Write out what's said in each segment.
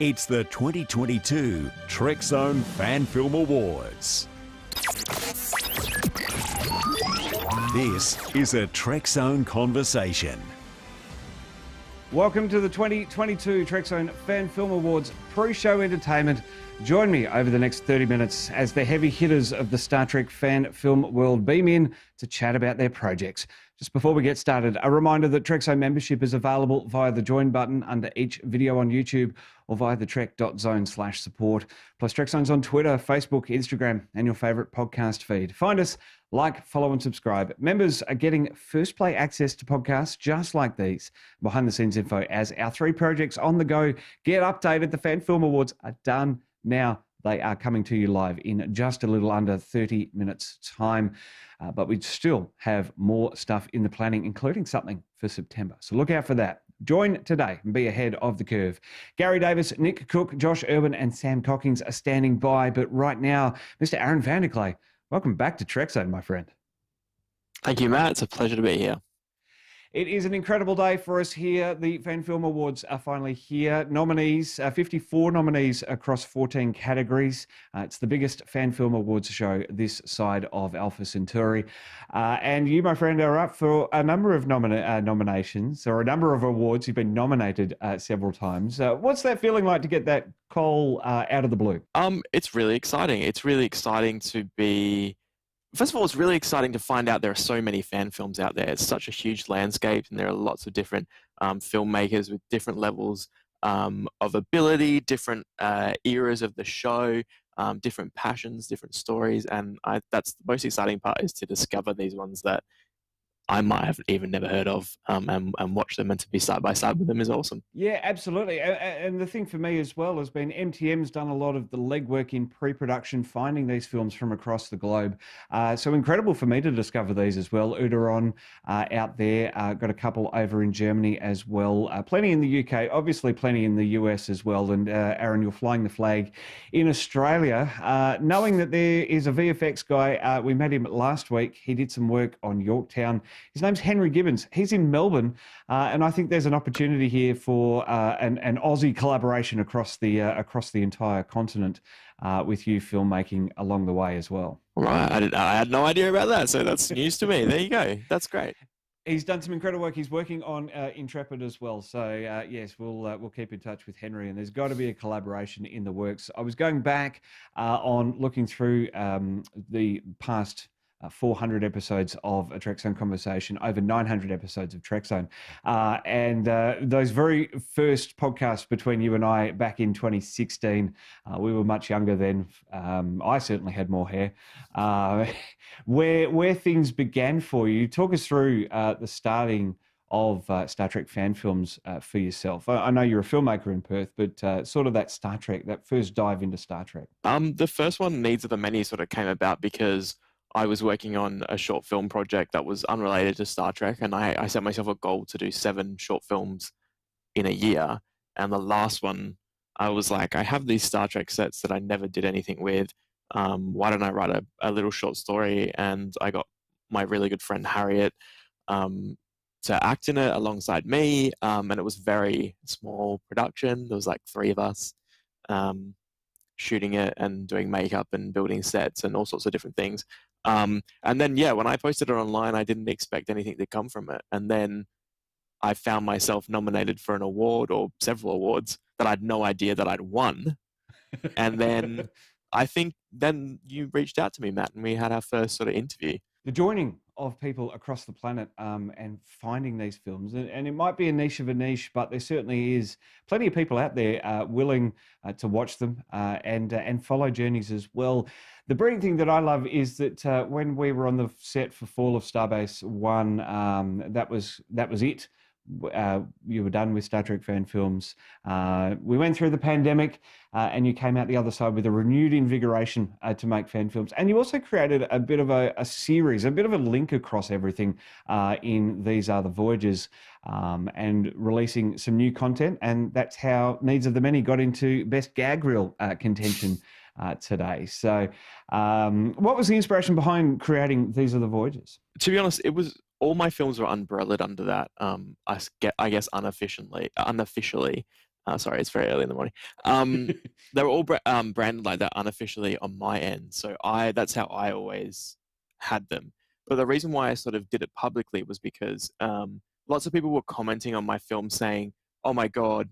It's the 2022 Trekzone Fan Film Awards. This is a Trekzone conversation. Welcome to the 2022 Trekzone Fan Film Awards pre-show entertainment. Join me over the next 30 minutes as the heavy hitters of the Star Trek fan film world beam in to chat about their projects. Just before we get started, a reminder that Trekzone membership is available via the join button under each video on YouTube or via the trek.zone/support. Plus Trekzone's on Twitter, Facebook, Instagram, and your favourite podcast feed. Find us, like, follow and subscribe. Members are getting first play access to podcasts just like these. Behind the scenes info as our three projects on the go get updated. The Fan Film Awards are done now. They are coming to you live in just a little under 30 minutes time. But we still have more stuff in the planning, including something for September. So look out for that. Join today and be ahead of the curve. Gary Davis, Nick Cook, Josh Urban and Sam Cockings are standing by. But right now, Mr. Aaron Vanderklay, welcome back to Trekzone, my friend. Thank you, Matt. It's a pleasure to be here. It is an incredible day for us here. The Fan Film Awards are finally here. Nominees, 54 nominees across 14 categories. It's the biggest Fan Film Awards show this side of Alpha Centauri. And you, my friend, are up for a number of nominations, or a number of awards. You've been nominated several times. What's that feeling like to get that call out of the blue? It's really exciting. It's really exciting to be... First of all, it's really exciting to find out there are so many fan films out there. It's such a huge landscape, and there are lots of different filmmakers with different levels of ability, different eras of the show, different passions, different stories. And that's the most exciting part, is to discover these ones that I might have even never heard of, and watch them, and to be side by side with them is awesome. Yeah, absolutely. And the thing for me as well has been MTM's done a lot of the legwork in pre-production, finding these films from across the globe. So incredible for me to discover these as well. Uderon out there, got a couple over in Germany as well. Plenty in the UK, obviously plenty in the US as well. And Aaron, you're flying the flag in Australia. Knowing that there is a VFX guy, we met him last week. He did some work on Yorktown. His name's Henry Gibbons. He's in Melbourne, and I think there's an opportunity here for an Aussie collaboration across the entire continent with you filmmaking along the way as well. Right, I had no idea about that, so that's news to me. There you go. That's great. He's done some incredible work. He's working on Intrepid as well. So yes, we'll keep in touch with Henry, and there's got to be a collaboration in the works. I was going back on looking through the past 400 episodes of a Trekzone conversation, over 900 episodes of Trekzone. And those very first podcasts between you and I back in 2016, we were much younger then. I certainly had more hair. Where things began for you, talk us through the starting of Star Trek fan films for yourself. I know you're a filmmaker in Perth, but sort of that Star Trek, that first dive into Star Trek. The first one, Needs of the Many, sort of came about because I was working on a short film project that was unrelated to Star Trek, and I set myself a goal to do 7 short films in a year. And the last one, I was like, I have these Star Trek sets that I never did anything with. Why don't I write a little short story? And I got my really good friend Harriet to act in it alongside me. And it was very small production. There was like 3 of us shooting it and doing makeup and building sets and all sorts of different things. And then, yeah, when I posted it online, I didn't expect anything to come from it. And then I found myself nominated for an award, or several awards, that I had no idea that I'd won. And then I think then you reached out to me, Matt, and we had our first sort of interview. The joining of people across the planet and finding these films. And it might be a niche of a niche, but there certainly is plenty of people out there willing to watch them and follow journeys as well. The brilliant thing that I love is that when we were on the set for Fall of Starbase 1, that was it. You were done with Star Trek fan films. We went through the pandemic and you came out the other side with a renewed invigoration to make fan films. And you also created a bit of a series, a bit of a link across everything in These Are the Voyages, and releasing some new content. And that's how Needs of the Many got into Best Gag Reel contention today. So what was the inspiration behind creating These Are the Voyages? To be honest, it was all my films were umbrellaed under that. I guess unofficially. Sorry, it's very early in the morning. They were all branded like that unofficially on my end. So that's how I always had them. But the reason why I sort of did it publicly was because lots of people were commenting on my film saying, "Oh my God,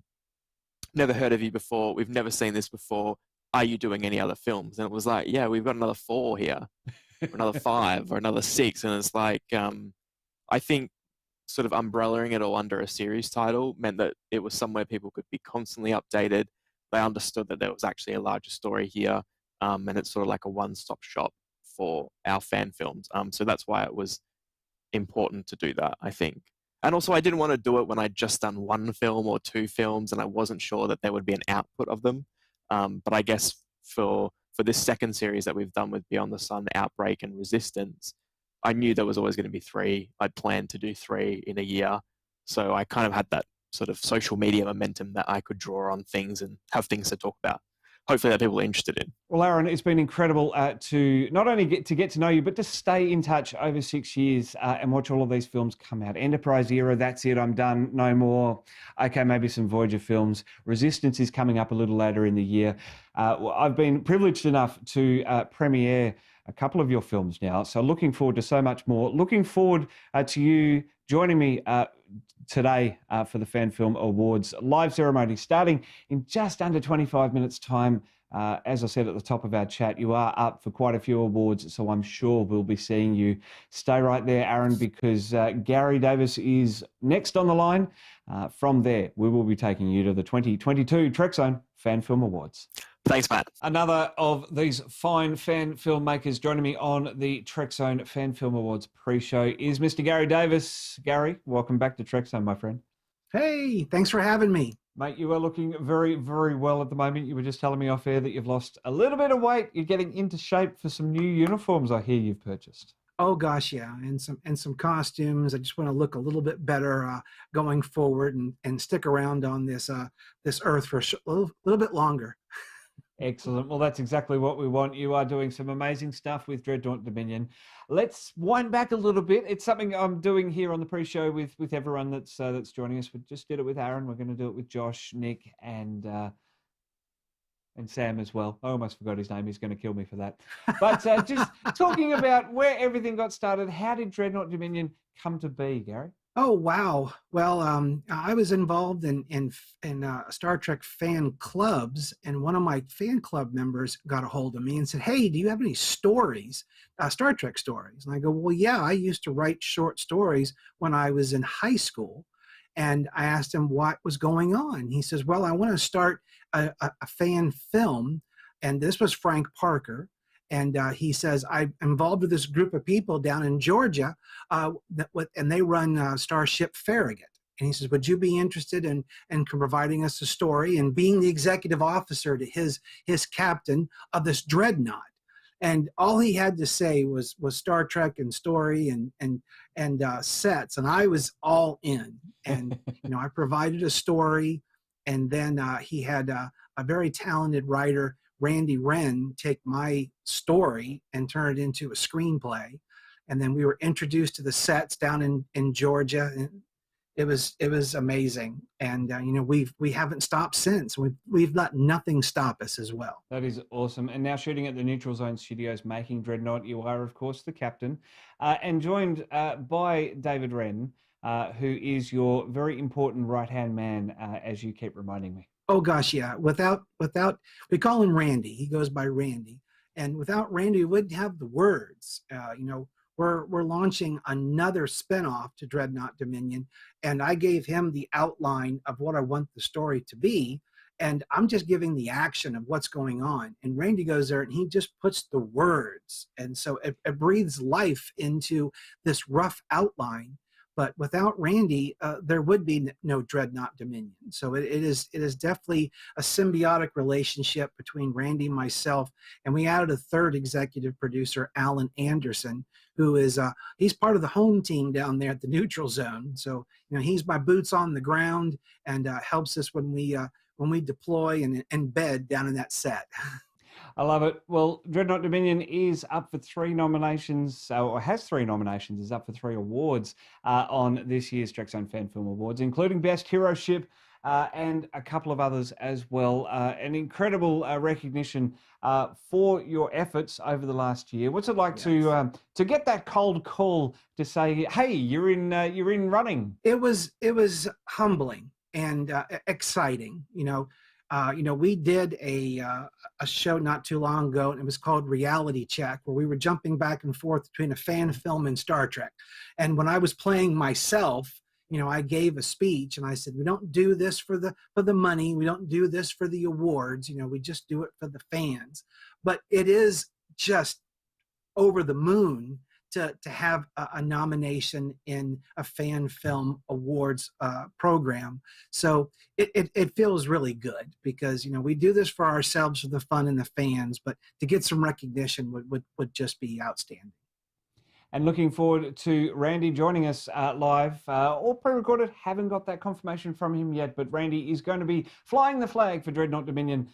never heard of you before. We've never seen this before. Are you doing any other films?" And it was like, yeah, we've got another 4 here, or another 5, or another 6. And it's like, I think sort of umbrellaing it all under a series title meant that it was somewhere people could be constantly updated. They understood that there was actually a larger story here, and it's sort of like a one-stop shop for our fan films. So that's why it was important to do that, I think. And also, I didn't want to do it when I'd just done 1 film or 2 films, and I wasn't sure that there would be an output of them. But I guess for this second series that we've done with Beyond the Sun, Outbreak, and Resistance, I knew there was always going to be 3. I'd planned to do 3 in a year. So I kind of had that sort of social media momentum that I could draw on things and have things to talk about. Hopefully that people are interested in. Well, Aaron, it's been incredible to not only get to know you, but to stay in touch over 6 years and watch all of these films come out. Enterprise Era, that's it, I'm done, no more. Okay, maybe some Voyager films. Resistance is coming up a little later in the year. I've been privileged enough to premiere a couple of your films now, so looking forward to so much more. Looking forward to you joining me today for the Fan Film Awards live ceremony starting in just under 25 minutes time. As I said at the top of our chat, you are up for quite a few awards, so I'm sure we'll be seeing you. Stay right there, Aaron, because Gary Davis is next on the line. From there, we will be taking you to the 2022 Trekzone Fan Film Awards. Thanks, Matt. Another of these fine fan filmmakers joining me on the Trekzone Fan Film Awards pre-show is Mr. Gary Davis. Gary, welcome back to Trekzone, my friend. Hey, thanks for having me. Mate, you are looking very, very well at the moment. You were just telling me off air that you've lost a little bit of weight. You're getting into shape for some new uniforms I hear you've purchased. Oh gosh, yeah, and some costumes. I just want to look a little bit better going forward and stick around on this earth for a little bit longer. Excellent. Well, that's exactly what we want. You are doing some amazing stuff with Dreadnought Dominion. Let's wind back a little bit. It's something I'm doing here on the pre-show with everyone that's joining us. We just did it with Aaron. We're going to do it with Josh, Nick, and Sam as well. I almost forgot his name. He's going to kill me for that. But just talking about where everything got started, how did Dreadnought Dominion come to be, Gary? Oh wow! Well, I was involved in Star Trek fan clubs, and one of my fan club members got a hold of me and said, "Hey, do you have any stories, Star Trek stories?" And I go, "Well, yeah, I used to write short stories when I was in high school." And I asked him what was going on. He says, "Well, I want to start a fan film," and this was Frank Parker. And he says, "I'm involved with this group of people down in Georgia, and they run Starship Farragut." And he says, "Would you be interested in providing us a story and being the executive officer to his captain of this dreadnought?" And all he had to say was Star Trek and story and sets, and I was all in. And I provided a story, and then he had a very talented writer, Randy Wren, take my story and turn it into a screenplay. And then we were introduced to the sets down in Georgia, and it was amazing. And we haven't stopped since. We've let nothing stop us as well. That is awesome. And now shooting at the Neutral Zone Studios, making Dreadnought, you are of course the captain, and joined by David Wren, who is your very important right-hand man, as you keep reminding me. Oh gosh, yeah. Without we call him Randy. He goes by Randy. And without Randy, we wouldn't have the words. We're launching another spinoff to Dreadnought Dominion, and I gave him the outline of what I want the story to be, and I'm just giving the action of what's going on. And Randy goes there and he just puts the words, and so it breathes life into this rough outline. But without Randy, there would be no Dreadnought Dominion. So it is definitely a symbiotic relationship between Randy and myself. And we added a third executive producer, Alan Anderson, who is he's part of the home team down there at the Neutral Zone. So he's my boots on the ground and helps us when we deploy and embed down in that set. I love it. Well, Dreadnought Dominion is up for 3 nominations, or has 3 nominations, is up for 3 awards on this year's Trekzone Fan Film Awards, including Best Hero Ship and a couple of others as well. An incredible recognition for your efforts over the last year. What's it like to get that cold call to say, "Hey, you're in running"? It was humbling and exciting. We did a show not too long ago, and it was called Reality Check, where we were jumping back and forth between a fan film and Star Trek. And when I was playing myself, I gave a speech and I said, we don't do this for the money. We don't do this for the awards. We just do it for the fans. But it is just over the moon to have a nomination in a fan film awards program. So it feels really good because, we do this for ourselves, for the fun and the fans, but to get some recognition would just be outstanding. And looking forward to Randy joining us live or pre-recorded. Haven't got that confirmation from him yet, but Randy is going to be flying the flag for Dreadnought Dominion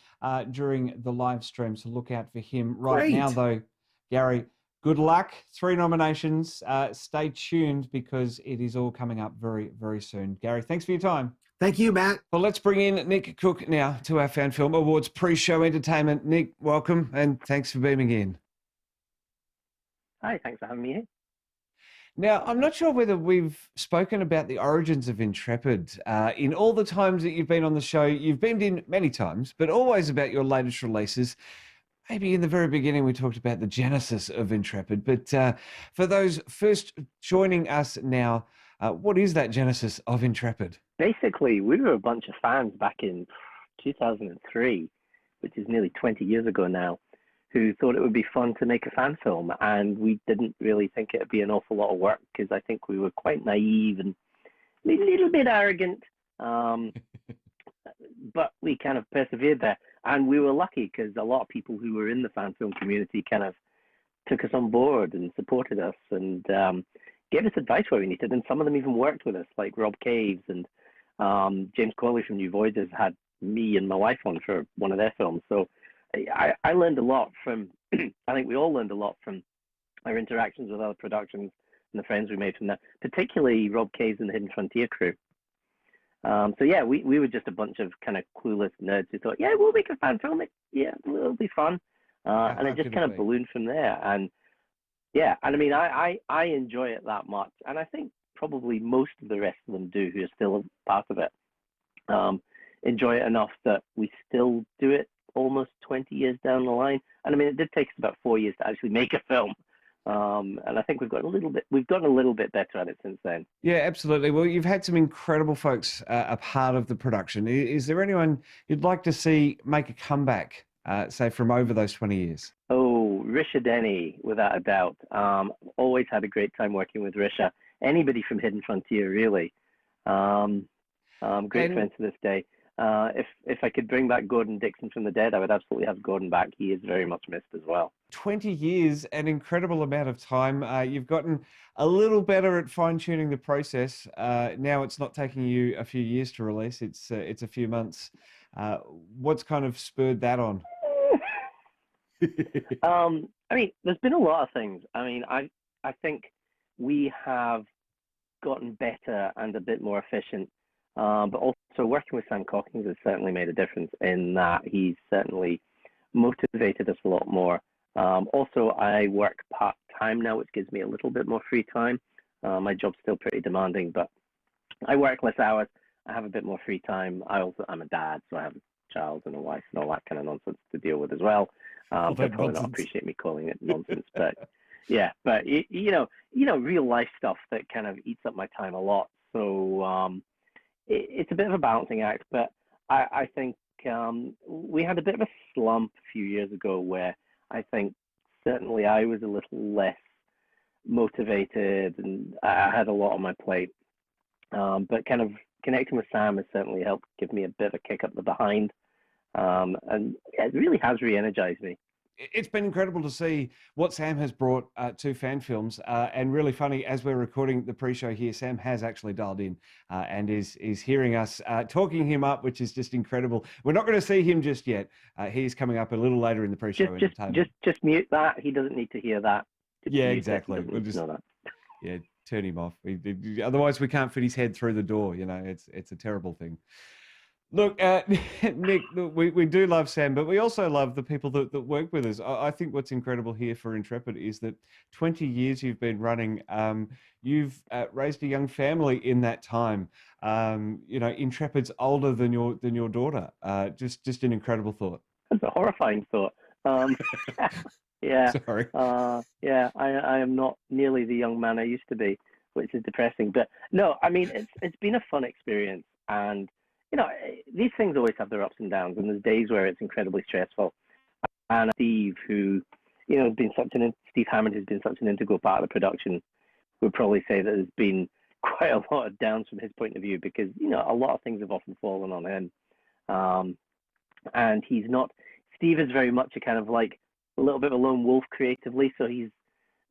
during the live stream. So look out for him. Right now, though, Gary, good luck. 3 nominations. Stay tuned because it is all coming up very, very soon. Gary, thanks for your time. Thank you, Matt. Well, let's bring in Nick Cook now to our Fan Film Awards pre-show entertainment. Nick, welcome and thanks for beaming in. Hi, thanks for having me here. Now, I'm not sure whether we've spoken about the origins of Intrepid. In all the times that you've been on the show, you've beamed in many times, but always about your latest releases. Maybe in the very beginning we talked about the genesis of Intrepid, but for those first joining us now, what is that genesis of Intrepid? Basically, we were a bunch of fans back in 2003, which is nearly 20 years ago now, who thought it would be fun to make a fan film, and we didn't really think it would be an awful lot of work because I think we were quite naive and a little bit arrogant, but we kind of persevered there, and we were lucky because a lot of people who were in the fan film community kind of took us on board and supported us and gave us advice where we needed, and some of them even worked with us, like Rob Caves and James Corley from New Voyages had me and my wife on for one of their films. So I learned a lot from, I think we all learned a lot from our interactions with other productions and the friends we made from that, particularly Rob Caves and the Hidden Frontier crew. So yeah, we were just a bunch of kind of clueless nerds who thought, yeah, we'll make a fan film. It'll be fun. And it just kind of ballooned from there. And yeah, and I mean, I enjoy it that much. And I think probably most of the rest of them do who are still a part of it. Enjoy it enough that we still do it almost 20 years down the line. And I mean, it did take us about 4 years to actually make a film. And I think we've gotten a little bit better at it since then. Yeah, absolutely. Well, you've had some incredible folks a part of the production. Is there anyone you'd like to see make a comeback, say from over those 20 years? Oh, Risha Denny, without a doubt. Always had a great time working with Risha. Anybody from Hidden Frontier, really. Great friends to this day. If I could bring back Gordon Dixon from the dead, I would absolutely have Gordon back. He is very much missed as well. 20 years, an incredible amount of time. You've gotten a little better at fine-tuning the process. Now it's not taking you a few years to release. It's a few months. What's kind of spurred that on? I mean, there's been a lot of things. I mean, I think we have gotten better and a bit more efficient. But also working with Sam Cockings has certainly made a difference in that he's certainly motivated us a lot more. Also, I work part-time now, which gives me a little bit more free time. My job's still pretty demanding, but I work less hours. I have a bit more free time. I'm a dad, so I have a child and a wife and all that kind of nonsense to deal with as well. They'll probably not appreciate me calling it nonsense, but yeah, but you know, real life stuff that kind of eats up my time a lot. So it's a bit of a balancing act, but I think we had a bit of a slump a few years ago where I think certainly I was a little less motivated and I had a lot on my plate. But kind of connecting with Sam has certainly helped give me a bit of a kick up the behind. And it really has re-energized me. It's been incredible to see what Sam has brought to fan films, and really funny, as we're recording the pre-show here, Sam has actually dialed in and is hearing us talking him up, which is just incredible. We're not going to see him just yet. He's coming up a little later in the pre-show entertainment. Just mute that. He doesn't need to hear that. Yeah, exactly. We'll just know that. Yeah, turn him off. Otherwise, we can't fit his head through the door. You know, it's a terrible thing. Look, Nick, look, we do love Sam, but we also love the people that work with us. I think what's incredible here for Intrepid is that 20 years you've been running, you've raised a young family in that time. Intrepid's older than your daughter. Just an incredible thought. That's a horrifying thought. Um, yeah, Sorry. yeah. I am not nearly the young man I used to be, which is depressing. But no, I mean, it's been a fun experience, and these things always have their ups and downs, and there's days where it's incredibly stressful. And Steve, who has been Steve Hammond has been such an integral part of the production, would probably say that there's been quite a lot of downs from his point of view, because a lot of things have often fallen on him. And Steve is very much a kind of like a little bit of a lone wolf creatively, so he's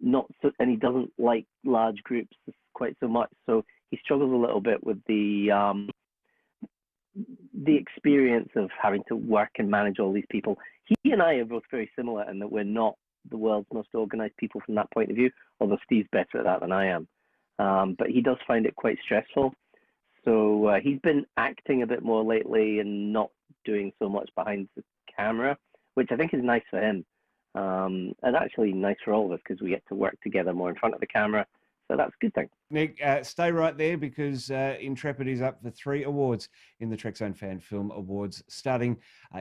not so, and he doesn't like large groups quite so much, so he struggles a little bit with the experience of having to work and manage all these people. He and I are both very similar in that we're not the world's most organized people from that point of view, although Steve's better at that than I am. But he does find it quite stressful. So he's been acting a bit more lately and not doing so much behind the camera, which I think is nice for him. And actually nice for all of us, because we get to work together more in front of the camera. So that's a good thing. Nick, stay right there, because Intrepid is up for 3 awards in the Trekzone Fan Film Awards, starting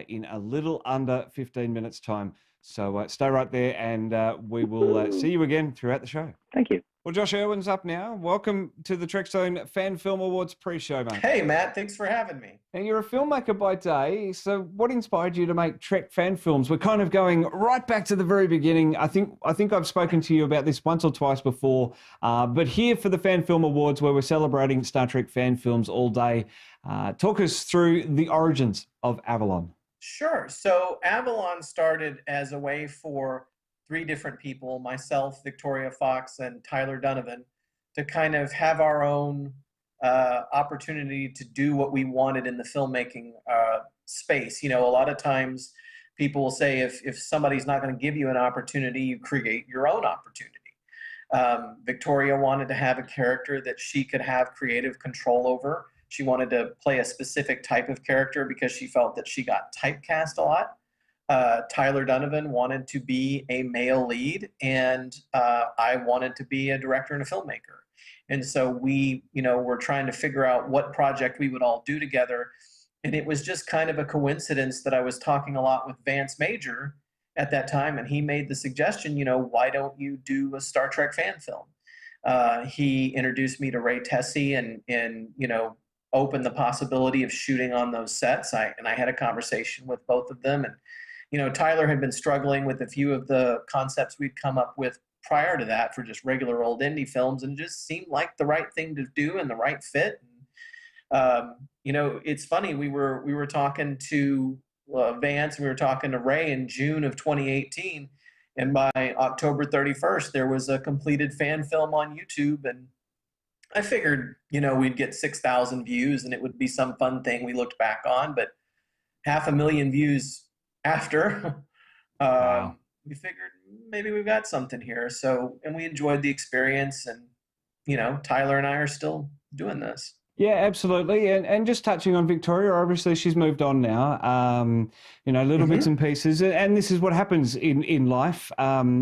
in a little under 15 minutes' time. So stay right there, and we will see you again throughout the show. Thank you. Well, Josh Irwin's up now. Welcome to the Trekzone Fan Film Awards pre-show, mate. Hey, Matt. Thanks for having me. And you're a filmmaker by day, so what inspired you to make Trek fan films? We're kind of going right back to the very beginning. I think I've spoken to you about this once or twice before, but here for the Fan Film Awards, where we're celebrating Star Trek fan films all day, talk us through the origins of Avalon. Sure. So Avalon started as a way for 3 different people, myself, Victoria Fox, and Tyler Donovan, to kind of have our own opportunity to do what we wanted in the filmmaking space. A lot of times people will say if somebody's not going to give you an opportunity, you create your own opportunity. Victoria wanted to have a character that she could have creative control over. She wanted to play a specific type of character because she felt that she got typecast a lot. Tyler Donovan wanted to be a male lead, and I wanted to be a director and a filmmaker. And so we, were trying to figure out what project we would all do together. And it was just kind of a coincidence that I was talking a lot with Vance Major at that time, and he made the suggestion, why don't you do a Star Trek fan film? He introduced me to Ray Tessie and opened the possibility of shooting on those sets. I had a conversation with both of them, and Tyler had been struggling with a few of the concepts we'd come up with prior to that for just regular old indie films, and it just seemed like the right thing to do and the right fit. It's funny, we were talking to Vance, and we were talking to Ray in June of 2018, and by October 31st, there was a completed fan film on YouTube, and I figured, we'd get 6,000 views, and it would be some fun thing we looked back on, but 500,000 views after, Wow. We figured maybe we've got something here. So, and we enjoyed the experience, and, Tyler and I are still doing this. Yeah, absolutely. And just touching on Victoria, obviously she's moved on now, little bits and pieces. And this is what happens in life.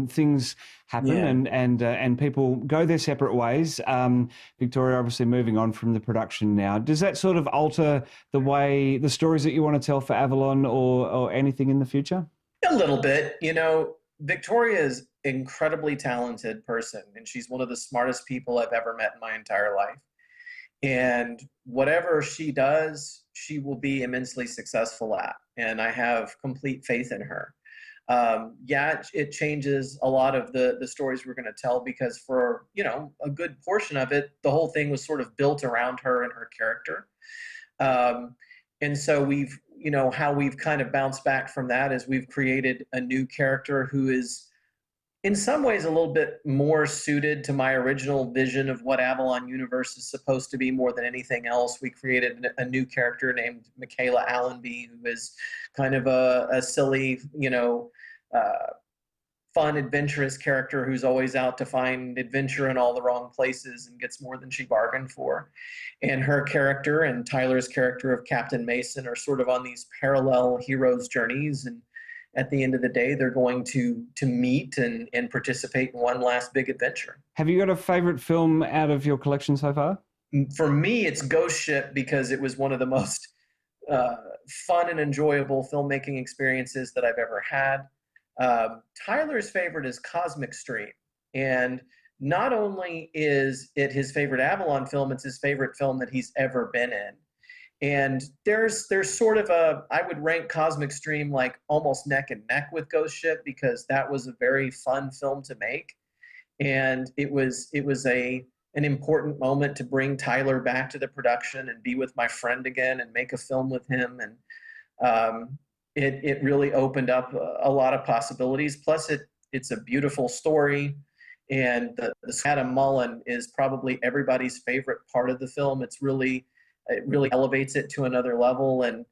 Things happen and people go their separate ways. Victoria obviously moving on from the production now. Does that sort of alter the stories that you want to tell for Avalon or anything in the future? A little bit. Victoria is an incredibly talented person, and she's one of the smartest people I've ever met in my entire life. And whatever she does, she will be immensely successful at. And I have complete faith in her. It changes a lot of the stories we're going to tell, because for, a good portion of it, the whole thing was sort of built around her and her character. And so we've, how we've kind of bounced back from that is we've created a new character who is in some ways a little bit more suited to my original vision of what Avalon Universe is supposed to be more than anything else. We created a new character named Michaela Allenby, who is kind of a silly, fun, adventurous character who's always out to find adventure in all the wrong places and gets more than she bargained for. And her character and Tyler's character of Captain Mason are sort of on these parallel heroes' journeys. And at the end of the day, they're going to meet and participate in one last big adventure. Have you got a favorite film out of your collection so far? For me, it's Ghost Ship, because it was one of the most fun and enjoyable filmmaking experiences that I've ever had. Tyler's favorite is Cosmic Stream. And not only is it his favorite Avalon film, it's his favorite film that he's ever been in. And there's sort of I would rank Cosmic Stream like almost neck and neck with Ghost Ship, because that was a very fun film to make. And it was an important moment to bring Tyler back to the production and be with my friend again and make a film with him. And it really opened up a lot of possibilities. Plus, it's a beautiful story. And the Adam Mullen is probably everybody's favorite part of the film. It really elevates it to another level. And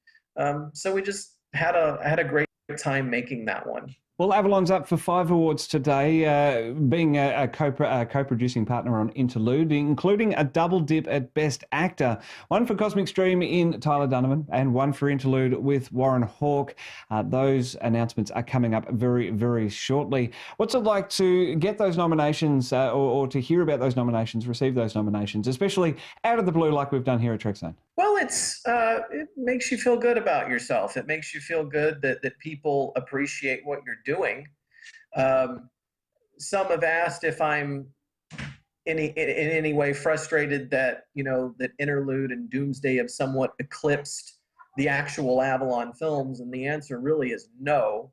so we just had a great time making that one. Well, Avalon's up for 5 awards today, being a co-producing partner on Interlude, including a double dip at Best Actor. One for Cosmic Stream in Tyler Donovan and one for Interlude with Warren Hawke. Those announcements are coming up very, very shortly. What's it like to get those nominations or to hear about those nominations, receive those nominations, especially out of the blue like we've done here at Trekzone? Well, it makes you feel good about yourself. It makes you feel good that people appreciate what you're doing. Some have asked if I'm in any way frustrated that that Interlude and Doomsday have somewhat eclipsed the actual Avalon films, and the answer really is no.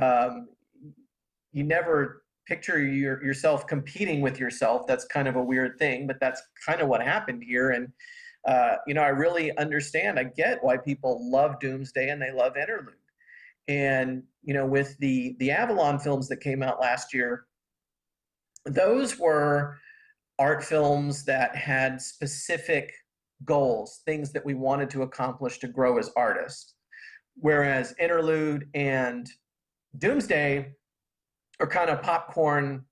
You never picture yourself competing with yourself. That's kind of a weird thing, but that's kind of what happened here. And I really understand. I get why people love Doomsday and they love Interlude. And, with the Avalon films that came out last year, those were art films that had specific goals, things that we wanted to accomplish to grow as artists. Whereas Interlude and Doomsday are kind of popcorn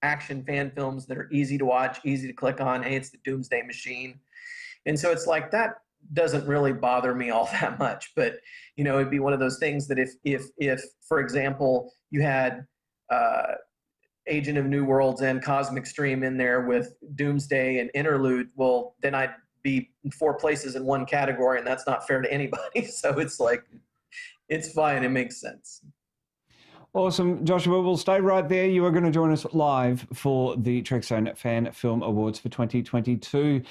action fan films that are easy to watch, easy to click on. Hey, it's the Doomsday Machine. And so it's like, that doesn't really bother me all that much. But, it'd be one of those things that if for example, you had Agent of New Worlds and Cosmic Stream in there with Doomsday and Interlude, well, then I'd be in 4 places in one category, and that's not fair to anybody. So it's like, it's fine. It makes sense. Awesome, Joshua. We'll stay right there. You are going to join us live for the Trekzone Fan Film Awards for 2022.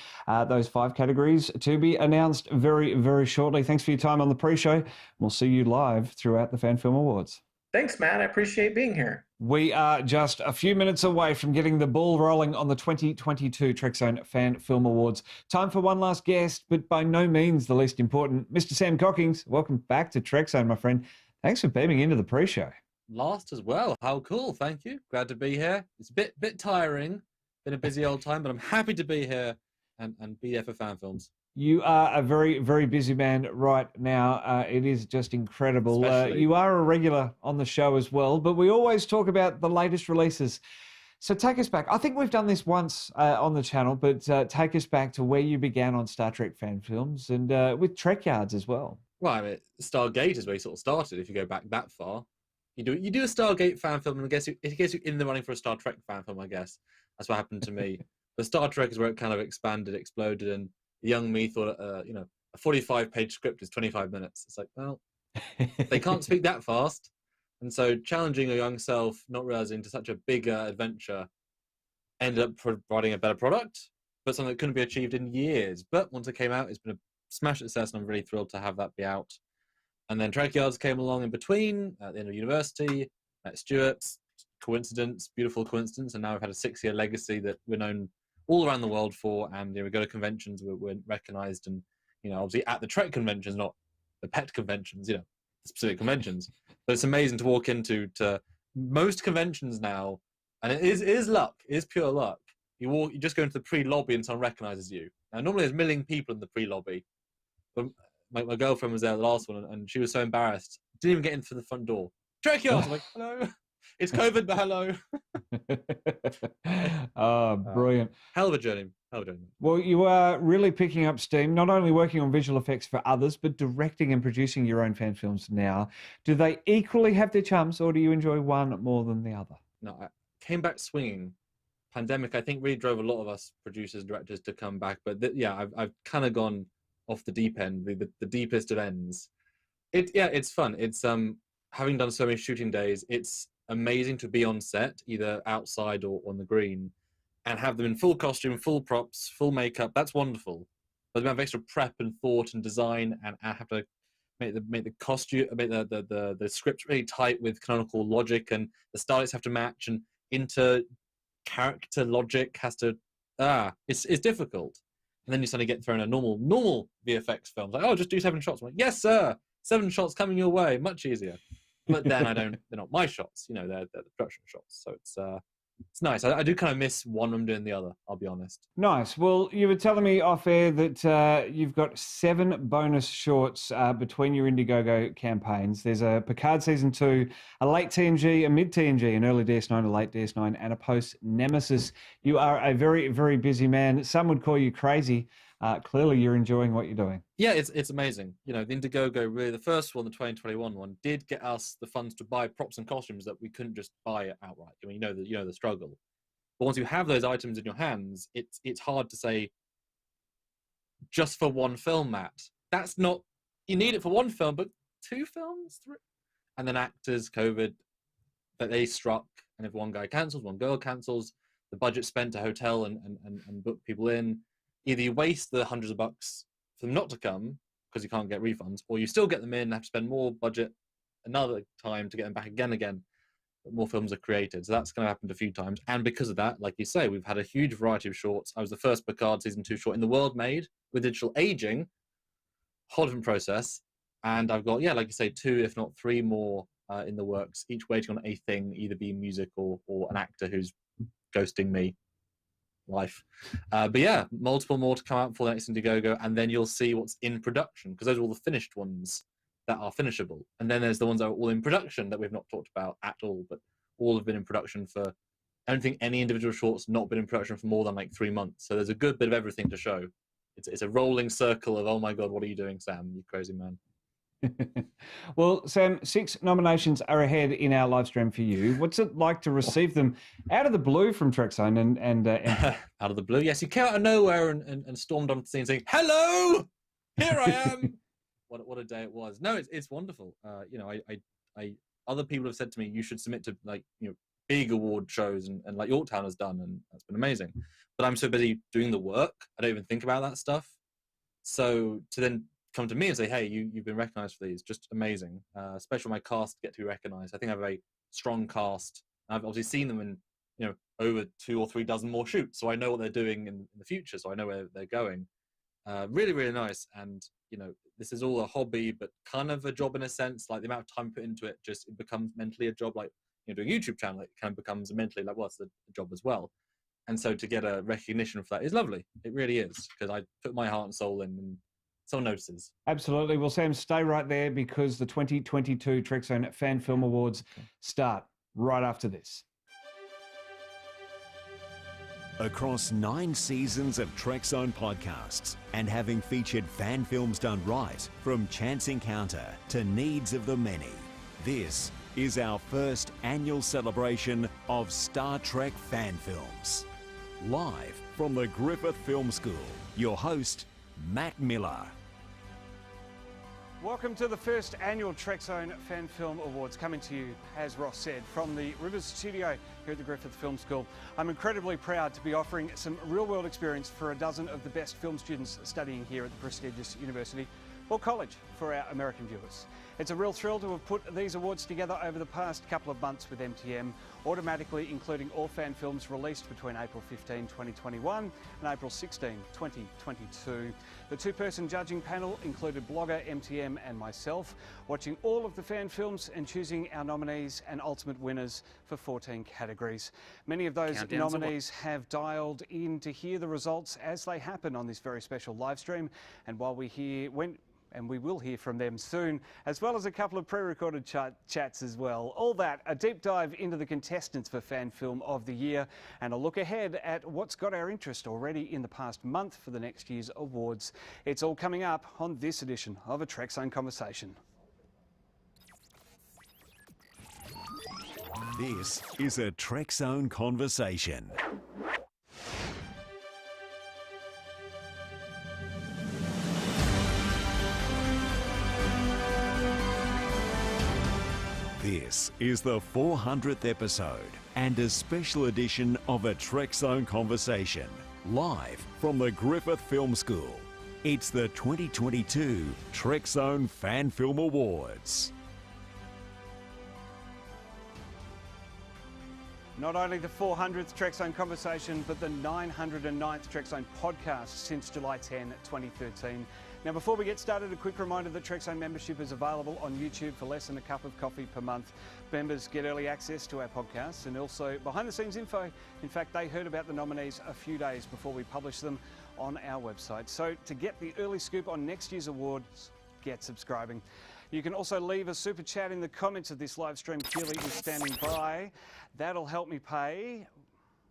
Those 5 categories to be announced very, very shortly. Thanks for your time on the pre-show. We'll see you live throughout the Fan Film Awards. Thanks, Matt. I appreciate being here. We are just a few minutes away from getting the ball rolling on the 2022 Trekzone Fan Film Awards. Time for one last guest, but by no means the least important. Mr. Sam Cockings, welcome back to Trekzone, my friend. Thanks for beaming into the pre-show. Last as well. How cool. Thank you. Glad to be here. It's a bit tiring. Been a busy old time, but I'm happy to be here and be there for fan films. You are a very, very busy man right now. It is just incredible. You are a regular on the show as well, but we always talk about the latest releases. So take us back. I think we've done this once on the channel, but take us back to where you began on Star Trek fan films and with Trek Yards as well. Well, I mean, Stargate is where you sort of started, if you go back that far. You do a Stargate fan film, and it gets you in the running for a Star Trek fan film, I guess. That's what happened to me. But Star Trek is where it kind of expanded, exploded, and young me thought, a 45-page script is 25 minutes. It's like, well, they can't speak that fast. And so challenging a young self, not realizing to such a bigger adventure, ended up providing a better product, but something that couldn't be achieved in years. But once it came out, it's been a smash success, and I'm really thrilled to have that be out. And then Trek Yards came along in between, at the end of university, met Stuart's, coincidence, beautiful coincidence, and now we've had a 6-year legacy that we're known all around the world for, and we go to conventions, we're recognized, and obviously at the Trek conventions, not the pet conventions, the specific conventions. But it's amazing to walk into most conventions now, and it is luck, it is pure luck. You just go into the pre-lobby and someone recognizes you. Now normally there's a million people in the pre-lobby, but my girlfriend was there the last one, and she was so embarrassed. Didn't even get into the front door. Trek Yards! I'm like, hello. It's COVID, but hello. Oh, brilliant. Hell of a journey. Hell of a journey. Well, you are really picking up steam, not only working on visual effects for others, but directing and producing your own fan films now. Do they equally have their charms, or do you enjoy one more than the other? No, I came back swinging. Pandemic, I think, really drove a lot of us producers and directors to come back. But I've kind of gone off the deep end, the deepest of ends. It's fun. It's having done so many shooting days, it's amazing to be on set, either outside or on the green, and have them in full costume, full props, full makeup. That's wonderful. But the amount of extra prep and thought and design, and I have to make the costume, make the script really tight with canonical logic, and the stylists have to match, and inter-character logic has to. It's difficult. And then you suddenly get thrown a normal VFX film. Like, oh, just do 7 shots. I'm like, yes, sir. 7 shots coming your way, much easier. But then they're not my shots, they're the production shots. So it's nice. I do kind of miss one of them doing the other, I'll be honest. Nice. Well, you were telling me off air that you've got 7 bonus shorts between your Indiegogo campaigns. There's a Picard Season 2, a late TNG, a mid TNG, an early DS9, a late DS9, and a post Nemesis. You are a very, very busy man. Some would call you crazy. Clearly, you're enjoying what you're doing. Yeah, it's amazing. The Indiegogo, really, the first one, the 2021 one, did get us the funds to buy props and costumes that we couldn't just buy outright. I mean, you know the struggle. But once you have those items in your hands, it's hard to say just for one film, Matt. That's not. You need it for one film, but 2 films, 3, and then actors, COVID, that they struck, and if one guy cancels, one girl cancels, the budget spent to hotel and book people in. Either you waste the hundreds of bucks for them not to come because you can't get refunds, or you still get them in and have to spend more budget another time to get them back again. But more films are created. So that's going to happen a few times. And because of that, like you say, we've had a huge variety of shorts. I was the first Picard Season 2 short in the world made with digital aging. Whole different process. And I've got, like you say, 2, if not 3 more in the works, each waiting on a thing, either be music or an actor who's ghosting me. Life. But multiple more to come out for the next Indiegogo, and then you'll see what's in production, because those are all the finished ones that are finishable. And then there's the ones that are all in production that we've not talked about at all, but all have been in production for, I don't think any individual short's not been in production for more than like 3 months. So there's a good bit of everything to show. It's a rolling circle of, oh my God, what are you doing, Sam? You crazy man. Well, Sam, 6 nominations are ahead in our live stream for you. What's it like to receive them out of the blue from Trekzone and out of the blue? Yes, you came out of nowhere and stormed onto the scene saying, "Hello, here I am." What a day it was. No, it's wonderful. I other people have said to me, you should submit to big award shows and like Yorktown has done, and that's been amazing. But I'm so busy doing the work, I don't even think about that stuff. So to then come to me and say, hey, you've been recognized for these, just amazing. Especially my cast get to be recognized. I think I have a very strong cast. I've obviously seen them in over 2 or 3 dozen more shoots, so I know what they're doing in the future, so I know where they're going. Really, really nice. And this is all a hobby, but kind of a job in a sense. Like the amount of time put into it, it becomes mentally a job. Like doing a YouTube channel, it kind of becomes mentally like, well, it's a job as well. And so to get a recognition for that is lovely. It really is, because I put my heart and soul in, and someone notices. Absolutely. Well, Sam, stay right there, because the 2022 Trekzone Fan Film Awards start right after this. Across 9 seasons of Trekzone podcasts, and having featured fan films done right, from Chance Encounter to Needs of the Many, this is our first annual celebration of Star Trek fan films. Live from the Griffith Film School, your host, Matt Miller. Welcome to the first annual Trekzone Fan Film Awards, coming to you, as Ross said, from the Rivers Studio here at the Griffith Film School. I'm incredibly proud to be offering some real-world experience for a dozen of the best film students studying here at the prestigious university or college for our American viewers. It's a real thrill to have put these awards together over the past couple of months with MTM, automatically including all fan films released between April 15, 2021 and April 16, 2022. The 2-person judging panel included blogger MTM and myself, watching all of the fan films and choosing our nominees and ultimate winners for 14 categories. Many of those nominees have dialed in to hear the results as they happen on this very special live stream. And while we hear and we will hear from them soon, as well as a couple of pre-recorded chats as well. All that, a deep dive into the contestants for Fan Film of the Year, and a look ahead at what's got our interest already in the past month for the next year's awards. It's all coming up on this edition of A Trekzone Conversation. This is a Trekzone Conversation. This is the 400th episode and a special edition of a Trekzone Conversation, live from the Griffith Film School. It's the 2022 Trekzone Fan Film Awards. Not only the 400th Trekzone Conversation, but the 909th Trekzone podcast since July 10, 2013. Now, before we get started, a quick reminder that Trekzone membership is available on YouTube for less than a cup of coffee per month. Members get early access to our podcasts and also behind-the-scenes info. In fact, they heard about the nominees a few days before we published them on our website. So to get the early scoop on next year's awards, get subscribing. You can also leave a super chat in the comments of this live stream. Keeley is standing by. That'll help me pay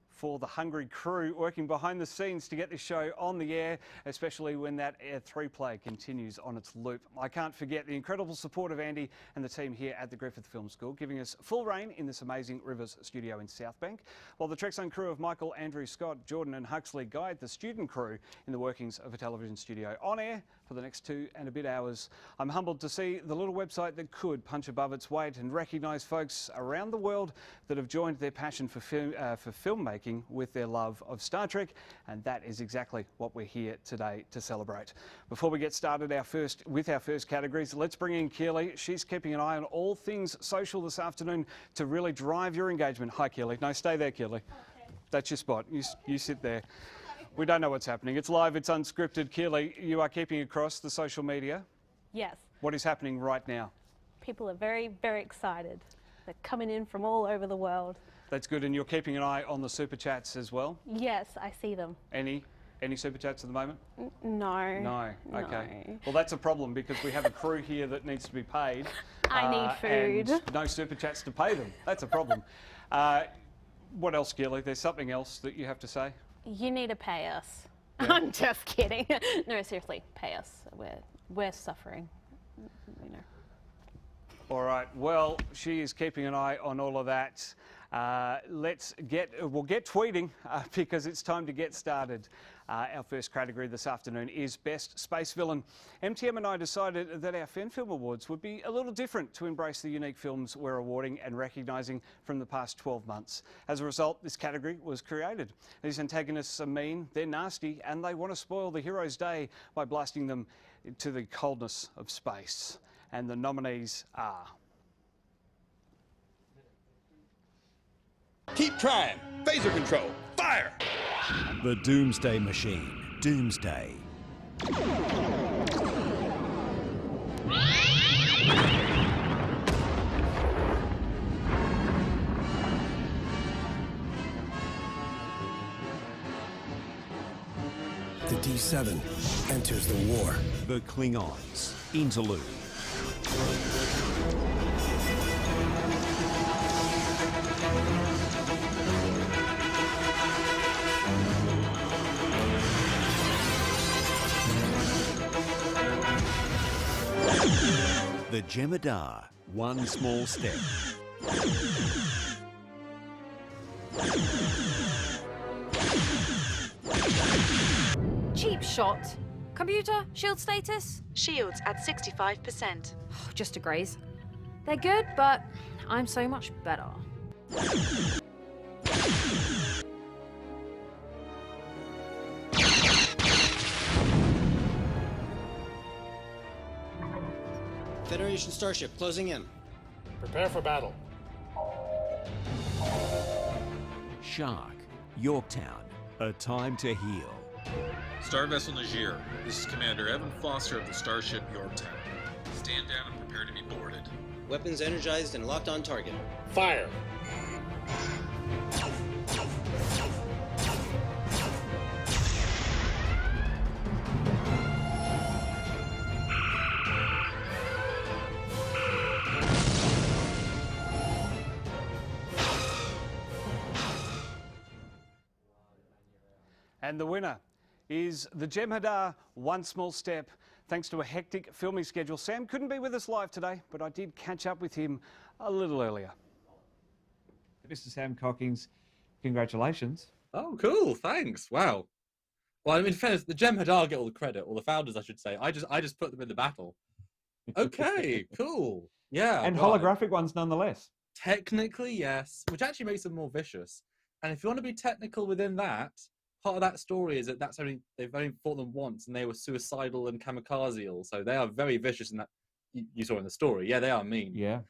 for the hungry crew working behind the scenes to get this show on the air, especially when that Air 3 play continues on its loop. I can't forget the incredible support of Andy and the team here at the Griffith Film School, giving us full reign in this amazing Rivers studio in Southbank, while the Trekzone crew of Michael, Andrew, Scott, Jordan and Huxley guide the student crew in the workings of a television studio on air for the next 2 and a bit hours. I'm humbled to see the little website that could punch above its weight and recognise folks around the world that have joined their passion for filmmaking with their love of Star Trek, and that is exactly what we're here today to celebrate. Before we get started with our first categories, let's bring in Keeley. She's keeping an eye on all things social this afternoon to really drive your engagement. Hi, Keeley. No, stay there, Keeley. Okay. That's your spot. You sit there. We don't know what's happening. It's live, it's unscripted. Keeley, you are keeping across the social media. Yes. What is happening right now? People are very, very excited. They're coming in from all over the world. That's good, and you're keeping an eye on the super chats as well? Yes, I see them. Any super chats at the moment? No. No, okay. No. Well, that's a problem because we have a crew here that needs to be paid. I need food. And no super chats to pay them. That's a problem. What else, Keeley? There's something else that you have to say? You need to pay us. Yeah. I'm just kidding. No, seriously, pay us. We're suffering. You know. All right. Well, she is keeping an eye on all of that. We'll get tweeting because it's time to get started. Our first category this afternoon is Best Space Villain. MTM and I decided that our Fan Film Awards would be a little different to embrace the unique films we're awarding and recognising from the past 12 months. As a result, this category was created. These antagonists are mean, they're nasty, and they want to spoil the hero's day by blasting them to the coldness of space. And the nominees are... Keep trying. Phaser control. Fire! The Doomsday Machine, Doomsday. The D7 enters the war. The Klingons, Interlude. The Jemadar, One Small Step. Cheap shot. Computer, shield status? Shields at 65%. Just agrees. They're good, but I'm so much better. Federation starship closing in. Prepare for battle. Shark, Yorktown, A Time to Heal. Star Vessel Niger, this is Commander Evan Foster of the starship Yorktown. Stand down and prepare to be boarded. Weapons energized and locked on target. Fire! And the winner is the Jem'Hadar One Small Step. Thanks to a hectic filming schedule, Sam couldn't be with us live today, but I did catch up with him a little earlier. Mr. Sam Cockings, congratulations. Oh, cool. Thanks. Wow. Well, I mean, in fairness, the Jem'Hadar get all the credit, or the founders, I should say. I just put them in the battle. Okay, cool. Yeah. And right. holographic ones nonetheless. Technically, yes, which actually makes them more vicious. And if you want to be technical within that, part of that story is that they've only fought them once, and they were suicidal and kamikaze. So they are very vicious in that. You saw in the story. Yeah, they are mean. Yeah.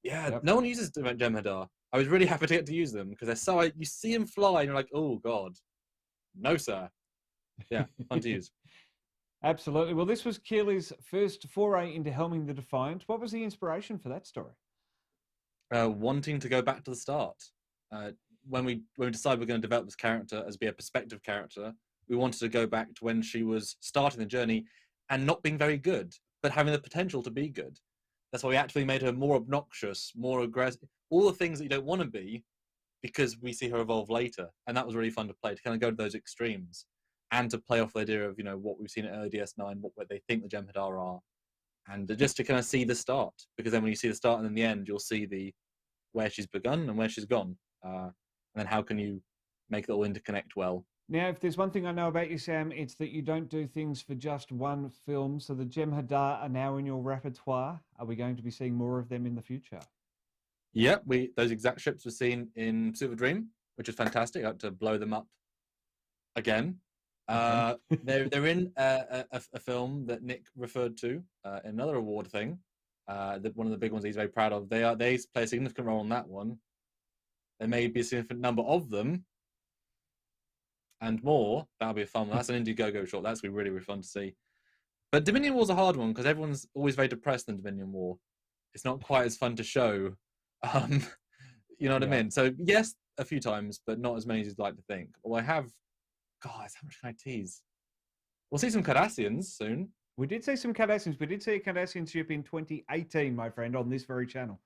Yeah. Yep. No one uses Jem'Hadar. I was really happy to get to use them because they're so. You see them fly, and you're like, oh god, no sir. Yeah, fun to use. Absolutely. Well, this was Keeley's first foray into helming the Defiant. What was the inspiration for that story? Wanting to go back to the start. When we decided we're going to develop this character as be a perspective character, we wanted to go back to when she was starting the journey and not being very good, but having the potential to be good. That's why we actually made her more obnoxious, more aggressive, all the things that you don't want to be, because we see her evolve later. And that was really fun to play, to kind of go to those extremes and to play off the idea of, what we've seen at early DS9, what they think the Jem'Hadar are, and just to kind of see the start. Because then when you see the start and then the end, you'll see where she's begun and where she's gone. And then how can you make it all interconnect well? Now, if there's one thing I know about you, Sam, it's that you don't do things for just one film. So the Jem'Hadar are now in your repertoire. Are we going to be seeing more of them in the future? Yeah, those exact ships were seen in Pursuit of a Dream, which is fantastic. I had to blow them up again. They're in a film that Nick referred to, another award thing. One of the big ones he's very proud of. They play a significant role in that one. There may be a significant number of them, and more. That'll be a fun one. That's an Indiegogo short. That's going to be really, really fun to see. But Dominion War's a hard one because everyone's always very depressed in Dominion War. It's not quite as fun to show. You know what I mean? So yes, a few times, but not as many as you'd like to think. Well, I have. Guys, how much can I tease? We'll see some Cardassians soon. We did see some Cardassians. We did see a Cardassian ship in 2018, my friend, on this very channel.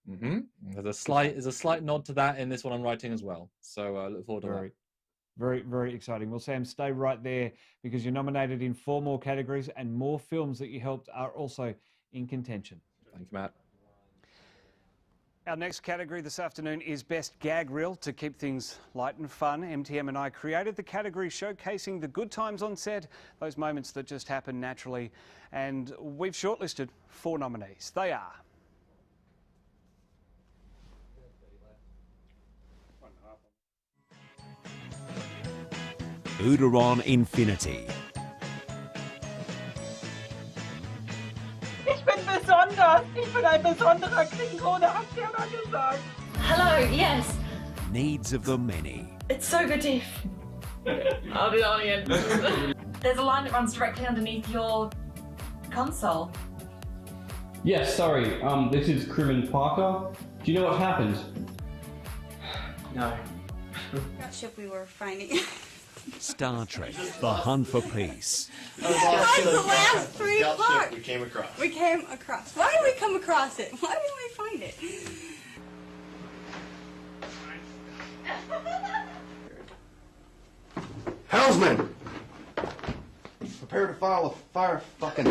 Mm-hmm. There's a slight nod to that in this one I'm writing as well. So I look forward to that. Very, very exciting. Well, Sam, stay right there because you're nominated in 4 more categories and more films that you helped are also in contention. Thank you, Matt. Our next category this afternoon is Best Gag Reel. To keep things light and fun, MTM and I created the category showcasing the good times on set, those moments that just happen naturally. And we've shortlisted 4 nominees. They are... Uderon Infinity. Ich bin besonders. Ich bin ein besonderer Klingone, hat der mal gesagt. Hello, yes. Needs of the Many. It's so good to... I'll be the audience. There's a line that runs directly underneath your console. Yes, sorry. This is Crewman Parker. Do you know what happened? No. That ship we were finding. Star Trek: The Hunt for Peace. That's the last 3 parts. We came across. We came across. Why did we come across it? Why didn't we find it? Helmsman! Prepare to file a fucking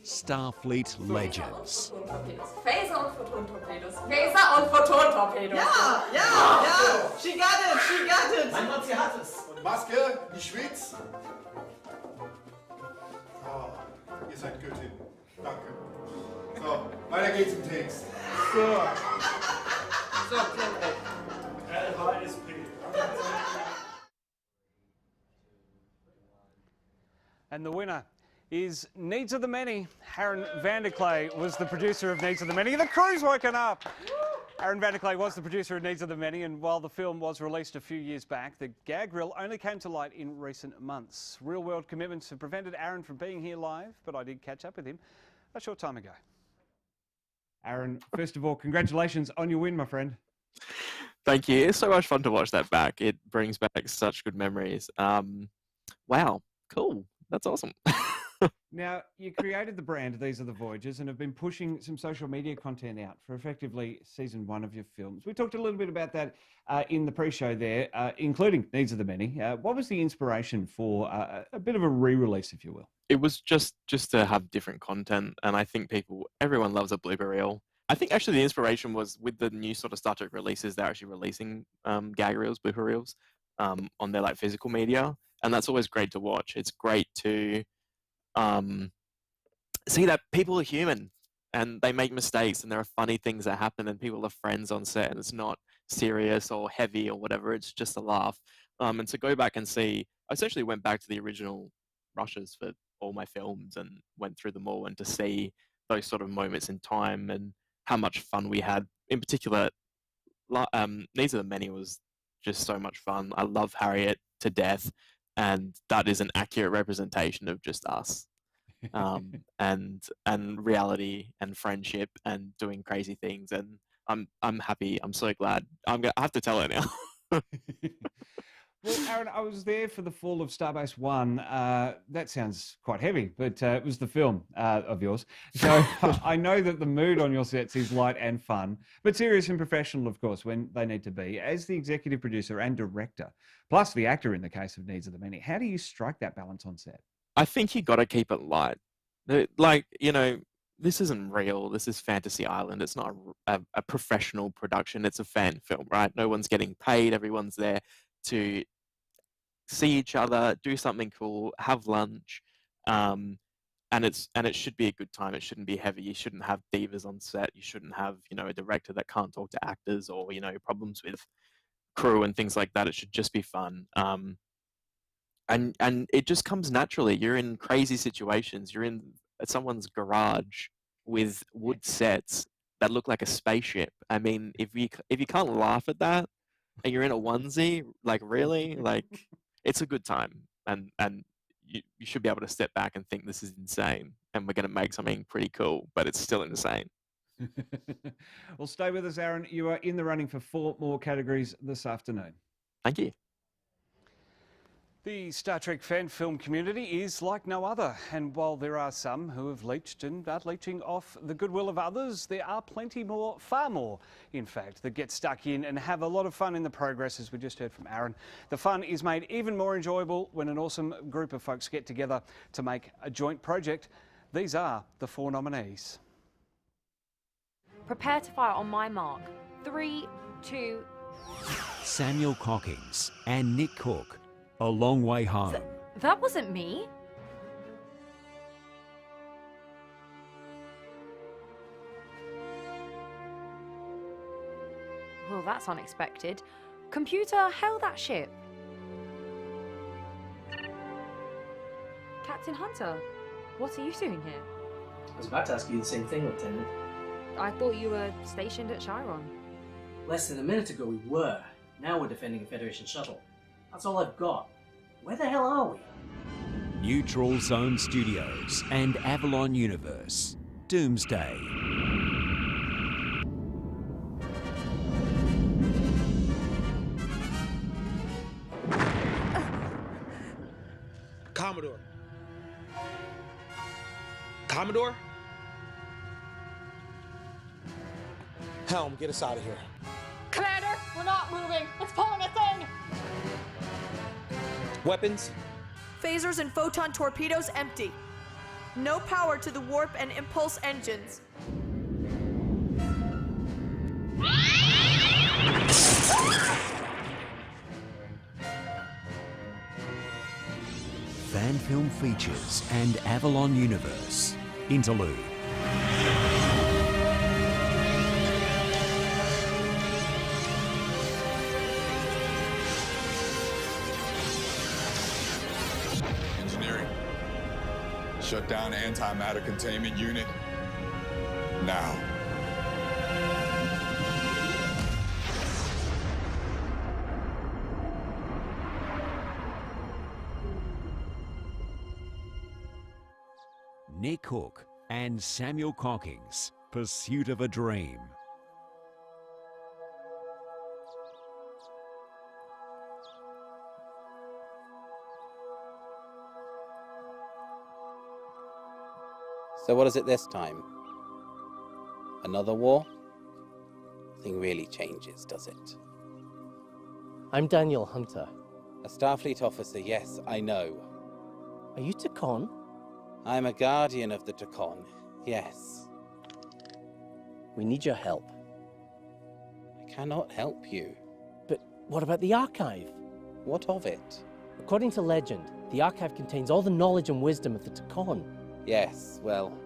Starfleet Legends. Phaser und Photon-Torpedos. Phaser und Photon-Torpedos. Ja! She got it! Mein Gott, sie hat es! Und Maske, die schwitzt. Oh, ihr seid Göttin. Danke. So, weiter geht's im Text. So, LHSP. And the winner is Needs of the Many. Aaron Vanderclay was the producer of Needs of the Many. The crew's woken up. Aaron Vanderclay was the producer of Needs of the Many, and while the film was released a few years back, the Gag Reel only came to light in recent months. Real-world commitments have prevented Aaron from being here live, but I did catch up with him a short time ago. Aaron, first of all, congratulations on your win, my friend. Thank you. It's so much fun to watch that back. It brings back such good memories. Wow, cool. That's awesome. Now, you created the brand, These Are the Voyages, and have been pushing some social media content out for effectively season 1 of your films. We talked a little bit about that in the pre-show there, including Needs of the Many. What was the inspiration for a bit of a re-release, if you will? It was just to have different content, and I think everyone loves a blooper reel. I think actually the inspiration was with the new sort of Star Trek releases. They're actually releasing gag reels, blooper reels, on their like physical media, and that's always great to watch. It's great to see that people are human and they make mistakes, and there are funny things that happen, and people are friends on set, and it's not serious or heavy or whatever. It's just a laugh. And to go back and see, I essentially went back to the original rushes for all my films and went through them all, and to see those sort of moments in time and how much fun we had. In particular, Needs of the Many was just so much fun. I love Harriet to death, and that is an accurate representation of just us, and reality and friendship and doing crazy things. And I'm happy. I'm so glad. I have to tell her now. Well, Aaron, I was there for the fall of Starbase One. That sounds quite heavy, but it was the film of yours. So I know that the mood on your sets is light and fun, but serious and professional, of course, when they need to be. As the executive producer and director, plus the actor in the case of Needs of the Many, how do you strike that balance on set? I think you got to keep it light. Like, you know, this isn't real. This is Fantasy Island. It's not a professional production. It's a fan film, right? No one's getting paid. Everyone's there to see each other, do something cool, have lunch, and it should be a good time. It shouldn't be heavy. You shouldn't have divas on set. You shouldn't have, you know, a director that can't talk to actors, or, you know, problems with crew and things like that. It should just be fun. And it just comes naturally. You're in crazy situations. You're in someone's garage with wood sets that look like a spaceship. I mean, if you can't laugh at that, and you're in a onesie, like, really, like, it's a good time, and you should be able to step back and think, this is insane, and we're going to make something pretty cool, but it's still insane. Well, stay with us, Aaron. You are in the running for 4 more categories this afternoon. Thank you. The Star Trek fan film community is like no other, and while there are some who have leached and are leeching off the goodwill of others, there are plenty more, far more, in fact, that get stuck in and have a lot of fun in the progress, as we just heard from Aaron. The fun is made even more enjoyable when an awesome group of folks get together to make a joint project. These are the 4 nominees. Prepare to fire on my mark. 3, 2... Samuel Cockings and Nick Cook. A Long Way Home. That wasn't me. Well, that's unexpected. Computer, hail that ship. Captain Hunter, what are you doing here? I was about to ask you the same thing, Lieutenant. I thought you were stationed at Chiron. Less than a minute ago we were. Now we're defending a Federation shuttle. That's all I've got. Where the hell are we? Neutral Zone Studios and Avalon Universe. Doomsday. Commodore. Commodore? Helm, get us out of here. Commander, we're not moving. It's pulling us in. Weapons? Phasers and photon torpedoes empty. No power to the warp and impulse engines. Fan Film Features and Avalon Universe. Interlude. Shut down antimatter containment unit now. Nick Cook and Samuel Cockings, Pursuit of a Dream. So what is it this time? Another war? Nothing really changes, does it? I'm Daniel Hunter. A Starfleet officer, yes, I know. Are you Checkin? I'm a guardian of the Checkin, yes. We need your help. I cannot help you. But what about the archive? What of it? According to legend, the archive contains all the knowledge and wisdom of the Checkin. Yes, well,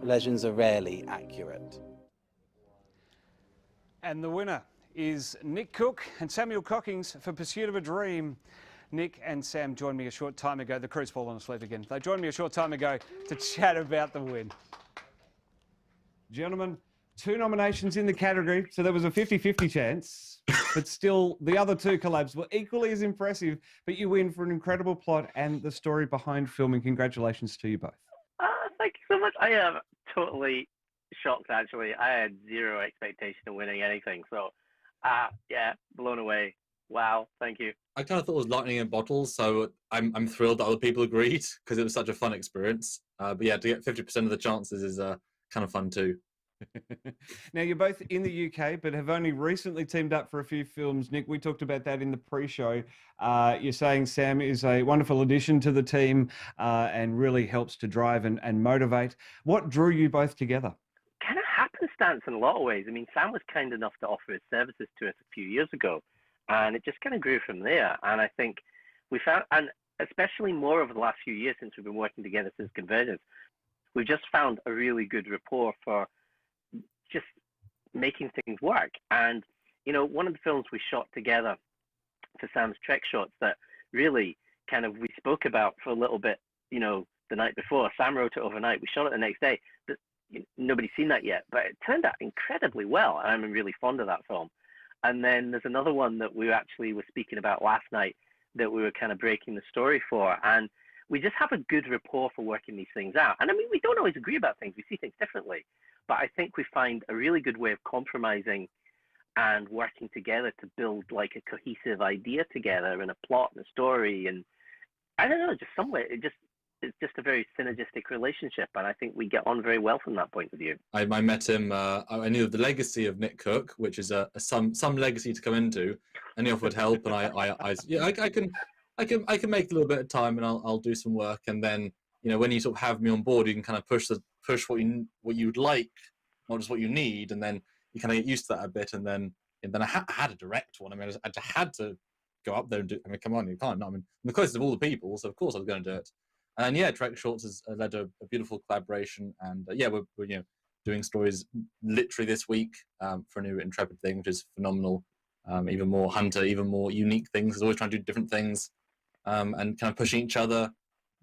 legends are rarely accurate. And the winner is Nick Cook and Samuel Cockings for Pursuit of a Dream. Nick and Sam joined me a short time ago. The crew's fallen asleep again. They joined me a short time ago to chat about the win. Gentlemen, 2 nominations in the category, so there was a 50-50 chance, but still the other 2 collabs were equally as impressive, but you win for an incredible plot and the story behind filming. Congratulations to you both. Thank you so much. I am totally shocked, actually. I had zero expectation of winning anything, so yeah, blown away. Wow, thank you. I kind of thought it was lightning in bottles, so I'm thrilled that other people agreed because it was such a fun experience. But yeah, to get 50% of the chances is kind of fun too. Now, you're both in the UK, but have only recently teamed up for a few films. Nick, we talked about that in the pre-show. You're saying Sam is a wonderful addition to the team and really helps to drive and motivate. What drew you both together? Kind of happenstance in a lot of ways. I mean, Sam was kind enough to offer his services to us a few years ago, and it just kind of grew from there. And I think we found, and especially more over the last few years since we've been working together since Convergence, we've just found a really good rapport for just making things work. And, you know, one of the films we shot together for Sam's Trek Shorts that really kind of we spoke about for a little bit, you know, the night before. Sam wrote it overnight. We shot it the next day. But nobody's seen that yet, but it turned out incredibly well. And I'm really fond of that film. And then there's another one that we actually were speaking about last night that we were kind of breaking the story for. And we just have a good rapport for working these things out. And I mean, we don't always agree about things. We see things differently. But I think we find a really good way of compromising and working together to build like a cohesive idea together and a plot and a story. And I don't know, just somewhere, it's just a very synergistic relationship. And I think we get on very well from that point of view. I met him, I knew the legacy of Nick Cook, which is some legacy to come into, and he offered help. And I can make a little bit of time and I'll do some work. And then, you know, when you sort of have me on board, you can kind of push what you would like, not just what you need, and then you kind of get used to that a bit. And then I had a direct one. I mean, I just had to go up there and do. I mean, come on, you can't. No, I mean, I'm the closest of all the people, so of course I was going to do it. And yeah, Trek Shorts has led to a beautiful collaboration, and yeah, we're you know doing stories literally this week for a new Intrepid thing, which is phenomenal. Even more Hunter, even more unique things. He's always trying to do different things, and kind of pushing each other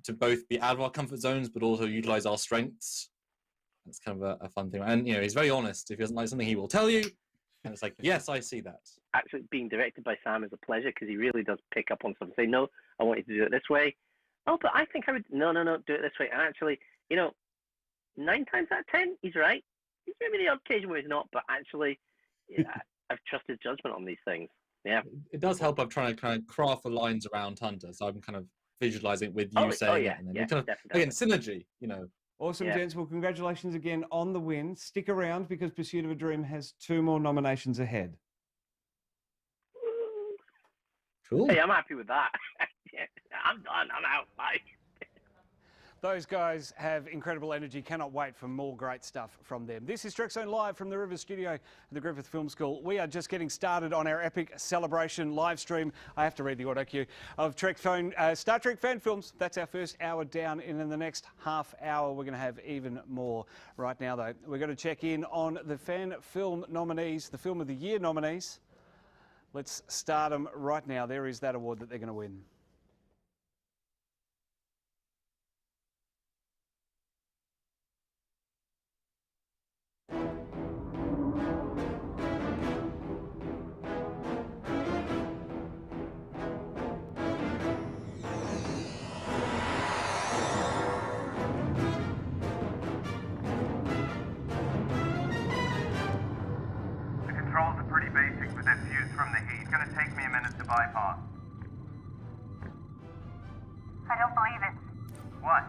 to both be out of our comfort zones, but also utilize our strengths. It's kind of a fun thing. And, you know, he's very honest. If he doesn't like something, he will tell you. And it's like, yes, I see that. Actually, being directed by Sam is a pleasure because he really does pick up on something. Say, no, I want you to do it this way. Oh, but I think I would, no, do it this way. And actually, you know, 9 times out of 10, he's right. He's maybe the odd occasion where he's not, but actually, yeah, I've trusted judgment on these things. Yeah. It does help. I'm trying to kind of craft the lines around Hunter. So I'm kind of visualizing with you saying it, and then kind of, definitely. again, synergy, you know. Awesome, gents. Well, congratulations again on the win. Stick around because Pursuit of a Dream has 2 more nominations ahead. Cool. Hey, I'm happy with that. Yeah, I'm done. I'm out. Bye. Those guys have incredible energy. Cannot wait for more great stuff from them. This is Trekzone Live from the River Studio at the Griffith Film School. We are just getting started on our epic celebration live stream. I have to read the auto cue of Star Trek fan films. That's our first hour down, and in the next half hour we're going to have even more. Right now, though, we're going to check in on the fan film nominees, the Film of the Year nominees. Let's start them right now. There is that award that they're going to win. bypass. I don't believe it. What?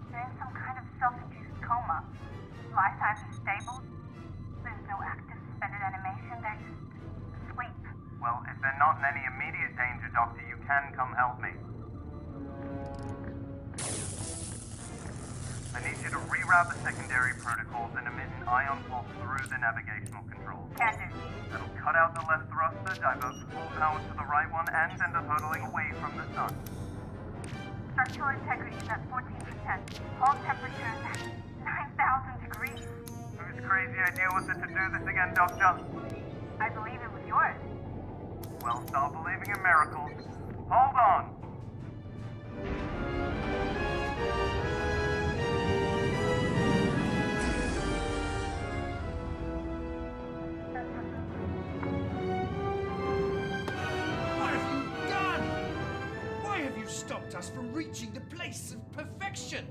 They're in some supply side is stable. There's no active suspended animation, they're just asleep. Well, if they're not in any immediate danger, Doctor, you can come help me. I need you to reroute the secondary protocols and emit an ion pulse through the navigational controls. Can do. That'll cut out the left thruster, divert full power to the right one, and send us hurtling away from the sun. Structural integrity is at 14%. Hull temperature is at 9,000 degrees. Whose crazy idea was it to do this again, Doctor? I believe it was yours. Well, start believing in miracles. Hold on! What have you done? Why have you stopped us from reaching the place of perfection?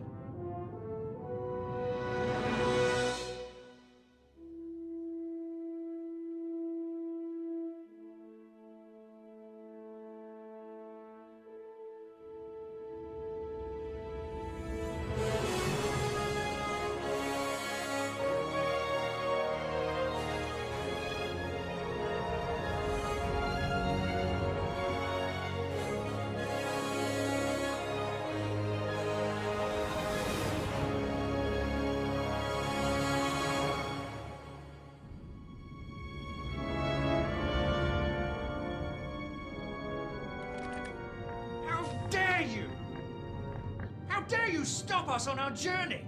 How dare you stop us on our journey?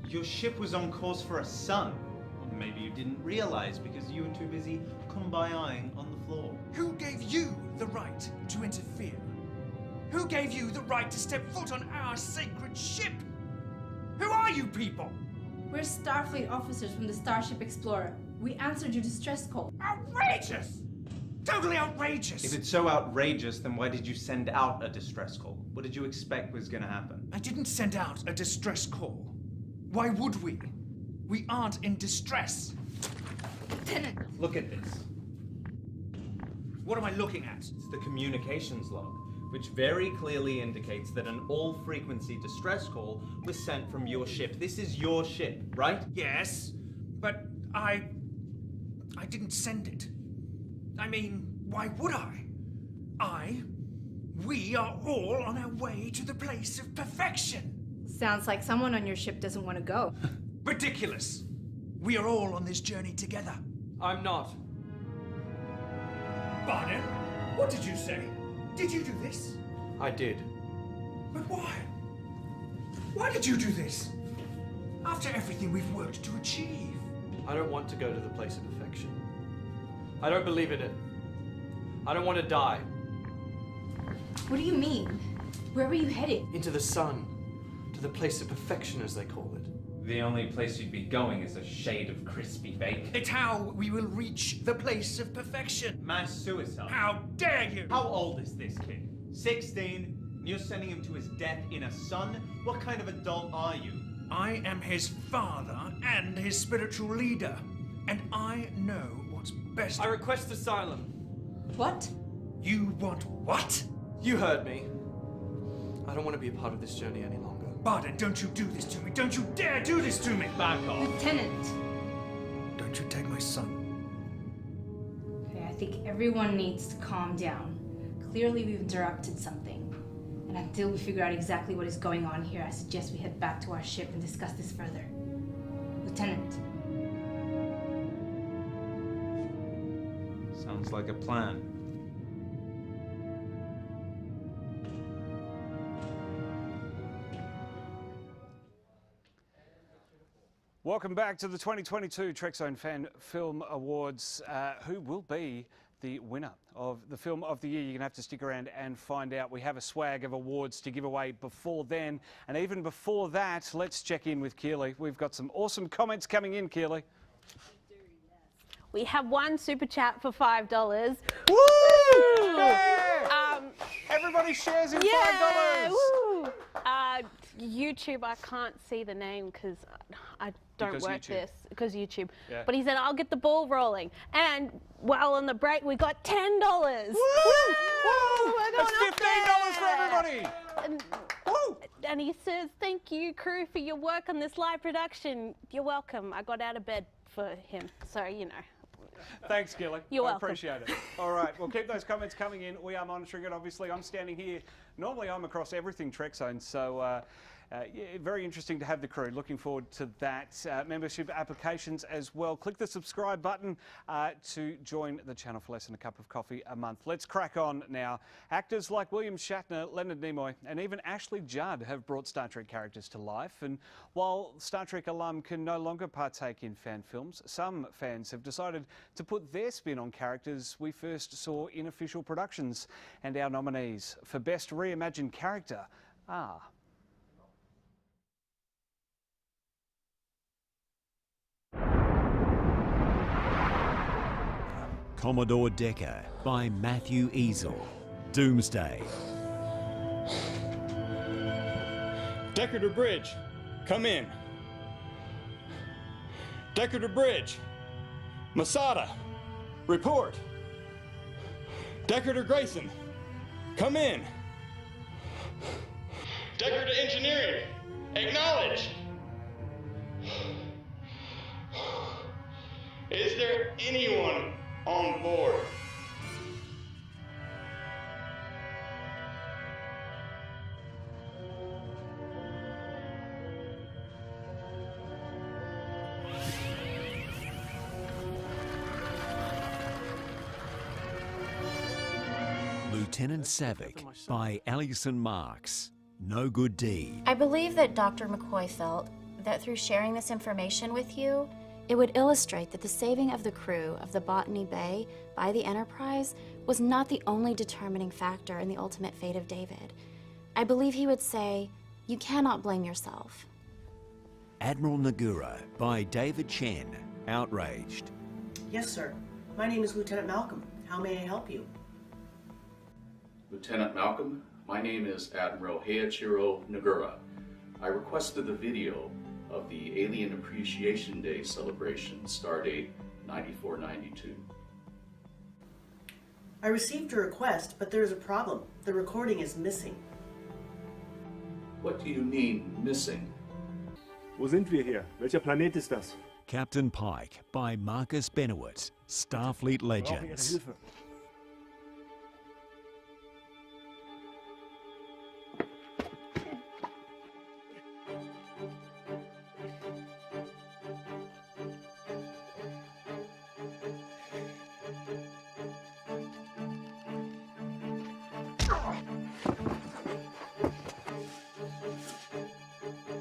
Your ship was on course for a sun. Or maybe you didn't realize because you were too busy kumbayaing on the floor. Who gave you the right to interfere? Who gave you the right to step foot on our sacred ship? Who are you people? We're Starfleet officers from the Starship Explorer. We answered your distress call. Outrageous! Totally outrageous! If it's so outrageous, then why did you send out a distress call? What did you expect was going to happen? I didn't send out a distress call. Why would we? We aren't in distress. Lieutenant! Look at this. What am I looking at? It's the communications log, which very clearly indicates that an all-frequency distress call was sent from your ship. This is your ship, right? Yes, but I didn't send it. I mean, why would I? We are all on our way to the place of perfection. Sounds like someone on your ship doesn't want to go. Ridiculous. We are all on this journey together. I'm not. Barnett, what did you say? Did you do this? I did. But why? Why did you do this? After everything we've worked to achieve. I don't want to go to the place of perfection. I don't believe in it. I don't want to die. What do you mean? Where were you headed? Into the sun. To the place of perfection, as they call it. The only place you'd be going is a shade of crispy bacon. It's how we will reach the place of perfection. Mass suicide. How dare you! How old is this kid? 16? And you're sending him to his death in a sun? What kind of adult are you? I am his father and his spiritual leader. And I know what's best. I request asylum. What? You want what? You heard me. I don't want to be a part of this journey any longer. Barden, don't you do this to me. Don't you dare do this to me. Back off. Lieutenant. Don't you take my son. Okay, I think everyone needs to calm down. Clearly we've interrupted something. And until we figure out exactly what is going on here, I suggest we head back to our ship and discuss this further. Lieutenant. Sounds like a plan. Welcome back to the 2022 Trekzone Fan Film Awards. Who will be the winner of the Film of the Year? You're going to have to stick around and find out. We have a swag of awards to give away before then. And even before that, let's check in with Keeley. We've got some awesome comments coming in, Keeley. We have one super chat for $5. Woo! Yeah! Everybody shares in $5. Woo! YouTube, I can't see the name because I don't work this because YouTube. Yeah. But he said, I'll get the ball rolling. And while on the break, we got $10. Woo! Woo! That's $15 for everybody. and he says, "Thank you, crew, for your work on this live production." You're welcome. I got out of bed for him, so you know. Thanks, Keeley. You're I welcome. appreciate it. All right, well, keep those comments coming in. We are monitoring it, obviously. I'm standing here. Normally, I'm across everything Trekzone, so yeah, very interesting to have the crew. Looking forward to that. Membership applications as well. Click the subscribe button to join the channel for less than a cup of coffee a month. Let's crack on now. Actors like William Shatner, Leonard Nimoy, and even Ashley Judd have brought Star Trek characters to life. And while Star Trek alum can no longer partake in fan films, some fans have decided to put their spin on characters we first saw in official productions. And our nominees for Best Reimagined Character are... Commodore Decker by Matthew Easel. Doomsday. Decker to bridge. Come in. Decker to bridge. Masada. Report. Decker to Grayson. Come in. Decker to engineering. Acknowledge. Is there anyone on board? Lieutenant Savick by Alison Marks. No Good Deed. I believe that Dr. McCoy felt that through sharing this information with you, it would illustrate that the saving of the crew of the Botany Bay by the Enterprise was not the only determining factor in the ultimate fate of David. I believe he would say, "You cannot blame yourself." Admiral Nagura by David Chen. Outraged. Yes, sir. My name is Lieutenant Malcolm. How may I help you? Lieutenant Malcolm, my name is Admiral Heiichiro Nagura. I requested the video of the Alien Appreciation Day celebration, stardate 9492. I received your request, but there is a problem. The recording is missing. What do you mean, missing? Wo sind wir hier? Welcher Planet ist das? Captain Pike by Marcus Benoit. Starfleet Legends.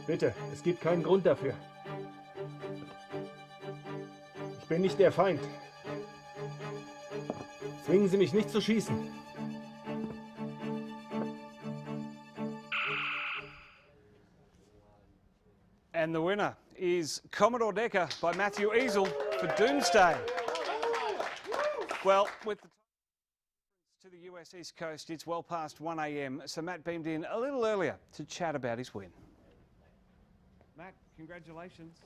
Bitte, es gibt keinen Grund dafür. Ich bin nicht der Feind. Zwingen Sie mich nicht zu schießen. And the winner is Commodore Decker by Matthew Easel for Doomsday. Well, with the to the US East Coast, it's well past 1 a.m, so Matt beamed in a little earlier to chat about his win. Matt, congratulations.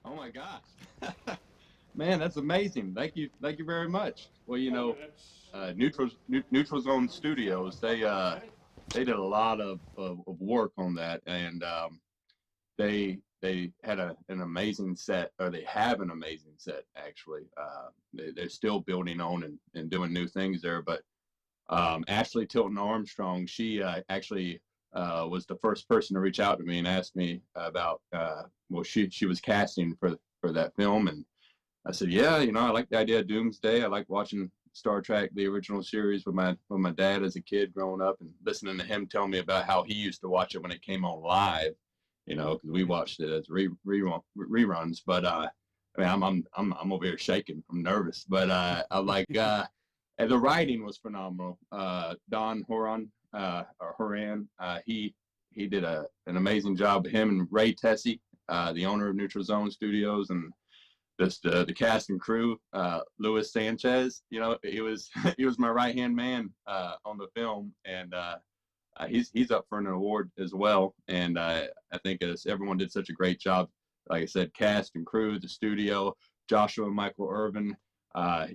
Oh my gosh. Man, that's amazing. Thank you very much. Well, you know, Neutral Zone Studios, they did a lot of work on that, and they had an amazing set, or they have an amazing set actually. They're still building on and doing new things there, but Ashley Tilton Armstrong, she actually was the first person to reach out to me and ask me about, well, she was casting for that film, and I said, yeah, you know, I like the idea of Doomsday. I like watching Star Trek, the original series, with my dad as a kid growing up, and listening to him tell me about how he used to watch it when it came on live, you know, because we watched it as reruns. But I mean, I'm over here shaking. I'm nervous, but I like and the writing was phenomenal. Don Horan, he did an amazing job. Him and Ray Tessie, the owner of Neutral Zone Studios, and just the cast and crew. Luis Sanchez, you know, he was my right-hand man on the film, and he's up for an award as well. And I think everyone did such a great job. Like I said, cast and crew, the studio, Joshua Michael Irvin,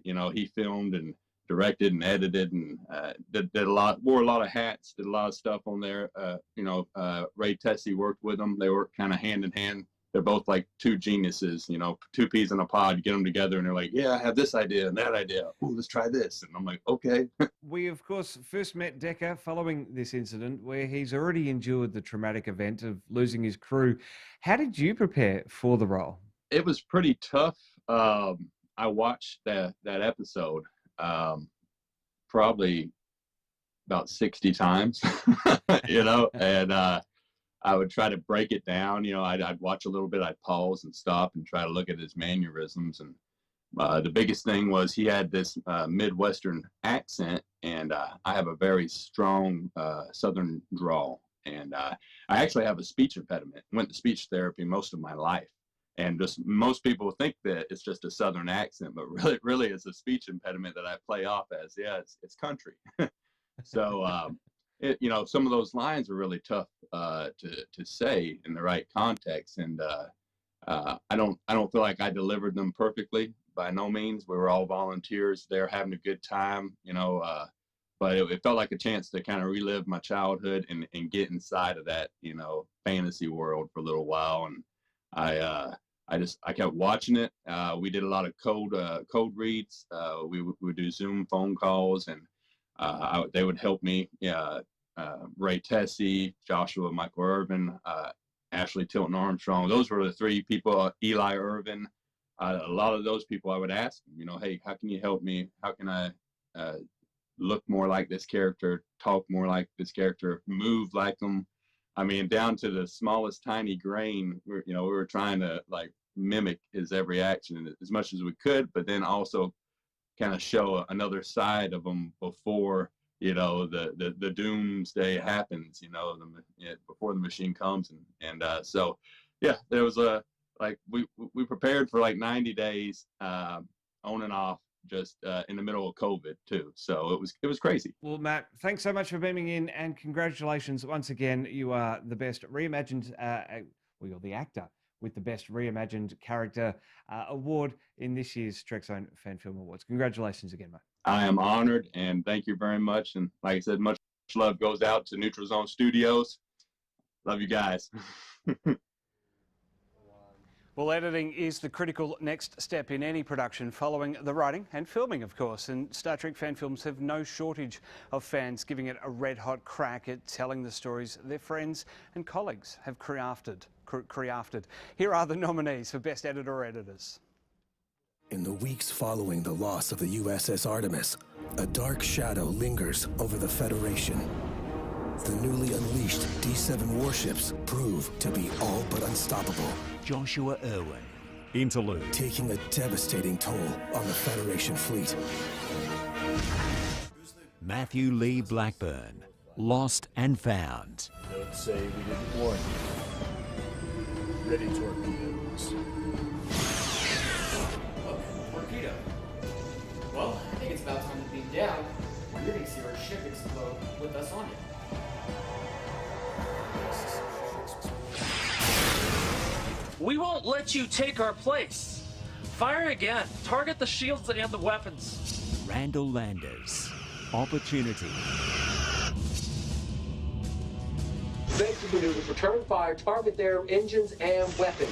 you know, he filmed, and directed and edited and wore a lot of hats, did a lot of stuff on there. Ray Tessie worked with them. They worked kind of hand in hand. They're both like two geniuses, two peas in a pod. You get them together and they're like, yeah, I have this idea and that idea. Ooh, let's try this. And I'm like, okay. We, of course, first met Decker following this incident where he's already endured the traumatic event of losing his crew. How did you prepare for the role? It was pretty tough. I watched that episode probably about 60 times, and I would try to break it down. I'd watch a little bit, I'd pause and stop and try to look at his mannerisms. And the biggest thing was he had this Midwestern accent, and I have a very strong Southern drawl. And I actually have a speech impediment. Went to speech therapy most of my life. And just most people think that it's just a Southern accent, but really it's a speech impediment that I play off as, it's country. So, some of those lines are really tough to say in the right context. And I don't feel like I delivered them perfectly by no means. We were all volunteers there having a good time, but it felt like a chance to kind of relive my childhood and get inside of that, fantasy world for a little while. And I kept watching it. We did a lot of code reads. We would do Zoom phone calls, and they would help me. Ray Tessie, Joshua Michael Irvin, Ashley Tilton Armstrong. Those were the three people. Eli Irvin. A lot of those people I would ask, hey, how can you help me? How can I look more like this character, talk more like this character, move like them? I mean, down to the smallest tiny grain. We were trying to like mimic his every action as much as we could, but then also kind of show another side of him before the doomsday happens. Before the machine comes, and so yeah, there was we prepared for like 90 days on and off, just in the middle of COVID too. So it was crazy. Well, Matt, thanks so much for beaming in, and congratulations once again. You are the best reimagined, you're the actor with the best reimagined character award in this year's Trekzone Fan Film Awards. Congratulations again, mate. I am honored, and thank you very much. And like I said, much love goes out to Neutral Zone Studios. Love you guys. Well, editing is the critical next step in any production, following the writing and filming, of course. And Star Trek fan films have no shortage of fans giving it a red-hot crack at telling the stories their friends and colleagues have crafted. Here are the nominees for Best Editor or Editors. In the weeks following the loss of the USS Artemis, a dark shadow lingers over the Federation. The newly unleashed D7 warships prove to be all but unstoppable. Joshua Irwin, Interlude. Taking a devastating toll on the Federation fleet. Matthew Lee Blackburn, Lost and Found. Don't say we didn't warn you. Ready torpedoes. Torpedo. Well, I think it's about time to beam down. We're going to see our ship explode with us on it. We won't let you take our place. Fire again. Target the shields and the weapons. Randall Landers, Opportunity. Basic maneuvers, return fire, target their engines and weapons.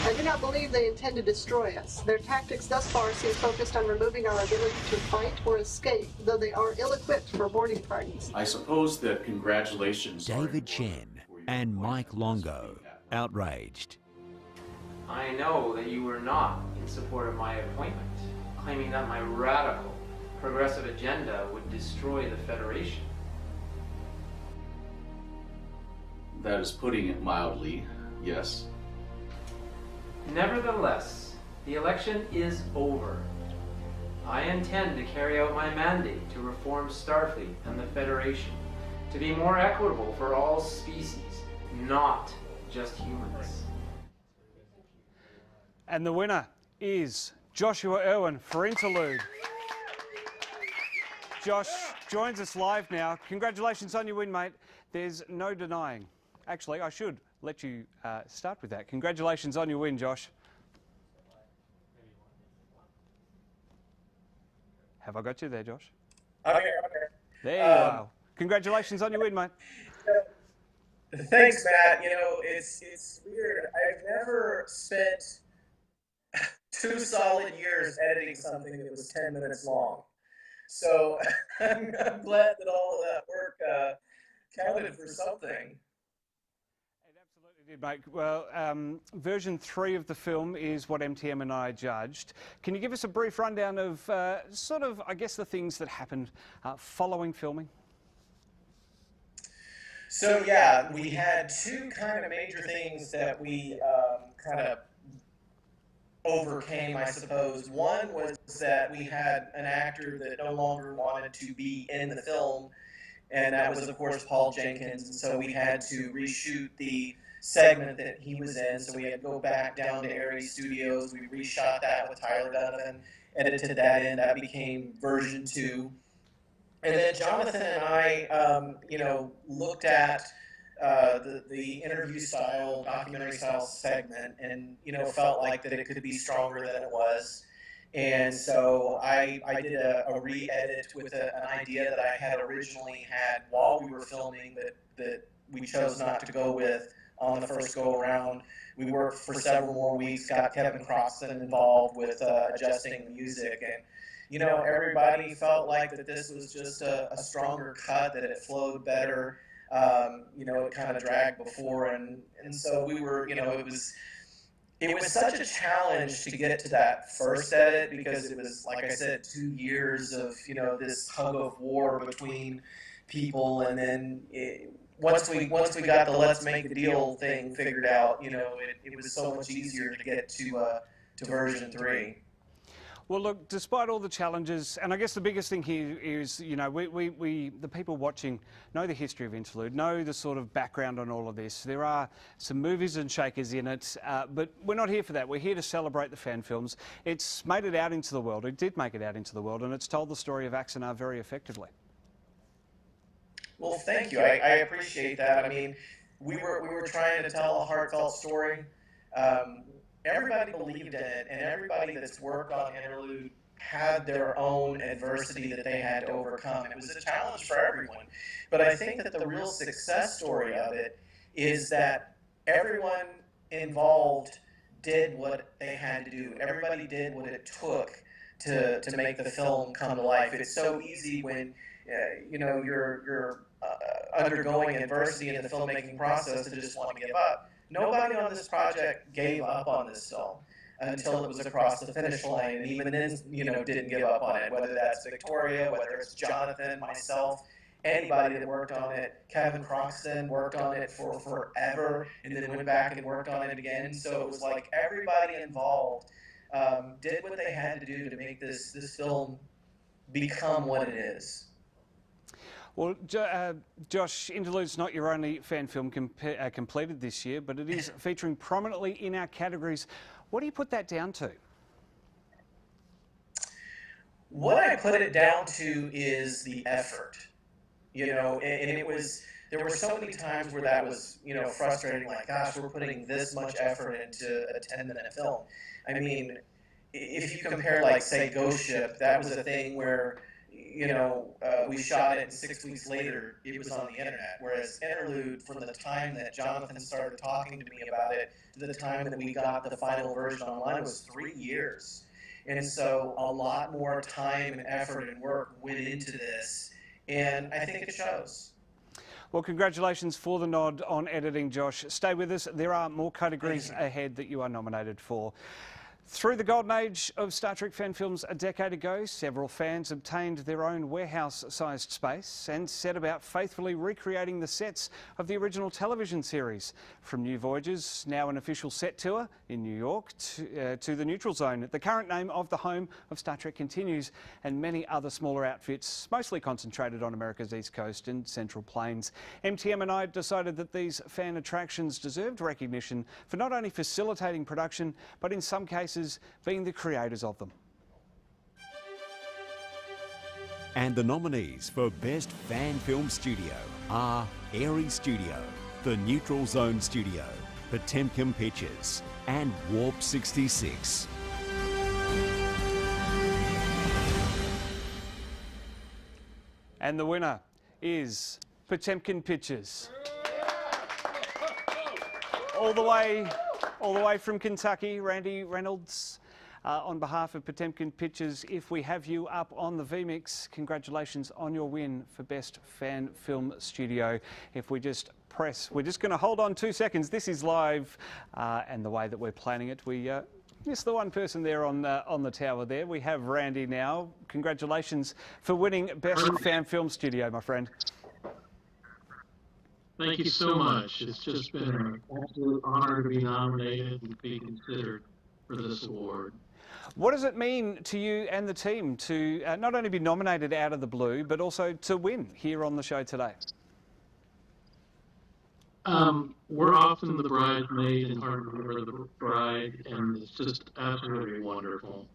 I do not believe they intend to destroy us. Their tactics thus far seem focused on removing our ability to fight or escape, though they are ill-equipped for boarding parties. I suppose that congratulations. David Chen and Mike Longo, Outraged. I know that you were not in support of my appointment, claiming that my radical, progressive agenda would destroy the Federation. That is putting it mildly, yes. Nevertheless, the election is over. I intend to carry out my mandate to reform Starfleet and the Federation, to be more equitable for all species, not just humans. And the winner is Joshua Irwin for Interlude. Josh joins us live now. Congratulations on your win, mate. There's no denying. Actually, I should let you start with that. Congratulations on your win, Josh. Have I got you there, Josh? I'm here. There you are. Congratulations on your win, mate. Thanks, Matt. You know, it's weird. I've never spent 2 solid years editing something that was 10 minutes long. So I'm glad that all of that work counted for something. Did, mate. Well, version 3 of the film is what MTM and I judged. Can you give us a brief rundown of sort of, I guess, the things that happened following filming? So yeah, we had 2 kind of major things that we kind of overcame, I suppose. One was that we had an actor that no longer wanted to be in the film, and that was, of course, Paul Jenkins. And so we had to reshoot the segment that he was in, so we had to go back down to Aries Studios. We reshot that with Tyler Donovan, edited that in. That became version 2. And then Jonathan and I, you know, looked at the interview style, documentary style segment, and you know, felt like that it could be stronger than it was. And so I did a re-edit with an idea that I had originally had while we were filming that we chose not to go with on the first go around. We worked for several more weeks, got Kevin Croxton involved with adjusting the music, and you know, everybody felt like that this was just a stronger cut, that it flowed better. You know, it kind of dragged before, and so we were, you know, it was such a challenge to get to that first edit, because it was, like I said, 2 years of, you know, this tug of war between people, and then once we got the let's make a deal thing figured out, you know, it was so much easier to get to version 3. Well, look, despite all the challenges, and I guess the biggest thing here is, you know, we the people watching know the history of Interlude, know the sort of background on all of this. There are some movers and shakers in it, but we're not here for that. We're here to celebrate the fan films. It's made it out into the world. It did make it out into the world, and it's told the story of Axanar very effectively. Well, thank you. I appreciate that. I mean, we were trying to tell a heartfelt story. Everybody believed in it, and everybody that's worked on Interlude had their own adversity that they had to overcome. It was a challenge for everyone. But I think that the real success story of it is that everyone involved did what they had to do. Everybody did what it took to make the film come to life. It's so easy when you know, you're undergoing adversity in the filmmaking process to just want to give up. Nobody on this project gave up on this film until it was across the finish line, and even then, you know, didn't give up on it. Whether that's Victoria, whether it's Jonathan, myself, anybody that worked on it. Kevin Croxton worked on it for forever, and then went back and worked on it again. So it was like everybody involved did what they had to do to make this film become what it is. Well, Josh, Interlude's not your only fan film completed this year, but it is featuring prominently in our categories. What do you put that down to? What I put it down to is the effort. You know, and there were so many times where that was, you know, frustrating, like, gosh, we're putting this much effort into a 10-minute film. I mean, if you compare, like, say, Ghost Ship, that was a thing where, you know, we shot it and 6 weeks later it was on the internet. Whereas Interlude, from the time that Jonathan started talking to me about it to the time that we got the final version online, was 3 years. And so a lot more time and effort and work went into this, and I think it shows. Well, congratulations for the nod on editing, Josh. Stay with us. There are more categories ahead that you are nominated for. Through the golden age of Star Trek fan films a decade ago, several fans obtained their own warehouse-sized space and set about faithfully recreating the sets of the original television series. From New Voyages, now an official set tour in New York, to the Neutral Zone, the current name of the home of Star Trek continues, and many other smaller outfits, mostly concentrated on America's East Coast and Central Plains. MTM and I decided that these fan attractions deserved recognition for not only facilitating production, but in some cases being the creators of them. And the nominees for Best Fan Film Studio are Aries Studio, the Neutral Zone Studio, Potemkin Pictures, and Warp 66. And the winner is Potemkin Pictures. All the way from Kentucky, Randy Reynolds. On behalf of Potemkin Pictures, if we have you up on the VMix, congratulations on your win for Best Fan Film Studio. If we just press, we're just going to hold on 2 seconds. This is live, and the way that we're planning it, we missed the one person there on the tower there. We have Randy now. Congratulations for winning Best Fan Film Studio, my friend. Thank you so much. It's just been an absolute honor to be nominated and be considered for this award. What does it mean to you and the team to not only be nominated out of the blue, but also to win here on the show today? We're often the bridesmaid and hard to remember the bride, and it's just absolutely wonderful.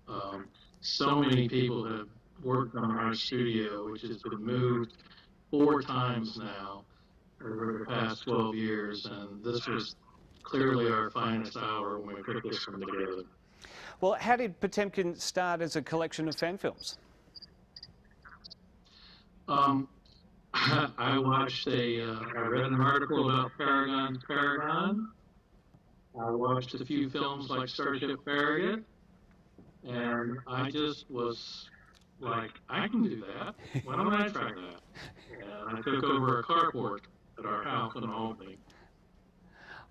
So many people have worked on our studio, which has been moved 4 times now over the past 12 years, and this was clearly our finest hour when we put this one together. Well, how did Potemkin start as a collection of fan films? I watched I read an article about Paragon's Paragon. I watched a few films like Starship Farragut, and I just was like, I can do that. Why don't I try that? And I took over a carport at our house in Albany.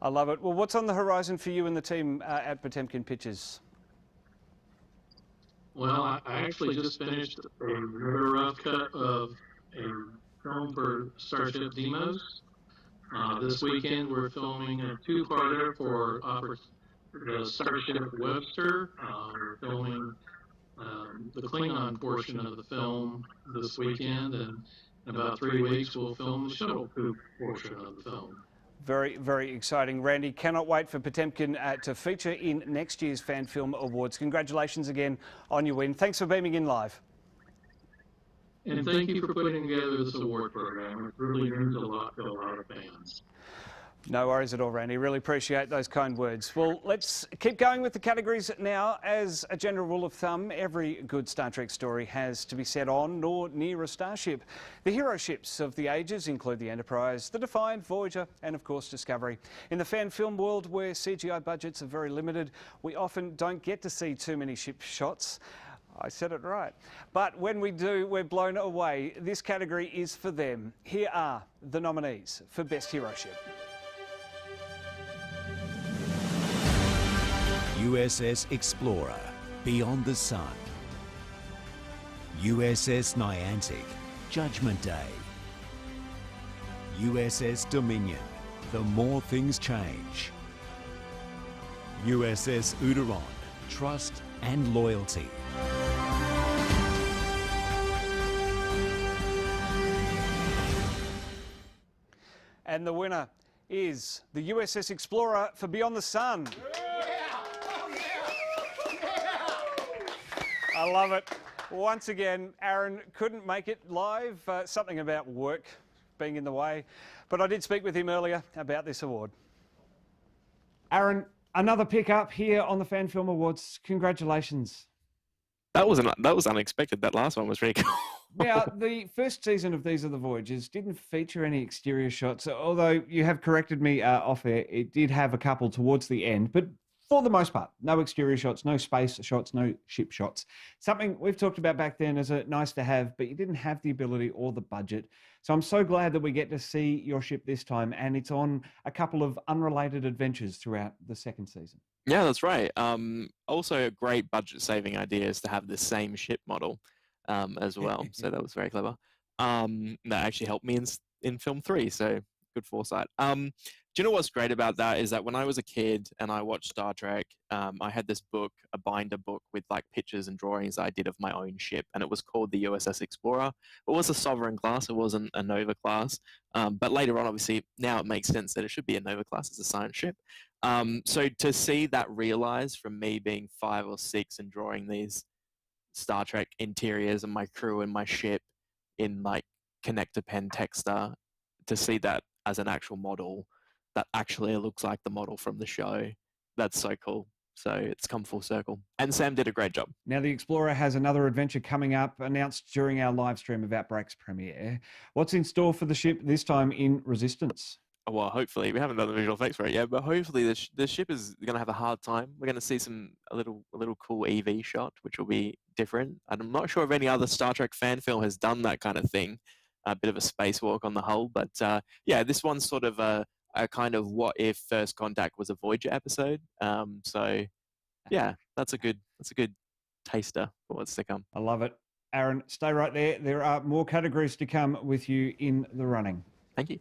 I love it. Well, what's on the horizon for you and the team at Potemkin Pictures? Well, I actually just finished a very rough cut of a film for Starship Demos. This weekend we're filming a 2-parter for the Starship Webster. We're filming the Klingon portion of the film this weekend, and in about 3 weeks we'll film the shuttle poop portion of the film. Very, very exciting. Randy, cannot wait for Potemkin to feature in next year's Fan Film Awards. Congratulations again on your win. Thanks for beaming in live. And thank you for putting together this award program. It really means a lot to a lot of fans. No worries at all, Randy. Really appreciate those kind words. Well, let's keep going with the categories now. As a general rule of thumb, every good Star Trek story has to be set on or near a starship. The hero ships of the ages include the Enterprise, the Defiant, Voyager, and of course Discovery. In the fan film world, where CGI budgets are very limited, we often don't get to see too many ship shots. I said it right. But when we do, we're blown away. This category is for them. Here are the nominees for Best Hero Ship. USS Explorer, Beyond the Sun. USS Niantic, Judgment Day. USS Dominion, The More Things Change. USS Uderon, Trust and Loyalty. And the winner is the USS Explorer for Beyond the Sun. I love it. Once again, Aaron couldn't make it live. Something about work being in the way. But I did speak with him earlier about this award. Aaron, another pickup here on the Fan Film Awards. Congratulations. That was unexpected. That last one was really cool. Now, the first season of These Are the Voyages didn't feature any exterior shots, although you have corrected me off air. It did have a couple towards the end, but for the most part, no exterior shots, no space shots, no ship shots. Something we've talked about back then as a nice to have, but you didn't have the ability or the budget. So I'm so glad that we get to see your ship this time, and it's on a couple of unrelated adventures throughout the second season. Yeah, that's right. Also, a great budget-saving idea is to have the same ship model as well. So that was very clever. That actually helped me in film 3, so good foresight. Do you know what's great about that is that when I was a kid and I watched Star Trek, I had this book, a binder book with like pictures and drawings I did of my own ship, and it was called the USS Explorer. It was a Sovereign class, it wasn't a Nova class. But later on, obviously, now it makes sense that it should be a Nova class as a science ship. So to see that realized from me being 5 or 6 and drawing these Star Trek interiors and my crew and my ship in like connector pen texter, to see that as an actual model that actually looks like the model from the show, that's so cool. So it's come full circle. And Sam did a great job. Now, the Explorer has another adventure coming up, announced during our live stream of Outbreak's premiere. What's in store for the ship this time in Resistance? Well, hopefully, we haven't done the visual effects for it yet, but hopefully the ship is going to have a hard time. We're going to see a little cool EV shot, which will be different. And I'm not sure if any other Star Trek fan film has done that kind of thing, a bit of a spacewalk on the whole. But yeah, this one's sort of a kind of what if First Contact was a Voyager episode. So yeah, that's a good taster for what's to come. I love it. Aaron, stay right there. There are more categories to come with you in the running. Thank you.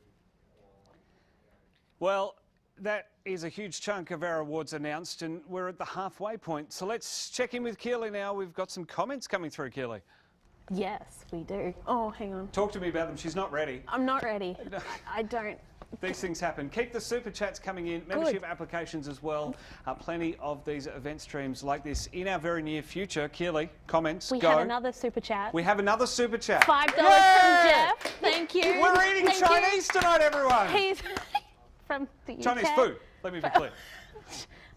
Well, that is a huge chunk of our awards announced, and we're at the halfway point. So let's check in with Keeley now. We've got some comments coming through, Keeley. Yes, we do. Oh, hang on. Talk to me about them. She's not ready. I'm not ready. I don't. These things happen. Keep the super chats coming in, membership applications as well. Plenty of these event streams like this in our very near future. Keeley, comments, We go. had another super chat. We have another super chat. $5 from Jeff. Thank you. We're eating Chinese tonight, everyone. He's from the UK. Chinese food. Let me be clear.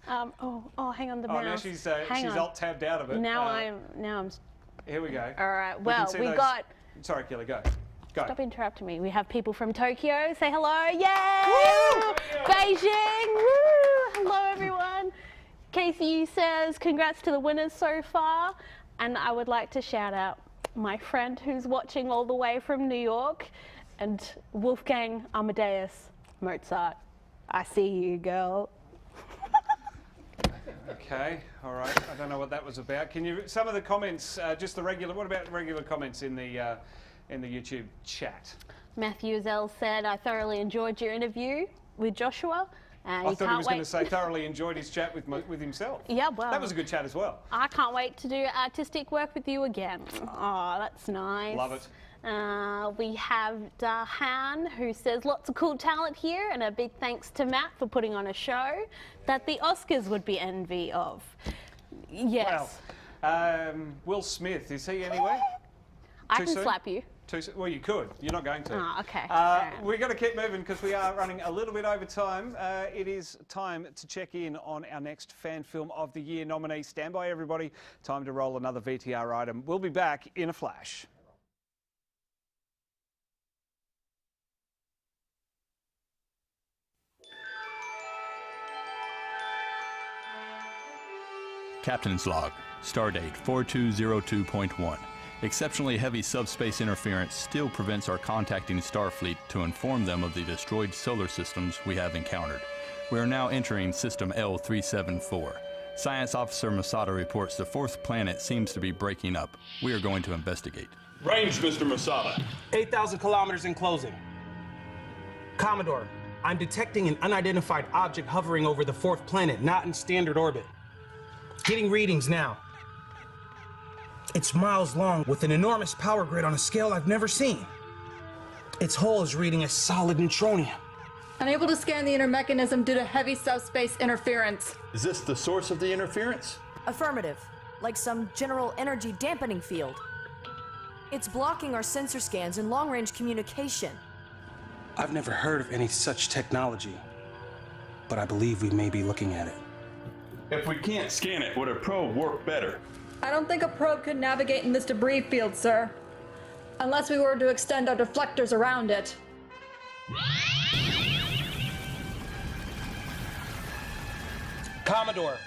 Hang on, the mouse. Oh, now she's alt-tabbed out of it. Now I'm. Here we go. All right. Well, we got. Sorry, Keeley, go. Stop interrupting me. We have people from Tokyo. Say hello. Yay! Woo! Beijing. Woo! Hello, everyone. Casey says, congrats to the winners so far. And I would like to shout out my friend who's watching all the way from New York, and Wolfgang Amadeus Mozart. I see you, girl. Okay, all right. I don't know what that was about. Can you, some of the comments, just the regular, what about the regular comments in the YouTube chat? Matthew Zell said, I thoroughly enjoyed your interview with Joshua. I thought he was going to say thoroughly enjoyed his chat with himself. Yeah, well. That was a good chat as well. I can't wait to do artistic work with you again. Oh, that's nice. Love it. We have Dahan, who says lots of cool talent here, and a big thanks to Matt for putting on a show that the Oscars would be envy of. Yes. Well, Will Smith, is he anywhere? I can slap you. Well, you could. You're not going to. Oh, okay. We've got to keep moving because we are running a little bit over time. It is time to check in on our next Fan Film of the Year nominee. Stand by, everybody. Time to roll another VTR item. We'll be back in a flash. Captain's Log, Stardate 4202.1. Exceptionally heavy subspace interference still prevents our contacting Starfleet to inform them of the destroyed solar systems we have encountered. We are now entering System L374. Science Officer Masada reports the fourth planet seems to be breaking up. We are going to investigate. Range, Mr. Masada. 8,000 kilometers in closing. Commodore, I'm detecting an unidentified object hovering over the fourth planet, not in standard orbit. Getting readings now. It's miles long with an enormous power grid on a scale I've never seen. Its hull is reading as solid neutronium. Unable to scan the inner mechanism due to heavy subspace interference. Is this the source of the interference? Affirmative. Like some general energy dampening field. It's blocking our sensor scans and long-range communication. I've never heard of any such technology, but I believe we may be looking at it. If we can't scan it, would a probe work better? I don't think a probe could navigate in this debris field, sir. Unless we were to extend our deflectors around it. Commodore,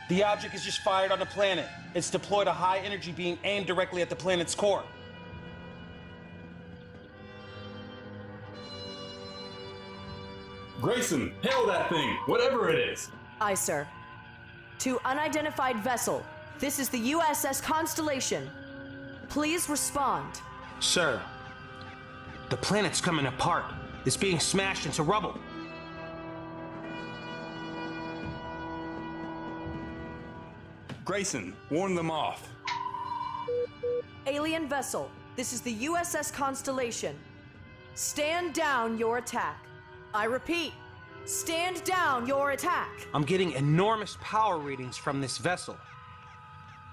the object is just fired on the planet. It's deployed a high energy beam aimed directly at the planet's core. Grayson, hail that thing, whatever it is. Aye, sir. To unidentified vessel. This is the USS Constellation. Please respond. Sir, the planet's coming apart. It's being smashed into rubble. Grayson, warn them off. Alien vessel. This is the USS Constellation. Stand down your attack. I repeat, stand down your attack. I'm getting enormous power readings from this vessel.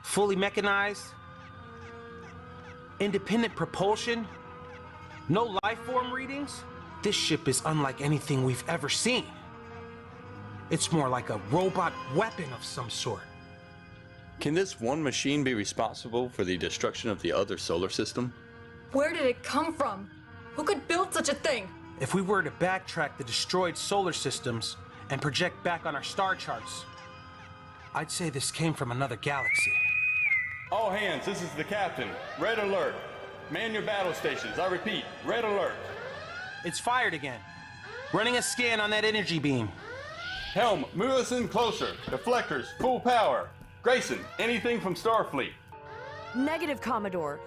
Fully mechanized, independent propulsion, no life form readings. This ship is unlike anything we've ever seen. It's more like a robot weapon of some sort. Can this one machine be responsible for the destruction of the other solar system? Where did it come from? Who could build such a thing? If we were to backtrack the destroyed solar systems and project back on our star charts, I'd say this came from another galaxy. All hands, this is the captain. Red alert. Man your battle stations. I repeat, red alert. It's fired again. Running a scan on that energy beam. Helm, move us in closer. Deflectors, full power. Grayson, anything from Starfleet? Negative, Commodore.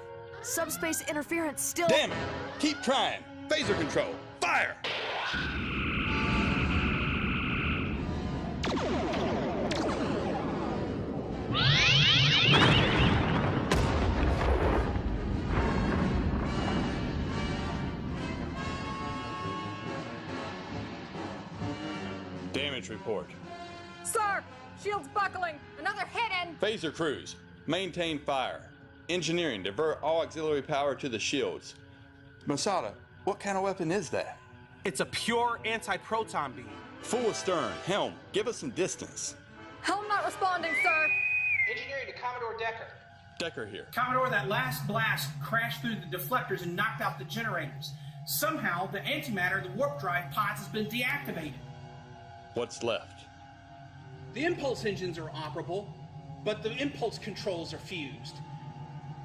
Subspace interference still... Damn it! Keep trying. Phaser control. Fire! Damage report. Sir! Shield's buckling! Another hit and... Phaser crews, maintain fire. Engineering, divert all auxiliary power to the shields. Masada, what kind of weapon is that? It's a pure anti-proton beam. Full astern. Helm, give us some distance. Helm not responding, sir! Engineering to Commodore Decker. Decker here. Commodore, that last blast crashed through the deflectors and knocked out the generators. Somehow, the antimatter, the warp drive pods, has been deactivated. What's left? The impulse engines are operable, but the impulse controls are fused.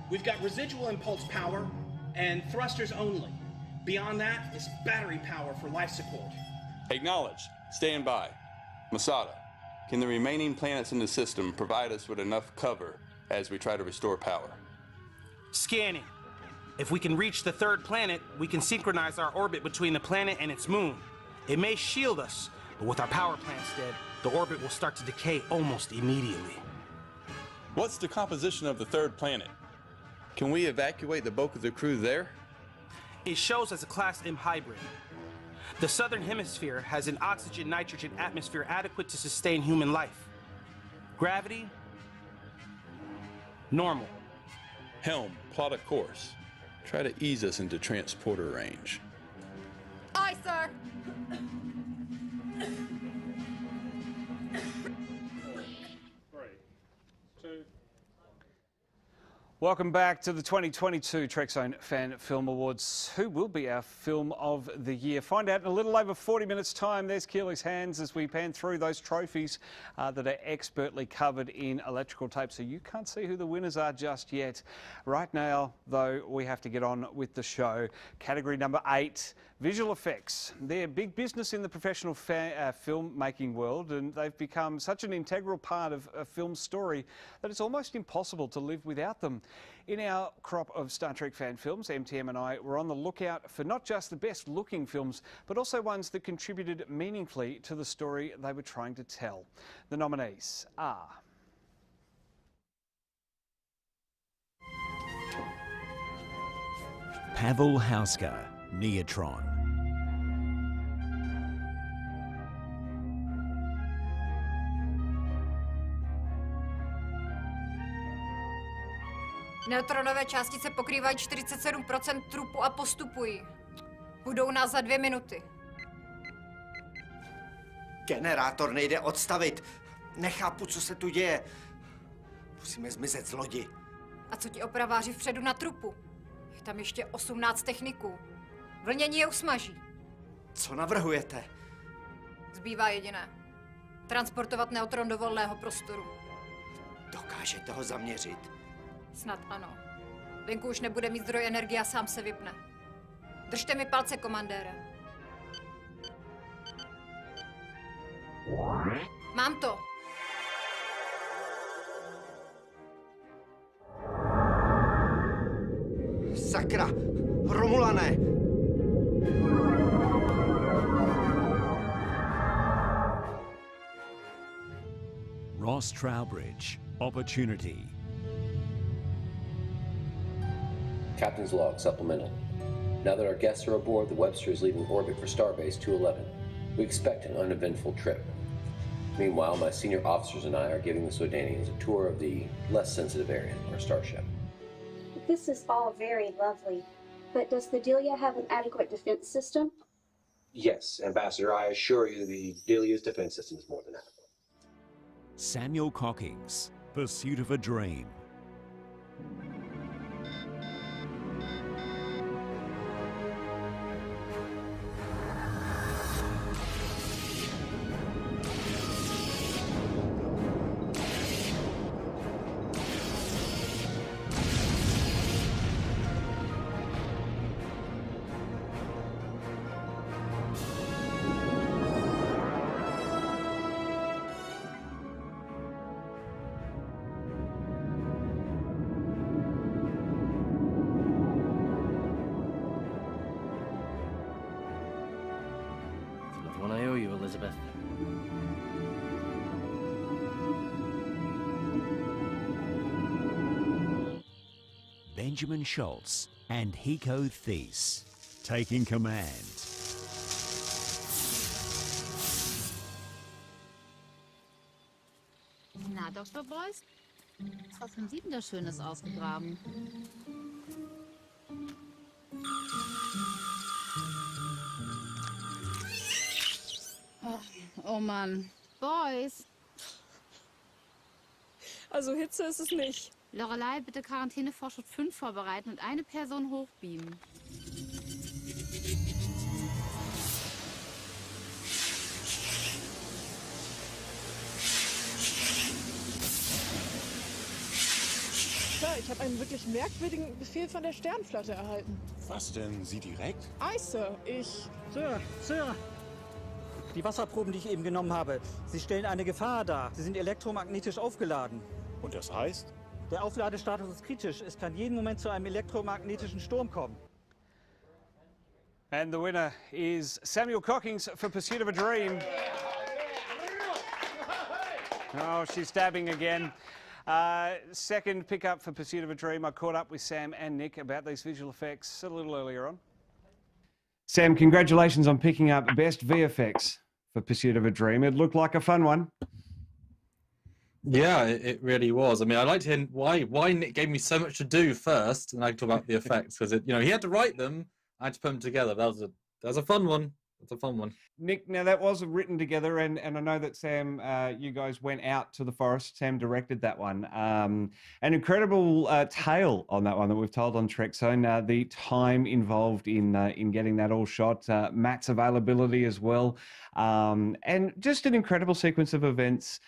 We've got residual impulse power and thrusters only. Beyond that is battery power for life support. Acknowledged. Stand by. Masada, can the remaining planets in the system provide us with enough cover as we try to restore power? Scanning. If we can reach the third planet, we can synchronize our orbit between the planet and its moon. It may shield us, but with our power plants dead, the orbit will start to decay almost immediately. What's the composition of the third planet? Can we evacuate the bulk of the crew there? It shows as a Class M hybrid. The southern hemisphere has an oxygen-nitrogen atmosphere adequate to sustain human life. Gravity? Normal. Helm, plot a course. Try to ease us into transporter range. Aye, sir! Welcome back to the 2022 Trekzone Fan Film Awards. Who will be our film of the year? Find out in a little over 40 minutes' time. There's Keeley's hands as we pan through those trophies that are expertly covered in electrical tape, so you can't see who the winners are just yet. Right now, though, we have to get on with the show. Category number 8, visual effects. They're big business in the professional filmmaking world, and they've become such an integral part of a film story that it's almost impossible to live without them. In our crop of Star Trek fan films, MTM and I were on the lookout for not just the best looking films, but also ones that contributed meaningfully to the story they were trying to tell. The nominees are... Pavel Hauska, Neutron. Neutronové částice pokrývají 47% trupu a postupují. Budou nás za 2 minuty. Generátor nejde odstavit. Nechápu, co se tu děje. Musíme zmizet z lodi. A co ti opraváři vpředu na trupu? Je tam ještě 18 techniků. Vlnění je usmaží. Co navrhujete? Zbývá jediné. Transportovat neutron do volného prostoru. Dokážete ho zaměřit? Snad ano. Venku už nebude mít zdroj energie a sám se vypne. Držte mi palce, komandére. Mám to. Sakra! Romulané! Ross Trowbridge, Opportunity. Captain's log supplemental. Now that our guests are aboard, the Webster is leaving orbit for Starbase 211. We expect an uneventful trip. Meanwhile, my senior officers and I are giving the Sodanians a tour of the less sensitive area of our starship. This is all very lovely, but does the Delia have an adequate defense system? Yes, Ambassador, I assure you the daily use defense system is more than adequate. Samuel Cockings, Pursuit of a Dream. One I owe you, Elizabeth. Benjamin Schultz and Hiko Thies, taking command. Na, Dr. Boyce, was haben Sie denn da Schönes ausgegraben? Oh Mann. Boys. Also Hitze ist es nicht. Lorelei, bitte Quarantänevorschrift 5 vorbereiten und eine Person hochbeamen. Sir, ich habe einen wirklich merkwürdigen Befehl von der Sternflotte erhalten. Was denn? Sie direkt? Ei, Sir, ich... Sir! Die Wasserproben, die ich eben genommen habe, sie stellen eine Gefahr dar. Sie sind elektromagnetisch aufgeladen. Und das heißt? Der Aufladestatus ist kritisch. Es kann jeden Moment zu einem elektromagnetischen Sturm kommen. And the winner is Samuel Cockings for Pursuit of a Dream. Oh, she's dabbing again. Second pickup for Pursuit of a Dream. I caught up with Sam and Nick about these visual effects a little earlier on. Sam, congratulations on picking up Best VFX for Pursuit of a Dream. It looked like a fun one. Yeah, it really was. I mean, I liked him. Why Nick gave me so much to do first, and I talk about the effects because he had to write them. I had to put them together. That was a fun one. It's a fun one. Nick, now that was written together, and I know that Sam, you guys went out to the forest. Sam directed that one. An incredible tale on that one that we've told on Trekzone. The time involved in getting that all shot, Matt's availability as well, and just an incredible sequence of events.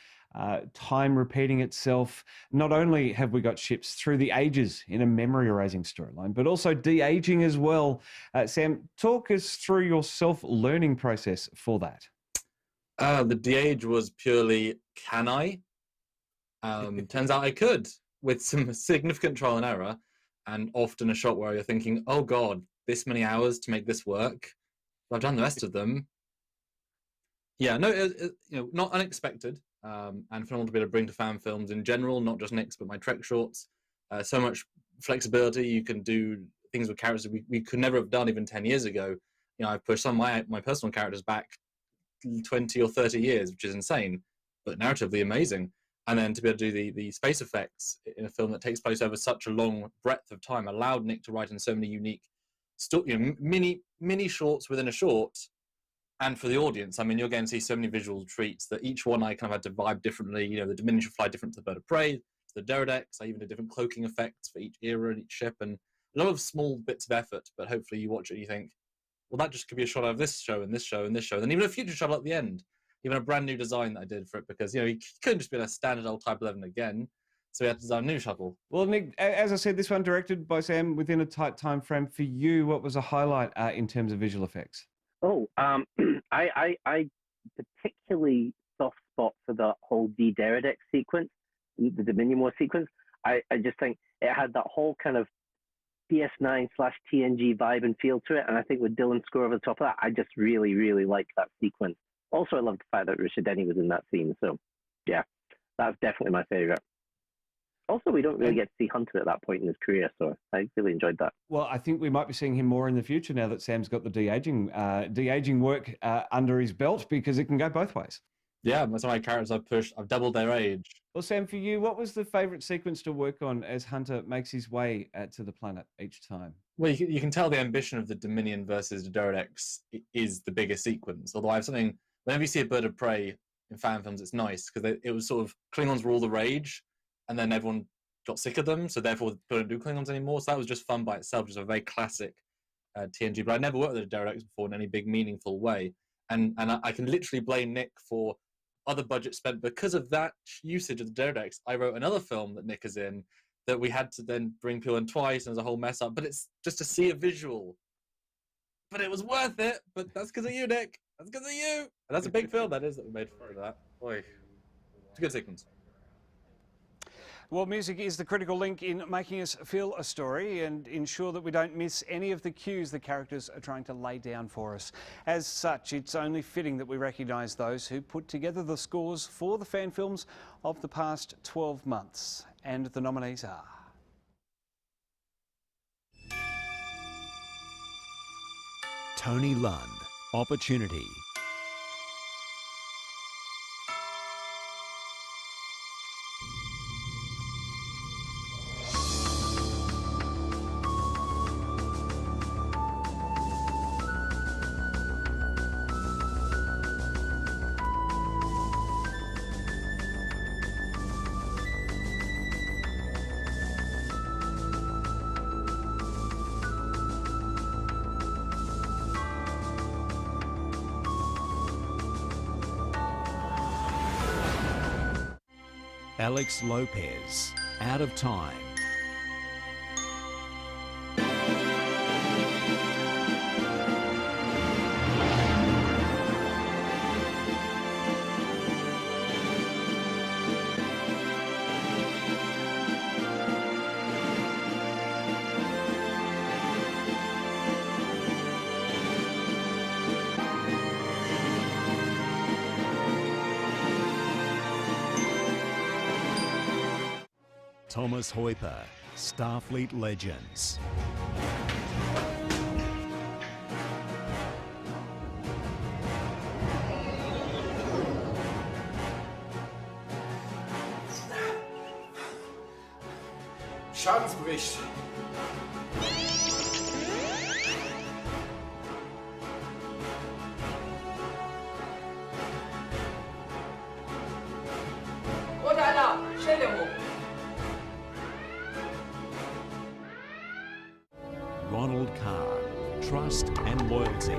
Time repeating itself. Not only have we got ships through the ages in a memory-erasing storyline, but also de-aging as well. Sam, talk us through your self-learning process for that. The de-age was purely, can I? Turns out I could, with some significant trial and error, and often a shot where you're thinking, oh God, this many hours to make this work. I've done the rest of them. Yeah, no, not unexpected. And phenomenal to be able to bring to fan films in general, not just Nick's, but my Trek shorts. So much flexibility. You can do things with characters we could never have done even 10 years ago. I've pushed some of my personal characters back 20 or 30 years, which is insane, but narratively amazing. And then to be able to do the space effects in a film that takes place over such a long breadth of time allowed Nick to write in so many unique, mini shorts within a short. And for the audience, I mean, you're going to see so many visual treats that each one I kind of had to vibe differently. The diminution fly different to the bird of prey, the Deredex. I even did different cloaking effects for each era and each ship, and a lot of small bits of effort. But hopefully, you watch it and you think, well, that just could be a shot of this show and this show and this show, and even a future shot at the end, even a brand new design that I did for it because he couldn't just be a standard old Type 11 again. So we had to design a new shuttle. Well, Nick, as I said, this one directed by Sam within a tight time frame. For you, what was a highlight in terms of visual effects? Oh, I particularly soft spot for the whole Deredex sequence, the Dominion War sequence. I just think it had that whole kind of DS9/TNG vibe and feel to it, and I think with Dylan's score over the top of that, I just really, really like that sequence. Also, I love the fact that Richard Denny was in that scene, so yeah, that's definitely my favorite. Also, we don't really get to see Hunter at that point in his career, so I really enjoyed that. Well, I think we might be seeing him more in the future now that Sam's got the de-aging work under his belt, because it can go both ways. Yeah, some of my characters I've doubled their age. Well, Sam, for you, what was the favourite sequence to work on as Hunter makes his way to the planet each time? Well, you can tell the ambition of the Dominion versus the Derelict is the biggest sequence. Although I have something, whenever you see a bird of prey in fan films, it's nice because it was sort of Klingons were all the rage, and then everyone got sick of them, so therefore they don't do Klingons anymore. So that was just fun by itself, just a very classic TNG. But I never worked with the Derelicts before in any big meaningful way, and I can literally blame Nick for other budget spent because of that usage of the Derelicts. I wrote another film that Nick is in that we had to then bring people in twice, and there's a whole mess up. But it's just to see a visual. But it was worth it. But that's because of you, Nick. That's because of you. And that's a big film that we made for that. Boy, it's a good sequence. Well, music is the critical link in making us feel a story and ensure that we don't miss any of the cues the characters are trying to lay down for us. As such, it's only fitting that we recognise those who put together the scores for the fan films of the past 12 months. And the nominees are... Tony Lunn, Opportunity. Alex Lopez, Out of Time. Thomas Hoyper, Starfleet Legends. Schadensbericht. Und Alarm, Schilde hoch. Ronald Carr, Trust and Loyalty.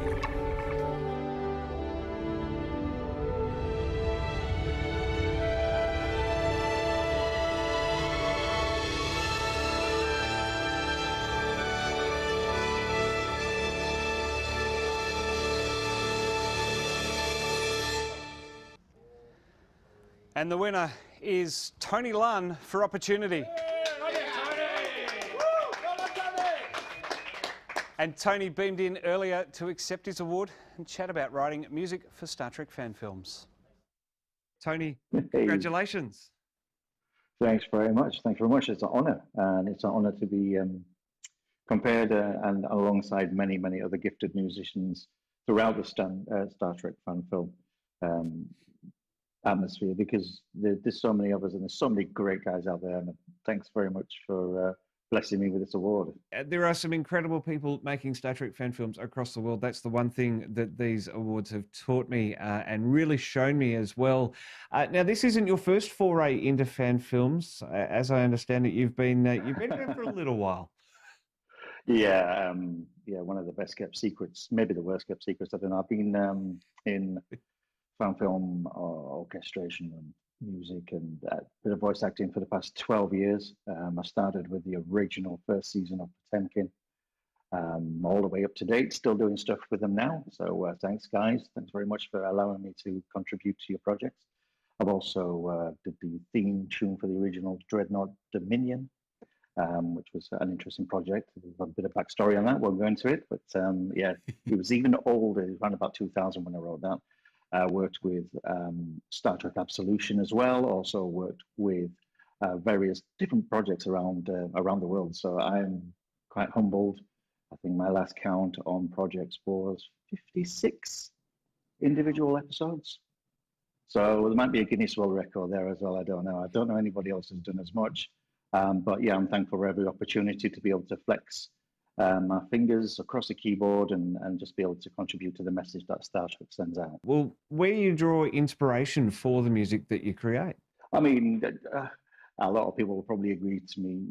And the winner is Tony Lunn for Opportunity. And Tony beamed in earlier to accept his award and chat about writing music for Star Trek fan films. Tony, congratulations. Thanks very much. Thanks very much. It's an honour, and it's an honour to be compared and alongside many, many other gifted musicians throughout the Star Trek fan film atmosphere, because there's so many of us and there's so many great guys out there. And thanks very much for blessing me with this award. There are some incredible people making Star Trek fan films across the world. That's the one thing that these awards have taught me and really shown me as well. Now, this isn't your first foray into fan films. As I understand it, you've been around for a little while. Yeah, one of the best kept secrets, maybe the worst kept secrets. I don't know. I've been in fan film orchestration and music and a bit of voice acting for the past 12 years. I started with the original first season of Potemkin, all the way up to date, still doing stuff with them now. So thanks, guys. Thanks very much for allowing me to contribute to your projects. I've also did the theme tune for the original Dreadnought Dominion, which was an interesting project. There's a bit of backstory on that. Won't go into it, but yeah, it was even older, around about 2000 when I wrote that. Worked with Star Trek Absolution as well. Also worked with various different projects around the world. So I'm quite humbled. I think my last count on projects was 56 individual episodes. So there might be a Guinness World Record there as well. I don't know. I don't know anybody else who's done as much. But yeah, I'm thankful for every opportunity to be able to flex my fingers across the keyboard and just be able to contribute to the message that Star Trek sends out. Well, where do you draw inspiration for the music that you create? I mean, a lot of people will probably agree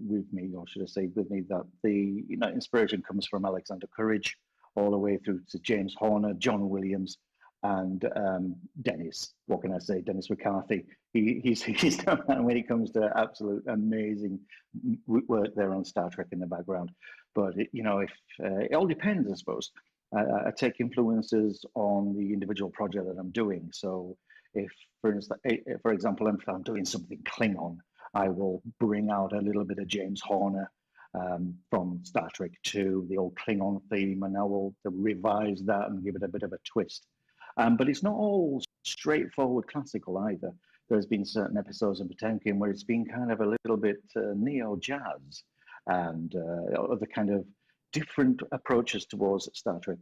with me, or should I say with me, that the inspiration comes from Alexander Courage all the way through to James Horner, John Williams, and Dennis. What can I say? Dennis McCarthy. He's done that when it comes to absolute amazing work there on Star Trek in the background. But it all depends, I suppose. I take influences on the individual project that I'm doing. So if, for example, if I'm doing something Klingon, I will bring out a little bit of James Horner from Star Trek 2, the old Klingon theme, and I will revise that and give it a bit of a twist. But it's not all straightforward classical either. There's been certain episodes in Potemkin where it's been kind of a little bit neo-jazz and other kind of different approaches towards Star Trek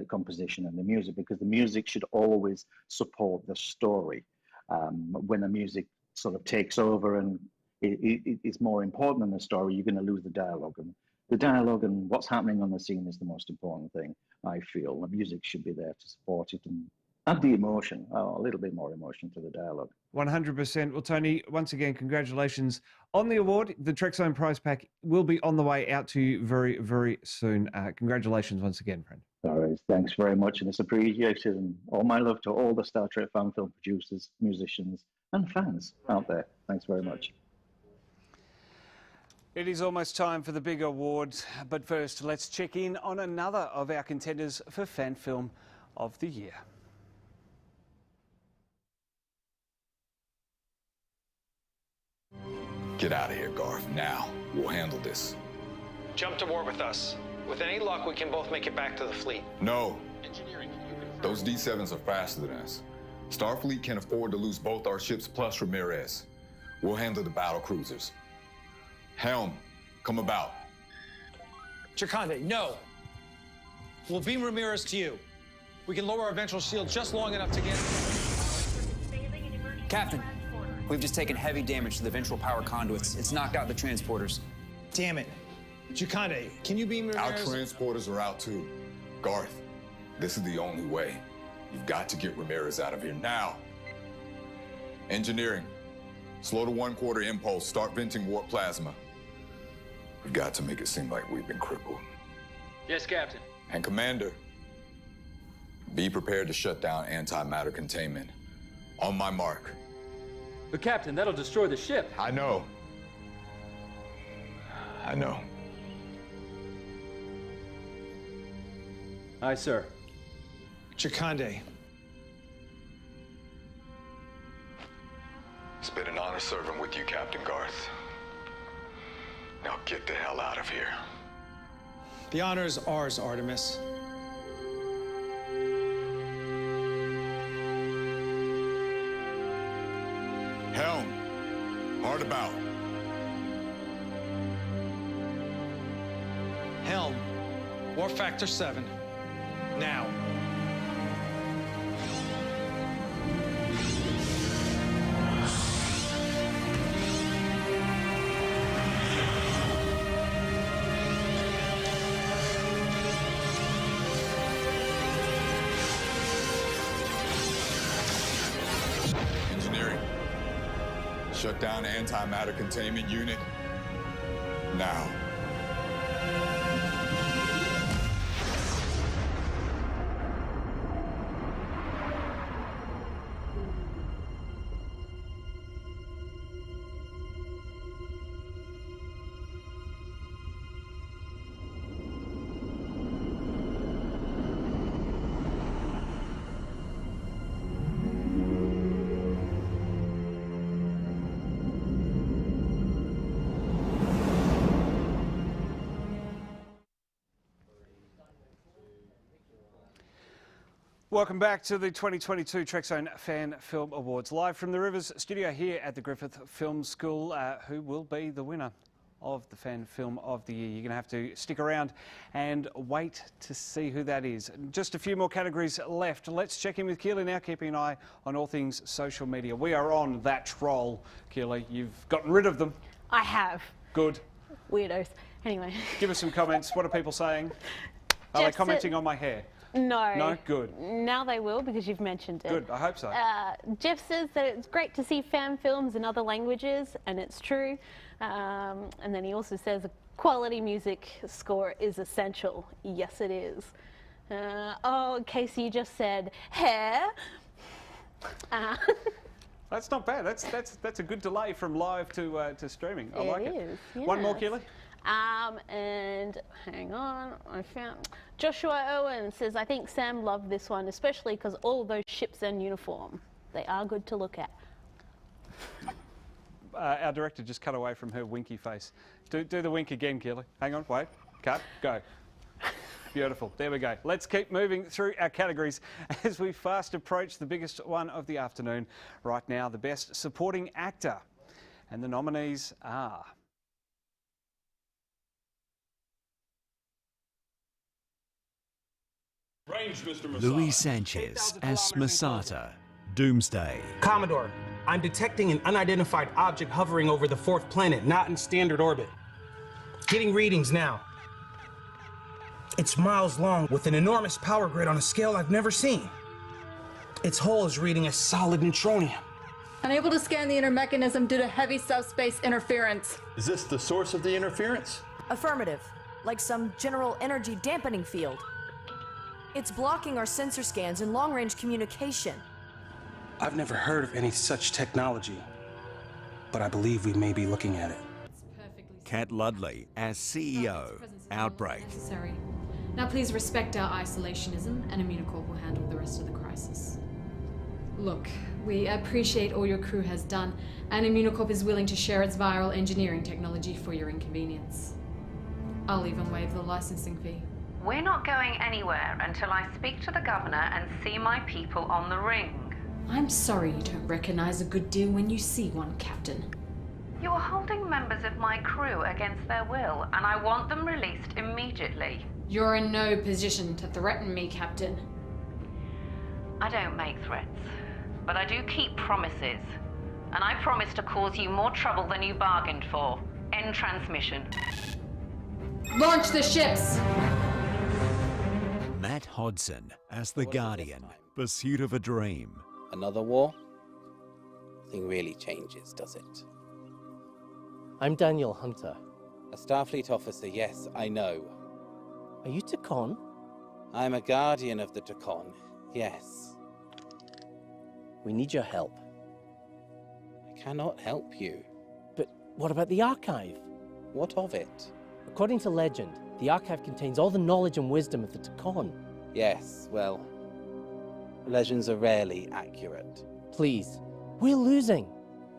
composition and the music, because the music should always support the story. When the music sort of takes over and it's more important than the story, you're going to lose the dialogue. And the dialogue and what's happening on the scene is the most important thing, I feel. The music should be there to support it and add the emotion, a little bit more emotion to the dialogue. 100%. Well, Tony, once again, congratulations on the award. The Trekzone prize pack will be on the way out to you very, very soon. Congratulations once again, friend. All right, thanks very much, and it's appreciated. And all my love to all the Star Trek fan film producers, musicians, and fans out there. Thanks very much. It is almost time for the big awards, but first, let's check in on another of our contenders for Fan Film of the Year. Get out of here, Garth, now. We'll handle this. Jump to war with us. With any luck, we can both make it back to the fleet. No. Those D7s are faster than us. Starfleet can afford to lose both our ships plus Ramirez. We'll handle the battle cruisers. Helm, come about. Chakande, no. We'll beam Ramirez to you. We can lower our ventral shield just long enough to get... Captain, we've just taken heavy damage to the ventral power conduits. It's knocked out the transporters. Damn it. Chakande, can you beam Ramirez? Our transporters are out too. Garth, this is the only way. You've got to get Ramirez out of here now. Engineering, slow to 1/4 impulse, start venting warp plasma. We've got to make it seem like we've been crippled. Yes, Captain. And Commander, be prepared to shut down antimatter containment. On my mark. But Captain, that'll destroy the ship. I know. I know. Aye, sir. Chakande. It's been an honor serving with you, Captain Garth. Now get the hell out of here. The honor is ours, Artemis. Helm, hard about. Helm, War Factor 7. Now. Engineering, shut down the antimatter containment unit now. Welcome back to the 2022 Trekzone Fan Film Awards, live from the Rivers studio here at the Griffith Film School. Who will be the winner? of the Fan Film of the Year. You're going to have to stick around and wait to see who that is. Just a few more categories left. Let's check in with Keeley now, keeping an eye on all things social media. We are on that troll, Keeley. You've gotten rid of them. I have. Good. Weirdos. Anyway. Give us some comments. What are people saying? Are they commenting on my hair? No. No? Good. Now they will, because you've mentioned it. Good, I hope so. Jeff says that it's great to see fan films in other languages, and it's true. And then he also says a quality music score is essential. Yes, it is. Oh, Casey just said hair. That's not bad. That's a good delay from live to streaming. I like it. It is. Yes. One more, Keeley. And hang on, I found Joshua Owen says, I think Sam loved this one, especially because all of those ships are in uniform. They are good to look at. Our director just cut away from her winky face. Do the wink again, Keeley. Hang on, wait, cut, go. Beautiful, there we go. Let's keep moving through our categories as we fast approach the biggest one of the afternoon. Right now, the Best Supporting Actor. And the nominees are... Range, Mr. Luis Sanchez as Masata, Doomsday. Commodore, I'm detecting an unidentified object hovering over the fourth planet, not in standard orbit. Getting readings now. It's miles long with an enormous power grid on a scale I've never seen. Its hull is reading as solid neutronium. Unable to scan the inner mechanism due to heavy subspace interference. Is this the source of the interference? Affirmative. Like some general energy dampening field. It's blocking our sensor scans and long-range communication. I've never heard of any such technology, but I believe we may be looking at it. Kat Ludley as CEO, Outbreak. Necessary. Now please respect our isolationism, and Immunicorp will handle the rest of the crisis. Look, we appreciate all your crew has done, and Immunicorp is willing to share its viral engineering technology for your inconvenience. I'll even waive the licensing fee. We're not going anywhere until I speak to the governor and see my people on the ring. I'm sorry you don't recognize a good deal when you see one, Captain. You're holding members of my crew against their will, and I want them released immediately. You're in no position to threaten me, Captain. I don't make threats, but I do keep promises. And I promise to cause you more trouble than you bargained for. End transmission. Launch the ships! Matt Hodson as the Guardian, Pursuit of a Dream. Another war? Nothing really changes, does it? I'm Daniel Hunter. A Starfleet officer, yes, I know. Are you Checkin? I'm a Guardian of the Checkin, yes. We need your help. I cannot help you. But what about the archive? What of it? According to legend, the archive contains all the knowledge and wisdom of the Checkin. Yes, well, legends are rarely accurate. Please, we're losing.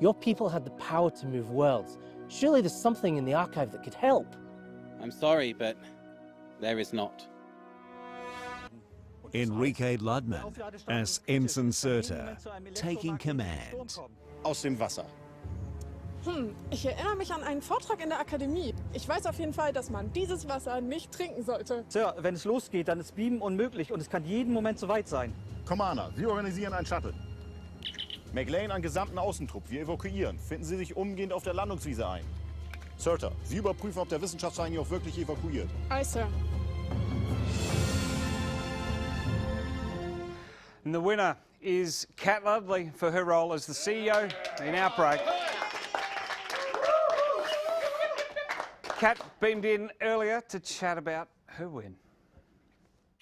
Your people had the power to move worlds. Surely there's something in the archive that could help. I'm sorry, but there is not. Enrique Ludman as Ensign Surtur, taking command. Aus dem Wasser. Ich erinnere mich an einen Vortrag in der Akademie. Ich weiß auf jeden Fall, dass man dieses Wasser nicht trinken sollte. Sir, wenn es losgeht, dann ist Beamen unmöglich und es kann jeden Moment soweit sein. Commander, wir organisieren einen Shuttle. McLean an gesamten Außentrupp. Wir evakuieren. Finden Sie sich umgehend auf der Landungswiese ein. Surtur, Sie überprüfen, ob der Wissenschaftsschein hier auch wirklich evakuiert. Aye, Sir. And the winner is Kat Ludley for her role as the CEO in Outbreak. Kat beamed in earlier to chat about her win.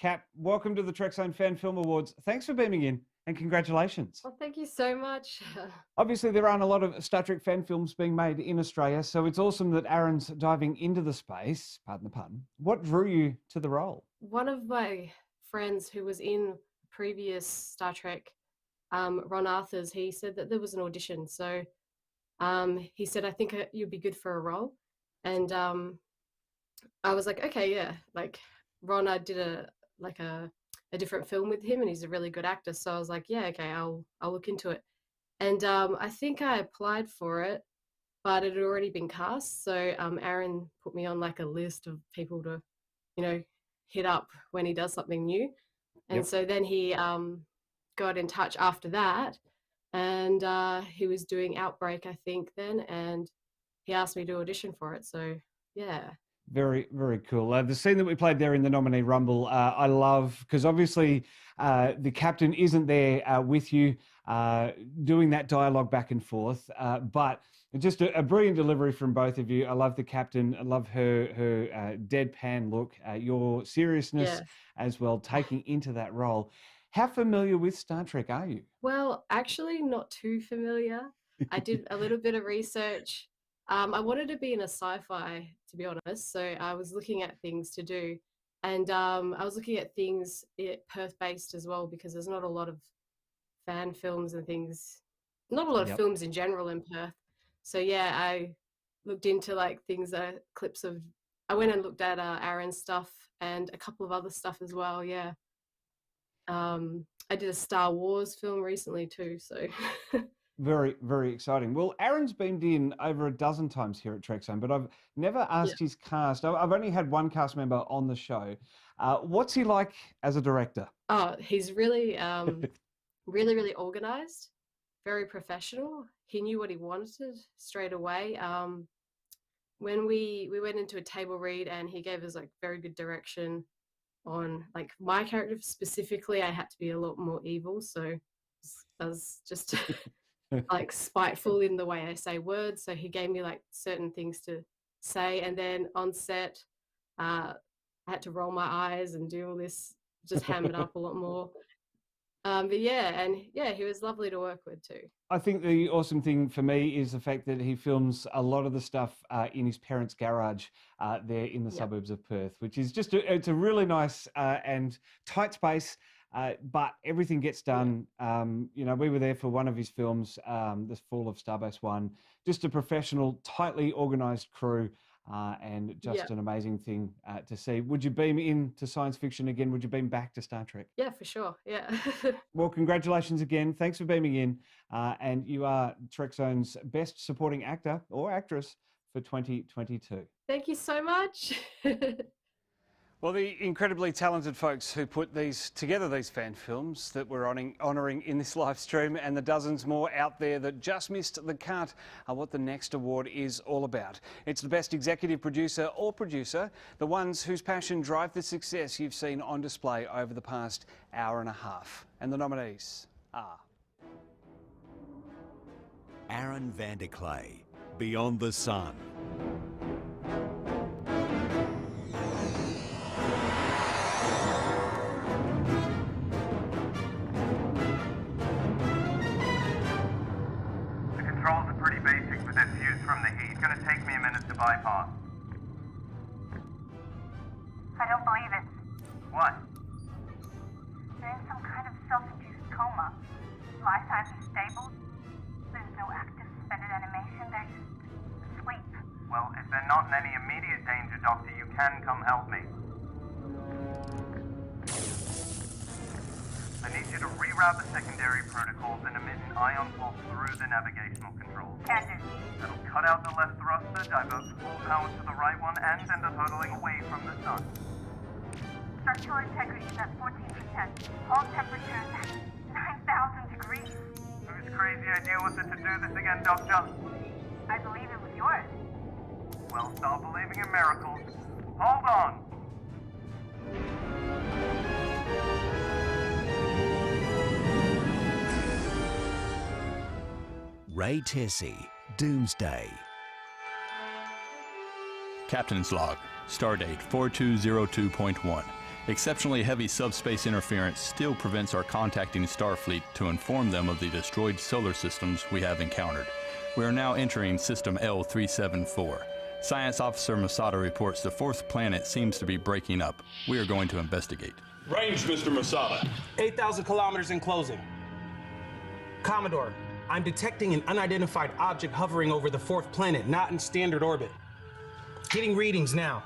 Kat, welcome to the Trekzone Fan Film Awards. Thanks for beaming in and congratulations. Well, thank you so much. Obviously, there aren't a lot of Star Trek fan films being made in Australia, so it's awesome that Aaron's diving into the space, pardon the pun. What drew you to the role? One of my friends who was in previous Star Trek, Ron Arthurs, he said that there was an audition. So he said, I think you'd be good for a role. And I was like, okay, yeah. Like Ron, I did a different film with him, and he's a really good actor. So I was like, yeah, okay, I'll look into it. And I think I applied for it, but it had already been cast. So Aaron put me on like a list of people to, you know, hit up when he does something new. And so then he got in touch after that, and he was doing Outbreak, I think, then, and he asked me to audition for it. So yeah. Very, very cool. The scene that we played there in the Nominee Rumble, I love, because obviously the captain isn't there with you doing that dialogue back and forth, but just a brilliant delivery from both of you. I love the captain. I love her deadpan look, your seriousness as well, taking into that role. How familiar with Star Trek are you? Well, actually not too familiar. I did a little bit of research. I wanted to be in a sci-fi, to be honest, so I was looking at things to do, and I was looking at things Perth-based as well, because there's not a lot of fan films and things, not a lot of films in general in Perth. So yeah, I looked into like things, clips of, I went and looked at Aaron's stuff and a couple of other stuff as well, yeah. I did a Star Wars film recently too, so... Very, very exciting. Well, Aaron's beamed in over a dozen times here at Trekzone, but I've never asked his cast. I've only had one cast member on the show. What's he like as a director? Oh, he's really, really, really organized, very professional. He knew what he wanted straight away. When we went into a table read, and he gave us like very good direction on like my character specifically. I had to be a lot more evil, so I was just... like spiteful in the way I say words, so he gave me like certain things to say, and then on set I had to roll my eyes and do all this, just ham it up a lot more, but yeah, and yeah, he was lovely to work with too. I think the awesome thing for me is the fact that he films a lot of the stuff in his parents' garage there in the suburbs of Perth, which is just it's a really nice and tight space. But everything gets done. You know, we were there for one of his films, The Fall of Starbase 1, just a professional, tightly organised crew, and just an amazing thing to see. Would you beam into science fiction again? Would you beam back to Star Trek? Yeah, for sure, yeah. Well, congratulations again. Thanks for beaming in. And you are Trekzone's Best Supporting Actor or Actress for 2022. Thank you so much. Well, the incredibly talented folks who put these fan films that we're honouring in this live stream, and the dozens more out there that just missed the cut, are what the next award is all about. It's the best executive producer or producer, the ones whose passion drive the success you've seen on display over the past hour and a half. And the nominees are... Aaron Vanderclay, Beyond the Sun. Controls are pretty basic, but they're fused from the heat. It's gonna take me a minute to bypass. I don't believe it. What? They're in some kind of self-induced coma. Life signs are stable. There's no active suspended animation. They're just asleep. Well, if they're not in any immediate danger, Doctor, you can come help me. I need you to reroute the secondary protocols and emit an ion pulse through the navigational controls. Can do. That'll cut out the left thruster, divert full power to the right one, and send us hurtling away from the sun. Structural integrity is at 14%. All temperatures at 9,000 degrees. Whose crazy idea was it to do this again, Doctor? I believe it was yours. Well, start believing in miracles. Hold on! Ray Tessie, Doomsday. Captain's log, stardate 4202.1. Exceptionally heavy subspace interference still prevents our contacting Starfleet to inform them of the destroyed solar systems we have encountered. We are now entering System L374. Science Officer Masada reports the fourth planet seems to be breaking up. We are going to investigate. Range, Mr. Masada. 8,000 kilometers in closing. Commodore, I'm detecting an unidentified object hovering over the fourth planet, not in standard orbit. Getting readings now.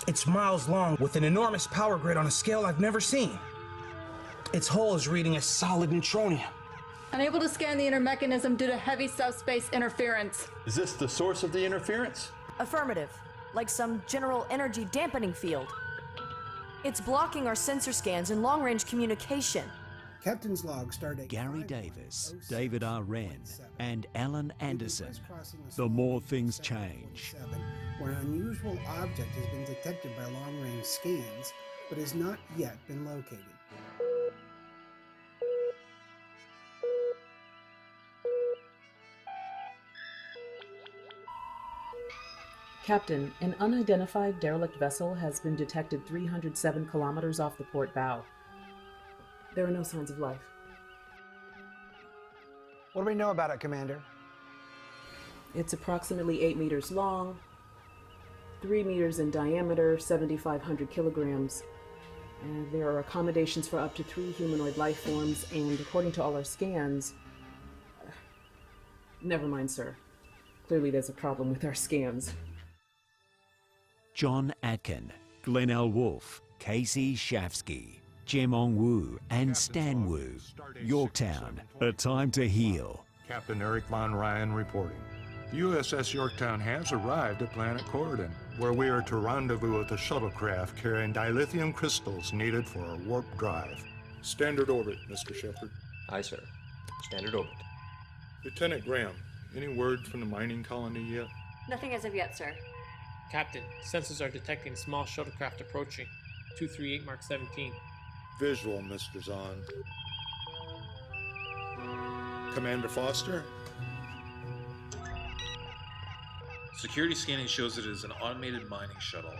It's miles long with an enormous power grid on a scale I've never seen. Its hull is reading as solid neutronium. Unable to scan the inner mechanism due to heavy subspace interference. Is this the source of the interference? Affirmative. Like some general energy dampening field. It's blocking our sensor scans and long-range communication. Captain's log started. Gary Davis, David R. Wren, and Alan Anderson. The more things change. Where an unusual object has been detected by long-range scans, but has not yet been located. Captain, an unidentified derelict vessel has been detected 307 kilometers off the port bow. There are no signs of life. What do we know about it, Commander? It's approximately 8 meters long, 3 meters in diameter, 7,500 kilograms. And there are accommodations for up to 3 humanoid life forms, and according to all our scans... Never mind, sir. Clearly there's a problem with our scans. John Atkin, Glenn L. Wolfe, Casey Shafsky, Jemong Wu and Stan Wu. Yorktown, A Time to Heal. Captain Eric Von Ryan reporting. The USS Yorktown has arrived at planet Corridon, where we are to rendezvous with a shuttlecraft carrying dilithium crystals needed for a warp drive. Standard orbit, Mr. Shepard. Aye, sir. Standard orbit. Lieutenant Graham, any word from the mining colony yet? Nothing as of yet, sir. Captain, sensors are detecting small shuttlecraft approaching. 238 Mark 17. Visual, Mr. Zahn. Commander Foster? Security scanning shows it is an automated mining shuttle.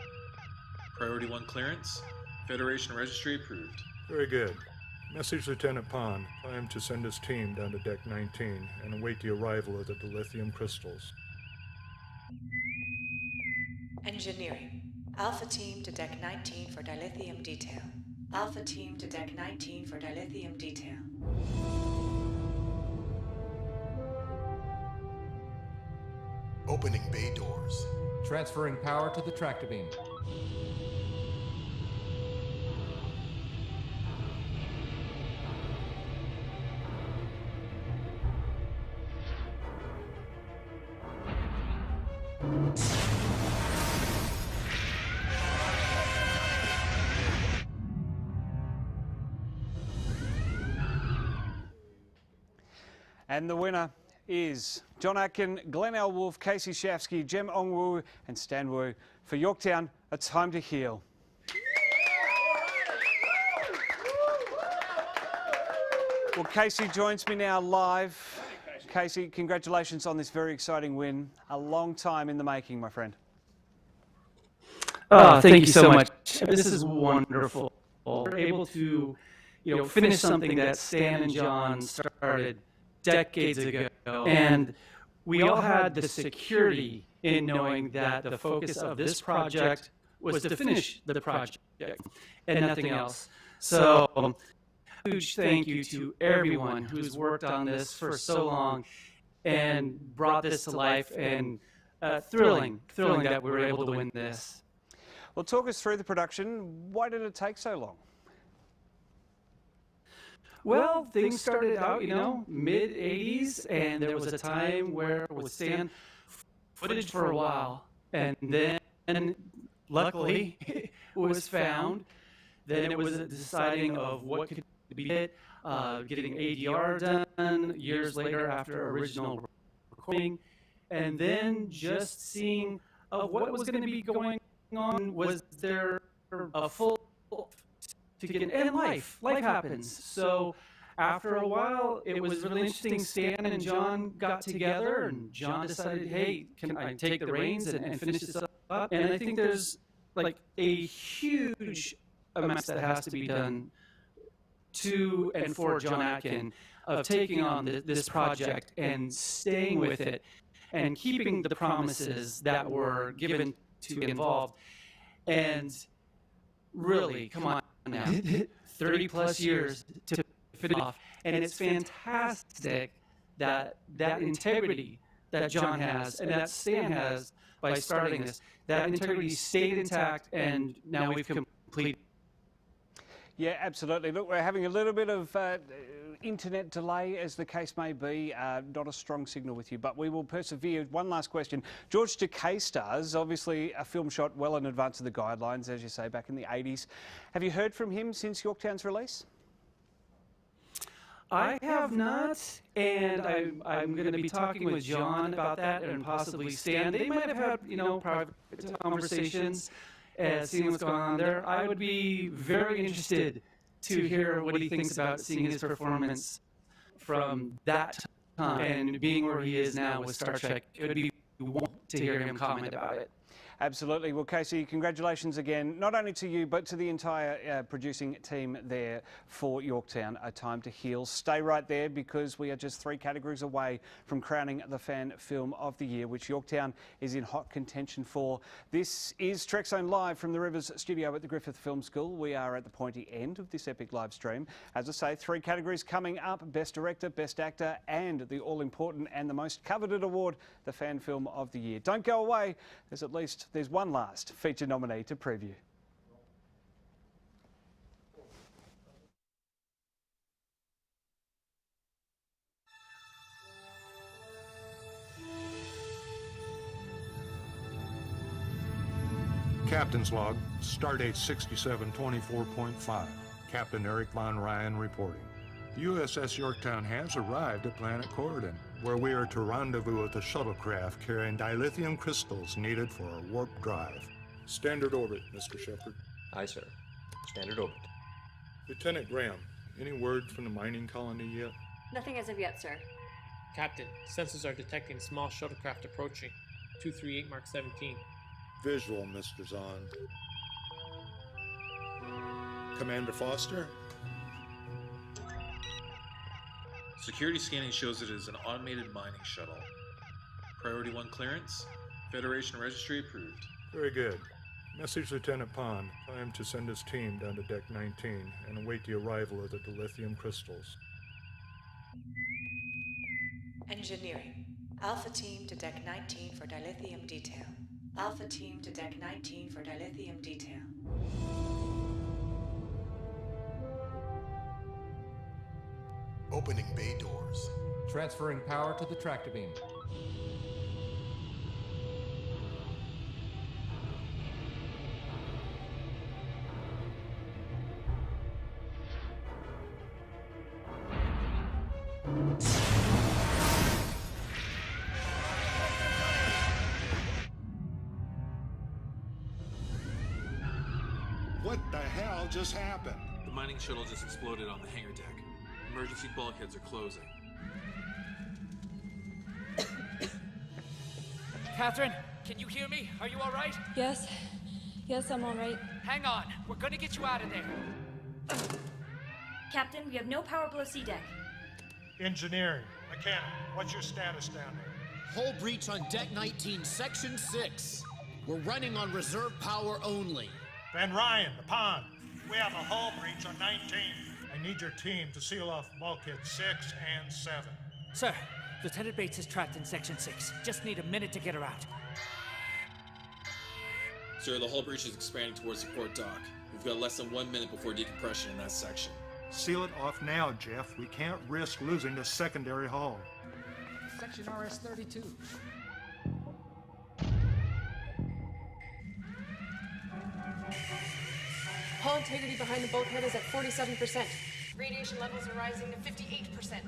Priority 1 clearance. Federation registry approved. Very good. Message Lieutenant Pond. I am to send his team down to Deck 19 and await the arrival of the dilithium crystals. Engineering. Alpha team to Deck 19 for dilithium detail. Alpha team to Deck 19 for dilithium detail. Opening bay doors. Transferring power to the tractor beam. And the winner is John Atkin, Glenn L. Wolfe, Casey Shafsky, Jem Ong Woo and Stan Wu for Yorktown, A Time to Heal. Well, Casey joins me now live. Casey, congratulations on this very exciting win. A long time in the making, my friend. Thank you so much. This is wonderful. We're able to, finish something that Stan and John started decades ago, and we all had the security in knowing that the focus of this project was to finish the project and nothing else. So, huge thank you to everyone who's worked on this for so long and brought this to life, and thrilling that we were able to win this. Well, talk us through the production. Why did it take so long? Well, things started out, mid-'80s, and there was a time where with Stan, footage for a while, and then, luckily, it was found. Then it was a deciding of what could be it, getting ADR done years later after original recording, and then just seeing what was going to be going on. Was there a full and life happens. So after a while, it was really interesting. Stan and John got together, and John decided, hey, can I take the reins and finish this up? And I think there's like a huge amount that has to be done to and for John Atkin of taking on this project and staying with it and keeping the promises that were given to be involved. And really, come on now, 30 plus years to finish off. And it's fantastic that integrity that John has and that Stan has by starting this, that integrity stayed intact, and now we've completed. Yeah, absolutely. Look, we're having a little bit of internet delay, as the case may be. Not a strong signal with you, but we will persevere. One last question. George Takei stars, obviously a film shot well in advance of the guidelines, as you say, back in the 80s. Have you heard from him since Yorktown's release? I have not, and I'm going to be talking with John about that and possibly Stan. They might have had, private conversations, seeing what's going on there. I would be very interested to hear what he thinks about seeing his performance from that time and being where he is now with Star Trek. It would be wonderful to hear him comment about it. Absolutely. Well, Casey, congratulations again, not only to you, but to the entire producing team there for Yorktown, A Time to Heal. Stay right there, because we are just 3 categories away from crowning the Fan Film of the Year, which Yorktown is in hot contention for. This is Trekzone Live from the Rivers studio at the Griffith Film School. We are at the pointy end of this epic live stream. As I say, 3 categories coming up: Best Director, Best Actor, and the all-important and the most coveted award, the Fan Film of the Year. Don't go away. There's one last feature nominee to preview. Captain's log, stardate 6724.5. Captain Eric Von Ryan reporting. The USS Yorktown has arrived at planet Corridon, where we are to rendezvous with a shuttlecraft carrying dilithium crystals needed for our warp drive. Standard orbit, Mr. Shepard. Aye, sir. Standard orbit. Lieutenant Graham, any word from the mining colony yet? Nothing as of yet, sir. Captain, sensors are detecting small shuttlecraft approaching. 238 Mark 17. Visual, Mr. Zahn. Commander Foster? Security scanning shows it is an automated mining shuttle. Priority 1 clearance. Federation registry approved. Very good. Message Lieutenant Pond. Time to send his team down to Deck 19 and await the arrival of the dilithium crystals. Engineering. Alpha Team to Deck 19 for dilithium detail. Alpha Team to Deck 19 for dilithium detail. Opening bay doors. Transferring power to the tractor beam. What the hell just happened? The mining shuttle just exploded on the hangar deck. Emergency bulkheads are closing. Catherine, can you hear me? Are you all right? Yes. Yes, I'm all right. Hang on. We're gonna get you out of there. Captain, we have no power below C deck. Engineering. Mechanic, what's your status down there? Hull breach on Deck 19, Section 6. We're running on reserve power only. Van Ryan, the pond. We have a hull breach on 19. I need your team to seal off bulkheads 6 and 7. Sir, Lieutenant Bates is trapped in Section 6. Just need a minute to get her out. Sir, the hull breach is expanding towards the port dock. We've got less than 1 minute before decompression in that section. Seal it off now, Jeff. We can't risk losing the secondary hull. Section RS-32. Hull integrity behind the bulkhead is at 47%. Radiation levels are rising to 58%.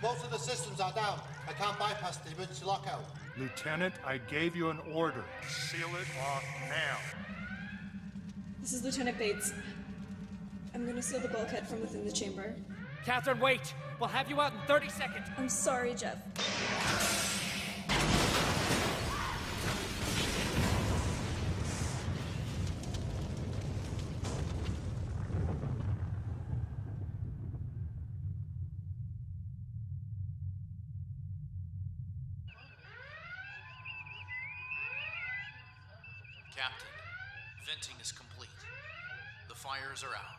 Most of the systems are down. I can't bypass the emergency lockout. Lieutenant, I gave you an order. Seal it off now. This is Lieutenant Bates. I'm gonna seal the bulkhead from within the chamber. Catherine, wait! We'll have you out in 30 seconds! I'm sorry, Jeff. Captain, venting is complete. The fires are out.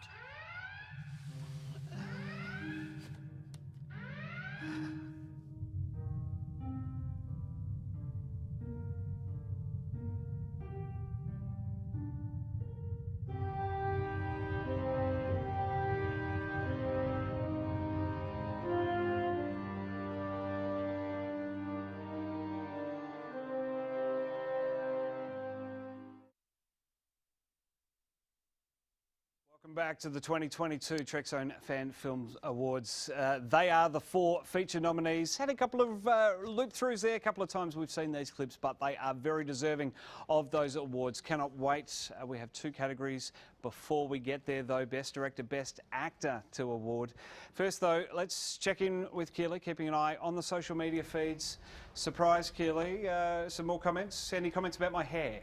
Welcome back to the 2022 Trekzone Fan Film Awards. They are the 4 feature nominees. Had a couple of loop-throughs there, a couple of times we've seen these clips, but they are very deserving of those awards. Cannot wait. We have 2 categories before we get there, though. Best Director, Best Actor to award. First, though, let's check in with Keeley, keeping an eye on the social media feeds. Surprise, Keeley. Some more comments? Any comments about my hair?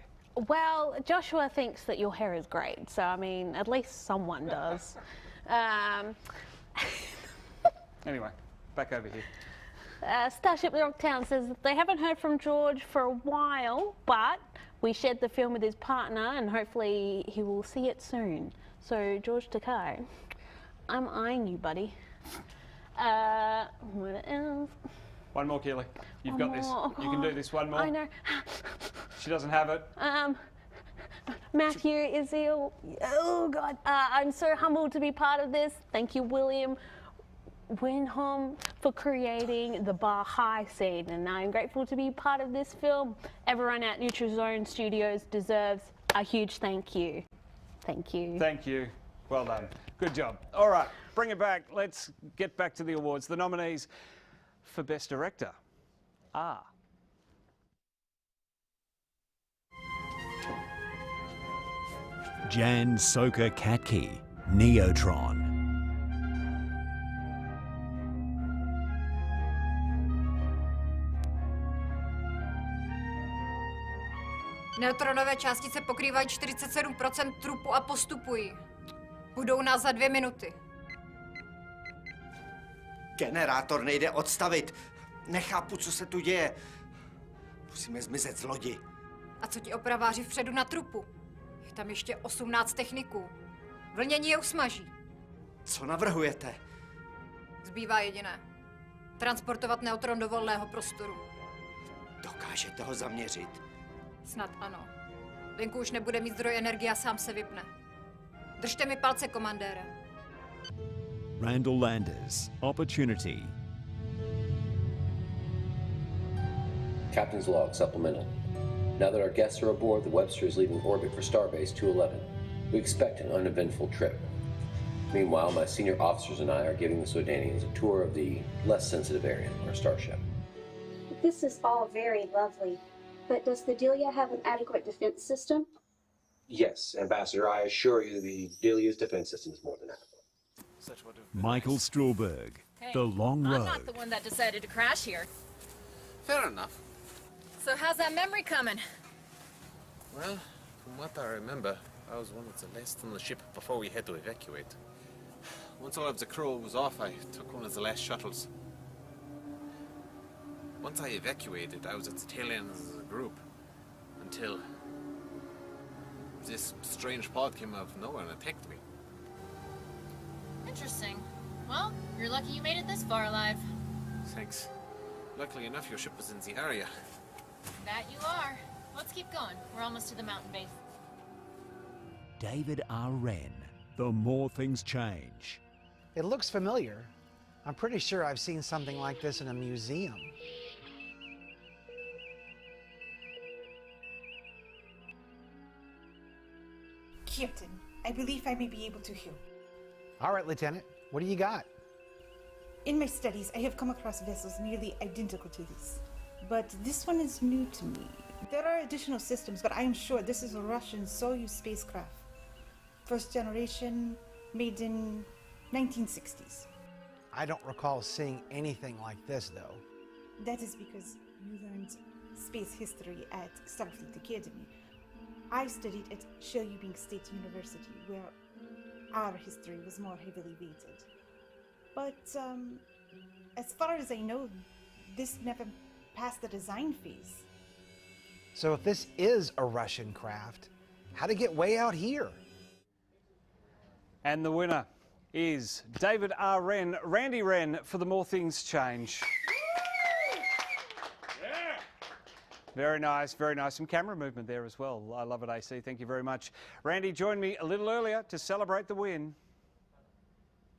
Well, Joshua thinks that your hair is great, so I mean, at least someone does. Anyway, back over here. Starship Yorktown says that they haven't heard from George for a while, but we shared the film with his partner and hopefully he will see it soon. So, George Takei, I'm eyeing you, buddy. What else? One more, Keeley. You've got this. You can do this. One more. I know. She doesn't have it. Matthew is ill. Oh, God. I'm so humbled to be part of this. Thank you, William Winham, for creating the Bar High scene. And I'm grateful to be part of this film. Everyone at Zone Studios deserves a huge thank you. Thank you. Thank you. Well done. Good job. All right, bring it back. Let's get back to the awards. The nominees for Best Director are... Jan Soka Katke, Neotron. Neutronové částice pokrývají 47% trupu a postupují. Budou nás za 2 minuty. Generátor nejde odstavit. Nechápu, co se tu děje. Musíme zmizet z lodi. A co ti opraváři vpředu na trupu? Je tam ještě 18 techniků. Vlnění je usmaží. Co navrhujete? Zbývá jediné. Transportovat neutron do volného prostoru. Dokážete ho zaměřit? Snad ano. Venku už nebude mít zdroj energie a sám se vypne. Držte mi palce, komandére. Randall Landers, Opportunity. Captain's log supplemental. Now that our guests are aboard, the Webster is leaving orbit for Starbase 211. We expect an uneventful trip. Meanwhile, my senior officers and I are giving the Sodanians a tour of the less sensitive area on our starship. This is all very lovely, but does the Delia have an adequate defense system? Yes, Ambassador, I assure you the Delia's defense system is more than adequate. Michael Strulberg, The Long Road. I'm not the one that decided to crash here. Fair enough. So how's that memory coming? Well, from what I remember, I was one of the last on the ship before we had to evacuate. Once all of the crew was off, I took one of the last shuttles. Once I evacuated, I was at the tail end of the group. Until this strange pod came out of nowhere and attacked me. Interesting. Well, you're lucky you made it this far alive. Thanks. Luckily enough, your ship was in the area. That you are. Let's keep going. We're almost to the mountain base. David R. Wren, The More Things Change. It looks familiar. I'm pretty sure I've seen something like this in a museum. Captain, I believe I may be able to help. All right, Lieutenant. What do you got? In my studies, I have come across vessels nearly identical to this. But this one is new to me. There are additional systems, but I am sure this is a Russian Soyuz spacecraft. First generation, made in 1960s. I don't recall seeing anything like this, though. That is because you learned space history at Starfleet Academy. I studied at Shelyubing State University, where our history was more heavily weighted. But as far as I know, this never passed the design phase. So if this is a Russian craft, how'd it get way out here? And the winner is David R. Wren, Randy Wren, for The More Things Change. Very nice, very nice. Some camera movement there as well. I love it, AC. Thank you very much. Randy joined me a little earlier to celebrate the win.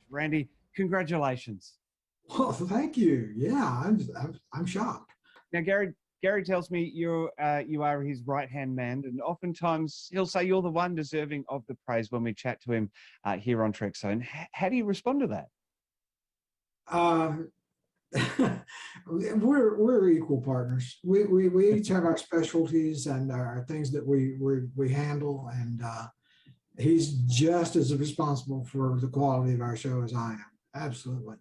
Randy, congratulations. Well, thank you. Yeah, I'm shocked. Now, Gary, Gary tells me you are his right-hand man, and oftentimes he'll say you're the one deserving of the praise when we chat to him here on Trekzone. How do you respond to that? We're equal partners. We each have our specialties and our things that we handle, and he's just as responsible for the quality of our show as I am. Absolutely.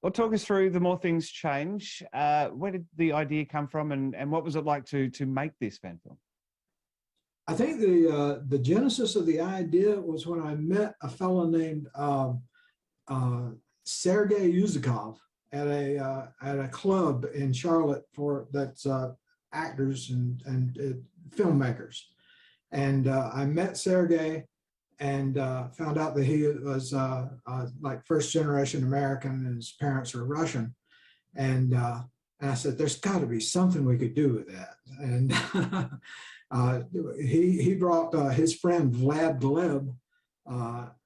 Well, talk us through The More Things Change. Where did the idea come from, and what was it like to make this fan film? I think the genesis of the idea was when I met a fellow named Sergei Yuzikov at a club in Charlotte that's actors and filmmakers, and I met Sergei and found out that he was like first generation American and his parents are Russian, and I said, "There's got to be something we could do with that," and he brought his friend Vlad Gleb,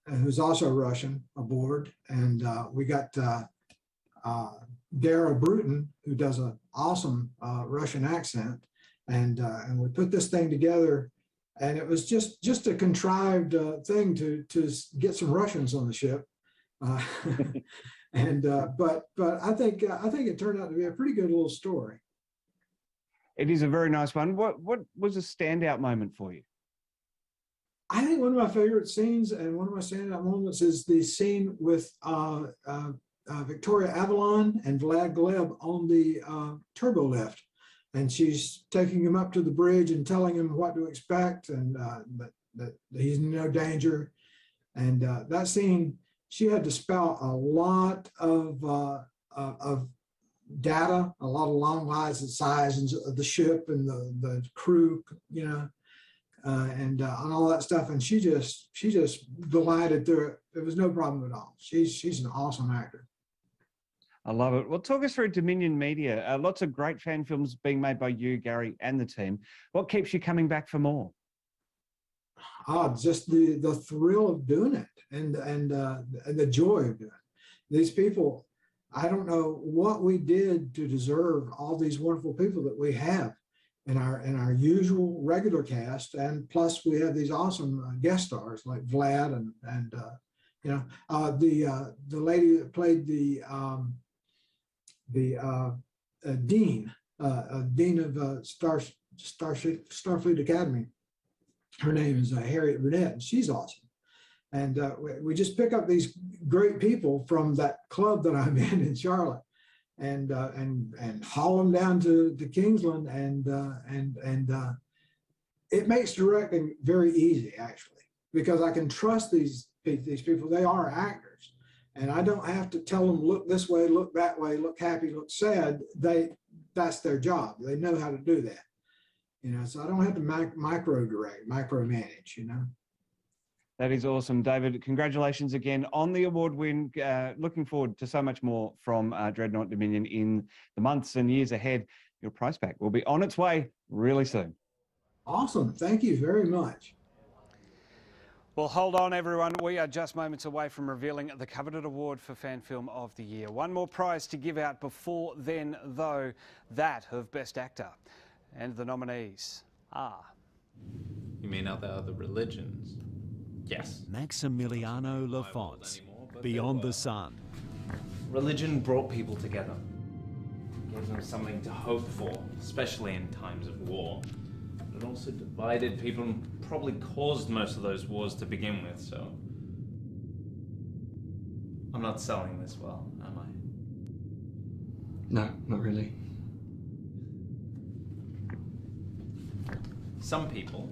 who's also Russian, aboard, and we got Dara Bruton, who does an awesome Russian accent, and we put this thing together, and it was just a contrived thing to get some Russians on the ship, and but I think it turned out to be a pretty good little story. It is a very nice one. What was a standout moment for you? I think one of my favorite scenes and one of my standout moments is the scene with Victoria Avalon and Vlad Gleb on the turbo lift, and she's taking him up to the bridge and telling him what to expect, and that he's in no danger. And that scene, she had to spout a lot of data, a lot of long lines and sizes of the ship and the crew, you know, and all that stuff. And she just glided through it. It was no problem at all. She's an awesome actor. I love it. Well, talk us through Dominion Media. Lots of great fan films being made by you, Gary, and the team. What keeps you coming back for more? Just the thrill of doing it and the joy of doing it. These people, I don't know what we did to deserve all these wonderful people that we have in our usual regular cast, and plus we have these awesome guest stars like Vlad and you know, the lady that played the dean of Starfleet Academy. Her name is Harriet Burnett, and she's awesome. And we just pick up these great people from that club that I'm in Charlotte, and haul them down to Kingsland, and it makes directing very easy, actually, because I can trust these people. They are actors, and I don't have to tell them, look this way, look that way, look happy, look sad. That's their job. They know how to do that, you know. So I don't have to micromanage, you know. That is awesome, David. Congratulations again on the award win. Looking forward to so much more from Dreadnought Dominion in the months and years ahead. Your prize pack will be on its way really soon. Awesome. Thank you very much. Well, hold on, everyone. We are just moments away from revealing the coveted award for Fan Film of the Year. One more prize to give out before then, though, that of Best Actor. And the nominees are... You mean other religions? Yes. Maximiliano Lafonce, Beyond the Sun. Religion brought people together. Gave them something to hope for, especially in times of war. But it also divided people and probably caused most of those wars to begin with, so... I'm not selling this well, am I? No, not really. Some people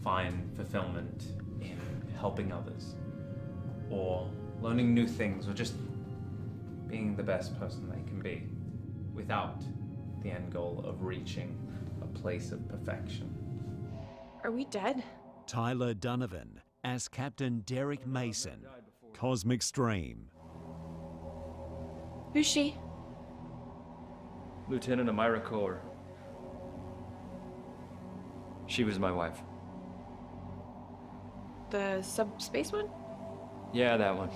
find fulfillment in helping others, or learning new things, or just being the best person they can be, without the end goal of reaching a place of perfection. Are we dead? Tyler Donovan as Captain Derek Mason, Cosmic Stream. Who's she? Lieutenant Amira Kaur. She was my wife. The subspace one? Yeah, that one.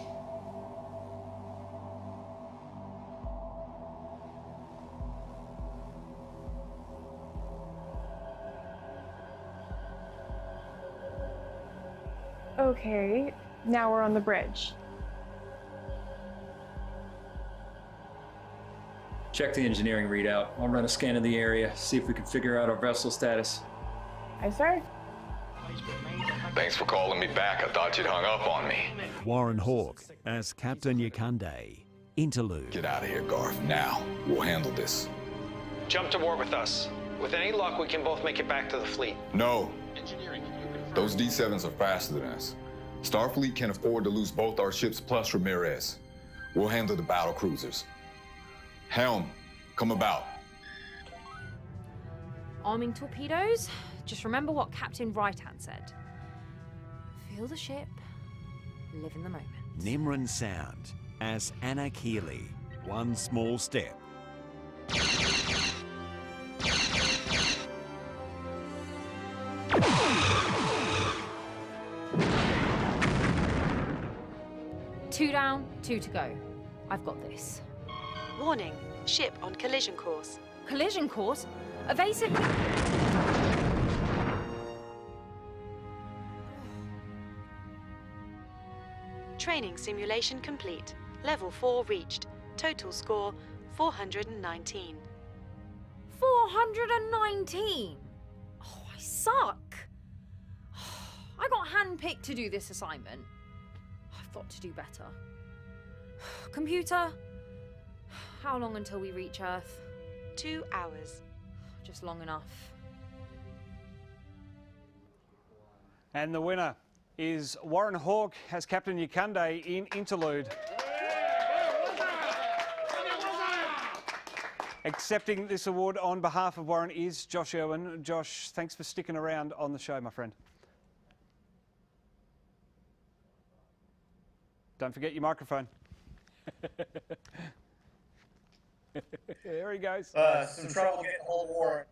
Okay, now we're on the bridge. Check the engineering readout. I'll run a scan of the area, see if we can figure out our vessel status. Aye, sir. Thanks for calling me back. I thought you'd hung up on me. Warren Hawke as Captain Yakande. Interlude. Get out of here, Garth. Now. We'll handle this. Jump to war with us. With any luck, we can both make it back to the fleet. No. Those D7s are faster than us. Starfleet can afford to lose both our ships plus Ramirez. We'll handle the battle cruisers. Helm, come about. Arming torpedoes? Just remember what Captain Right-Hand said. Feel the ship, live in the moment. Nimrin Sound as Anna Keeley. One small step. Two down, two to go. I've got this. Warning, ship on collision course. Collision course? Evasive. Training simulation complete. Level 4 reached. Total score 419. 419? Oh, I suck. I got handpicked to do this assignment. I've got to do better. Computer, how long until we reach Earth? 2 hours. Just long enough. And the winner is Warren Hawke as Captain Yakande in Interlude. Accepting this award on behalf of Warren is Josh Irwin. Josh, thanks for sticking around on the show, my friend. Don't forget your microphone. There he goes. Some trouble getting hold of Warren.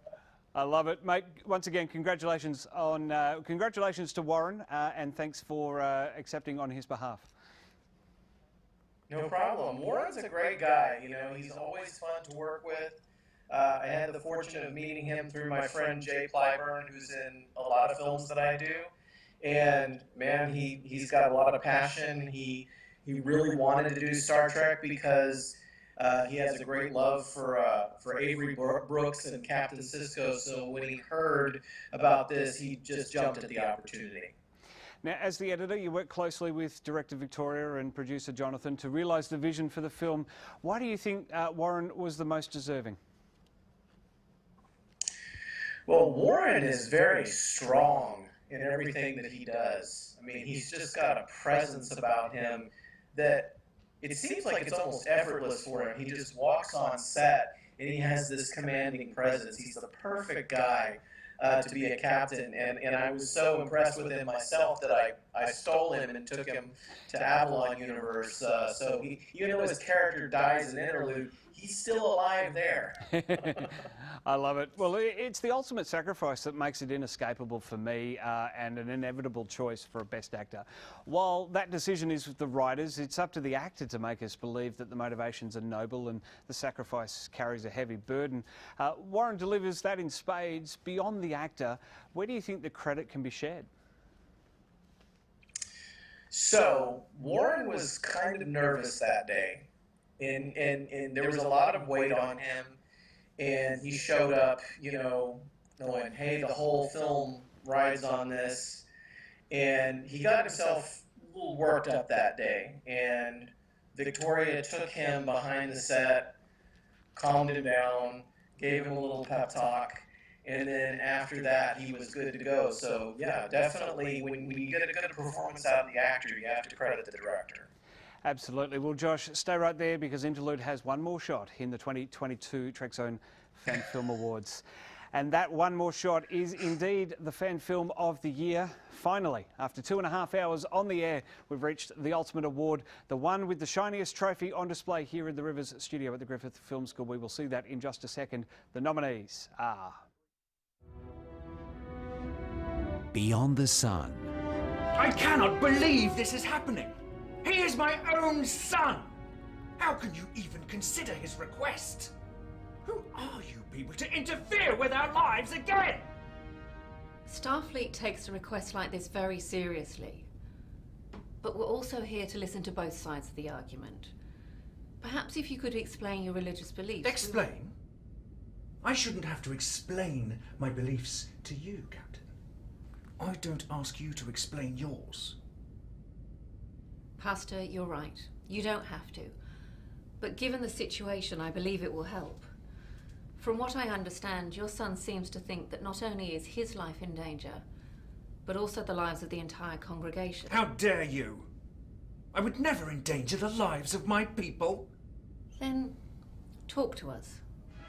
I love it, mate. Once again, congratulations to Warren, and thanks for accepting on his behalf. No problem. Warren's a great guy. You know, he's always fun to work with. I had the fortune of meeting him through my friend Jay Clyburn, who's in a lot of films that I do. And man, he's got a lot of passion. He really wanted to do Star Trek because he has a great love for Avery Brooks and Captain Sisko. So when he heard about this, he just jumped at the opportunity. Now, as the editor, you work closely with director Victoria and producer Jonathan to realise the vision for the film. Why do you think Warren was the most deserving? Well, Warren is very strong in everything that he does. I mean, he's just got a presence about him that it seems like it's almost effortless for him. He just walks on set and he has this commanding presence. He's the perfect guy to be a captain, and I was so impressed with him myself that I stole him and took him to Avalon Universe. So even though his character dies in Interlude, he's still alive there. I love it. Well, it's the ultimate sacrifice that makes it inescapable for me and an inevitable choice for a Best Actor. While that decision is with the writers, it's up to the actor to make us believe that the motivations are noble and the sacrifice carries a heavy burden. Warren delivers that in spades. Beyond the actor, where do you think the credit can be shared? So, Warren was kind of nervous that day. And there was a lot of weight on him, and he showed up, you know, knowing, hey, the whole film rides on this, and he got himself a little worked up that day, and Victoria took him behind the set, calmed him down, gave him a little pep talk, and then after that, he was good to go. So, yeah, definitely, when you get a good performance out of the actor, you have to credit the director. Absolutely. Well, Josh, stay right there because Interlude has one more shot in the 2022 Trekzone Fan Film Awards. And that one more shot is indeed the fan film of the year. Finally, after 2.5 hours on the air, we've reached the ultimate award, the one with the shiniest trophy on display here in the Rivers studio at the Griffith Film School. We will see that in just a second. The nominees are... Beyond the Sun. I cannot believe this is happening. He is my own son! How can you even consider his request? Who are you people to interfere with our lives again? Starfleet takes a request like this very seriously. but we're also here to listen to both sides of the argument. Perhaps if you could explain your religious beliefs. Explain? I shouldn't have to explain my beliefs to you, Captain. I don't ask you to explain yours. Pastor, you're right. You don't have to. But given the situation, I believe it will help. From what I understand, your son seems to think that not only is his life in danger, but also the lives of the entire congregation. How dare you! I would never endanger the lives of my people. Then, talk to us.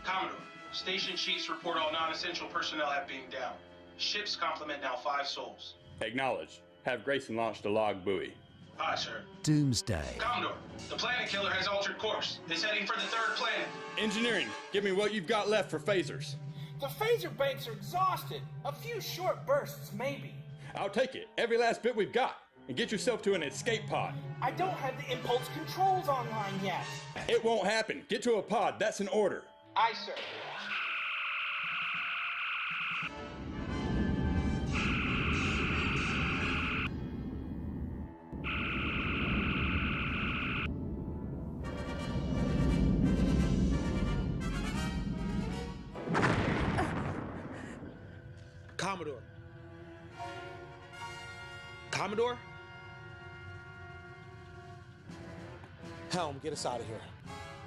Commodore, station chiefs report all non-essential personnel have beamed down. Ship's complement now 5 souls. Acknowledged. Have Grayson launched a log buoy. Aye, sir. Doomsday. Commodore, the planet killer has altered course. It's heading for the 3rd planet. Engineering, give me what you've got left for phasers. The phaser banks are exhausted. A few short bursts, maybe. I'll take it. Every last bit we've got. And get yourself to an escape pod. I don't have the impulse controls online yet. It won't happen. Get to a pod. That's an order. Aye, sir. Commodore. Commodore? Helm, get us out of here.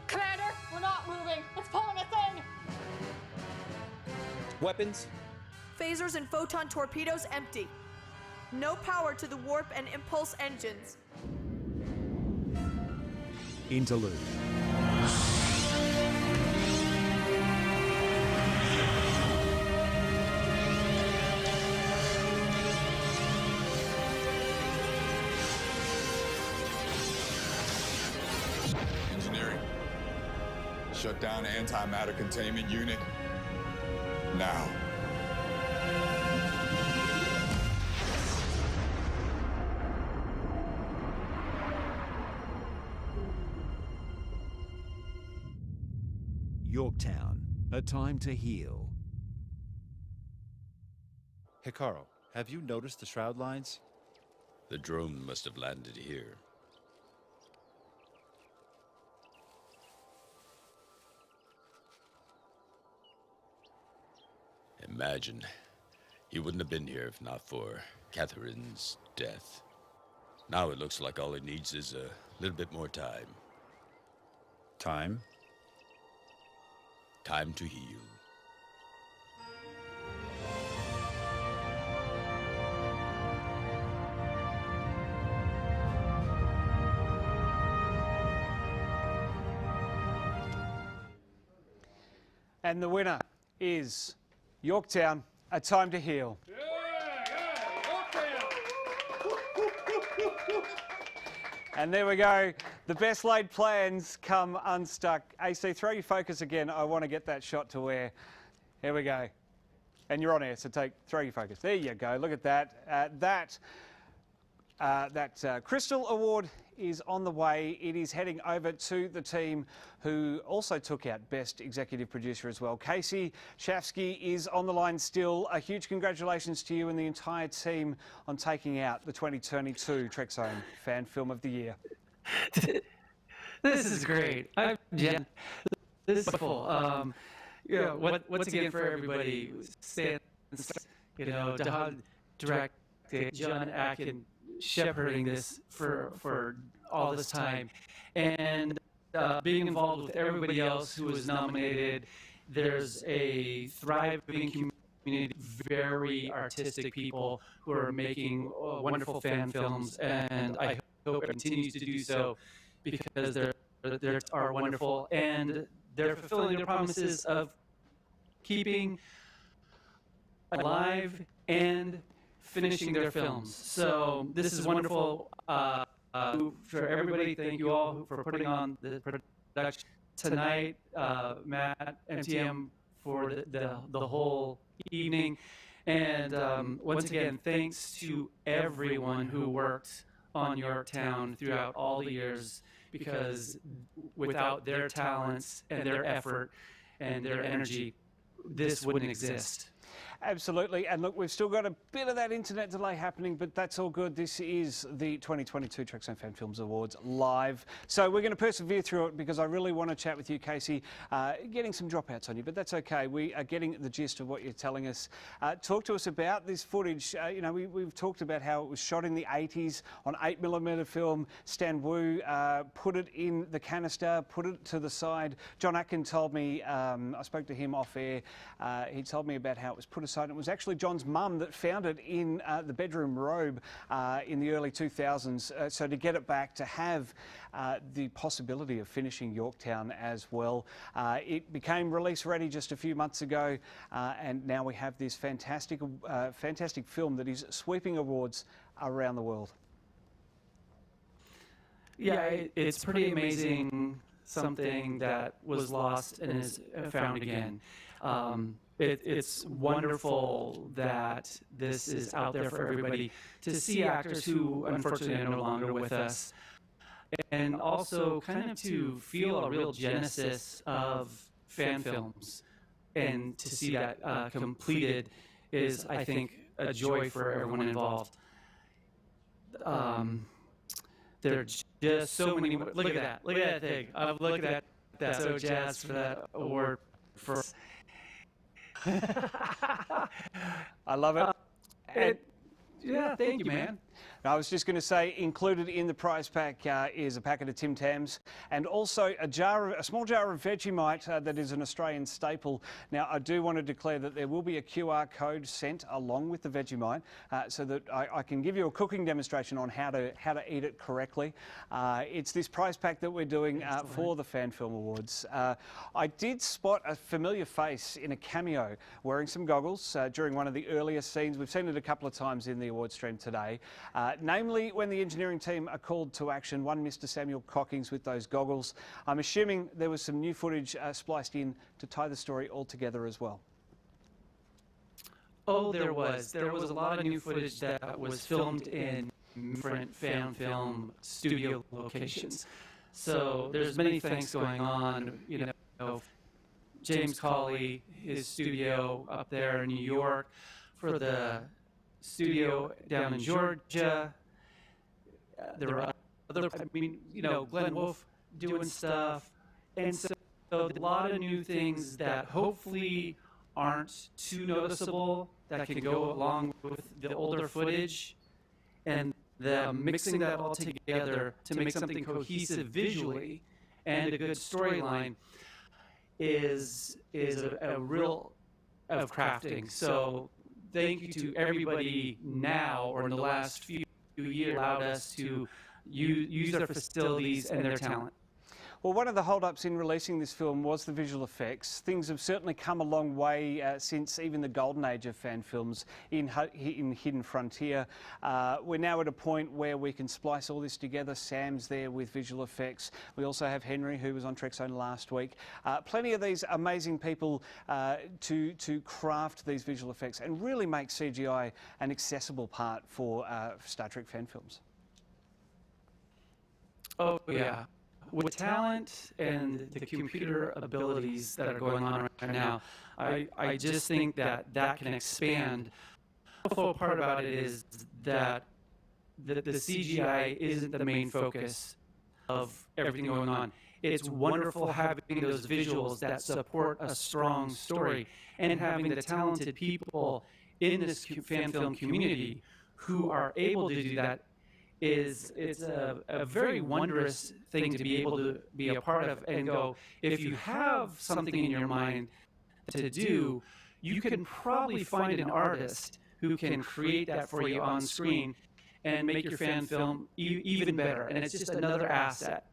Commander, we're not moving. It's pulling us in. Weapons? Phasers and photon torpedoes empty. No power to the warp and impulse engines. Interlude. Engineering. Shut down antimatter containment unit. Now. Yorktown, A Time to Heal. Hikaru, have you noticed the shroud lines? The drone must have landed here. Imagine, he wouldn't have been here if not for Catherine's death. Now it looks like all he needs is a little bit more time. Time? Time to heal. And the winner is Yorktown, A Time to Heal. And there we go. The best laid plans come unstuck. AC, throw your focus again. I want to get that shot to where. Here we go. And you're on air, so throw your focus. There you go. Look at that. That Crystal Award is on the way. It is heading over to the team who also took out Best Executive Producer as well. Casey Shafsky is on the line still. A huge congratulations to you and the entire team on taking out the 2022 Trekzone Fan Film of the Year. This is great. This is wonderful. Once again, for everybody, stands, Dahan directed, John Atkin shepherding this for all this time, and being involved with everybody else who was nominated. There's a thriving community, very artistic people who are making wonderful fan films, and I hope it continues to do so because they are wonderful and they're fulfilling their promises of keeping alive and finishing their films. So this is wonderful for everybody. Thank you all for putting on the production tonight. Matt, MTM for the whole evening. And once again, thanks to everyone who worked on Yorktown throughout all the years, because without their talents and their effort and their energy, this wouldn't exist. Absolutely. And look, we've still got a bit of that internet delay happening, but that's all good. This is the 2022 Trekzone Fan Films Awards live. So we're going to persevere through it because I really want to chat with you, Casey. Getting some dropouts on you, but that's okay. We are getting the gist of what you're telling us. Talk to us about this footage. You know, we've talked about how it was shot in the 80s on 8mm film. Stan Wu put it in the canister, put it to the side. John Atkin told me, I spoke to him off air, he told me about how it was put aside. It was actually John's mum that found it in the bedroom robe in the early 2000s. So to get it back, to have the possibility of finishing Yorktown as well. It became release ready just a few months ago, and now we have this fantastic film that is sweeping awards around the world. Yeah, it's pretty amazing, something that was lost and is found again. It's wonderful that this is out there for everybody to see actors who unfortunately are no longer with us, and also kind of to feel a real genesis of fan films, and to see that completed is, I think, a joy for everyone involved. There are just so many. Look at that! Look at that thing! Look at that! So jazzed for that award. For I love it. Yeah, thank you, man. I was just going to say, included in the prize pack is a packet of Tim Tams and also a small jar of Vegemite that is an Australian staple. Now, I do want to declare that there will be a QR code sent along with the Vegemite so that I can give you a cooking demonstration on how to eat it correctly. It's this prize pack that we're doing for the Fan Film Awards. I did spot a familiar face in a cameo wearing some goggles during one of the earlier scenes. We've seen it a couple of times in the award stream today. Namely, when the engineering team are called to action, one Mr. Samuel Cockings with those goggles. I'm assuming there was some new footage spliced in to tie the story all together as well. Oh, there was. There was a lot of new footage that was filmed in different fan film studio locations. So there's many things going on. You know, James Cawley, his studio up there in New York, for the studio down in Georgia. There were other, Glenn Wolfe doing stuff. And so a lot of new things that hopefully aren't too noticeable, that can go along with the older footage, and the mixing that all together to make something cohesive visually and a good storyline is a real of crafting. So thank you to everybody now, or in the last few years, allowed us to use their facilities and their talent. Well, one of the hold-ups in releasing this film was the visual effects. Things have certainly come a long way since even the golden age of fan films in Hidden Frontier. We're now at a point where we can splice all this together. Sam's there with visual effects. We also have Henry, who was on Trekzone last week. Plenty of these amazing people to craft these visual effects and really make CGI an accessible part for Star Trek fan films. Oh, yeah. With talent and the computer abilities that are going on right now, I just think that can expand. The whole part about it is that the CGI isn't the main focus of everything going on. It's wonderful having those visuals that support a strong story, and having the talented people in this fan film community who are able to do that. It's a very wondrous thing to be able to be a part of and go, if you have something in your mind to do, you can probably find an artist who can create that for you on screen and make your fan film even better. And it's just another asset.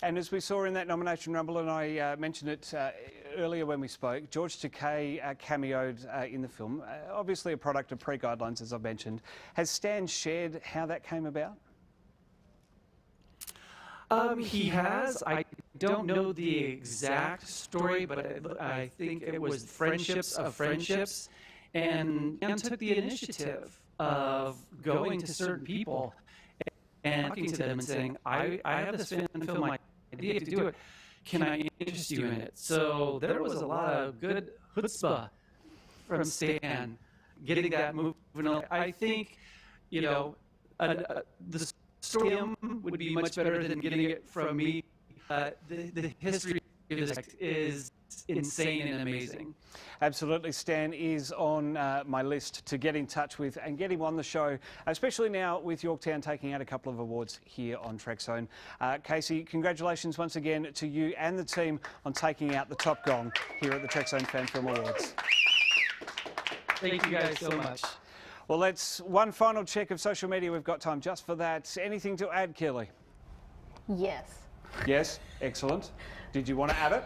And as we saw in that nomination rumble, and I mentioned it earlier when we spoke, George Takei cameoed in the film, obviously a product of pre-guidelines, as I mentioned. Has Stan shared how that came about? He has. I don't know the exact story, but I think it was friendships of friendships, and took the initiative of going to certain people and talking to them and saying, I have this fan film idea to do it. Can I interest you in it? So there was a lot of good chutzpah from Stan, getting that moving along. I think, you know, the story would be much better than getting it from me. The history of this is insane and amazing. Absolutely. Stan is on my list to get in touch with and get him on the show, especially now with Yorktown taking out a couple of awards here on Trekzone. Casey, congratulations once again to you and the team on taking out the top gong here at the Trekzone Fan Film Awards. Thank you guys so much. Well, let's one final check of social media. We've got time just for that. Anything to add, Keeley? Yes. Yes, excellent. Did you want to add it?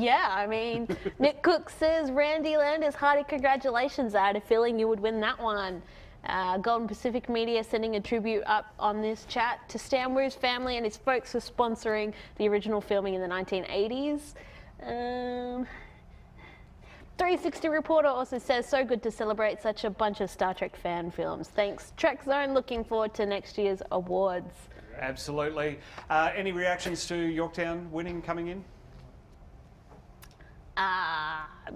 Yeah, I mean, Nick Cook says, Randy Landers, hearty congratulations. I had a feeling you would win that one. Golden Pacific Media sending a tribute up on this chat to Stan Wu's family and his folks for sponsoring the original filming in the 1980s. 360 Reporter also says, so good to celebrate such a bunch of Star Trek fan films. Thanks, Trekzone. Looking forward to next year's awards. Absolutely. Any reactions to Yorktown winning coming in?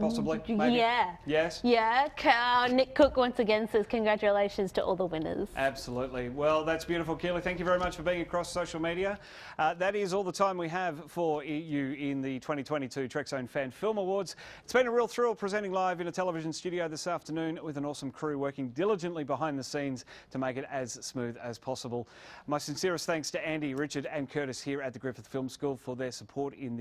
Possibly, maybe? Yeah. Yes? Yeah. Nick Cook once again says congratulations to all the winners. Absolutely. Well, that's beautiful, Keeley. Thank you very much for being across social media. That is all the time we have for you in the 2022 Trekzone Fan Film Awards. It's been a real thrill presenting live in a television studio this afternoon with an awesome crew working diligently behind the scenes to make it as smooth as possible. My sincerest thanks to Andy, Richard and Curtis here at the Griffith Film School for their support in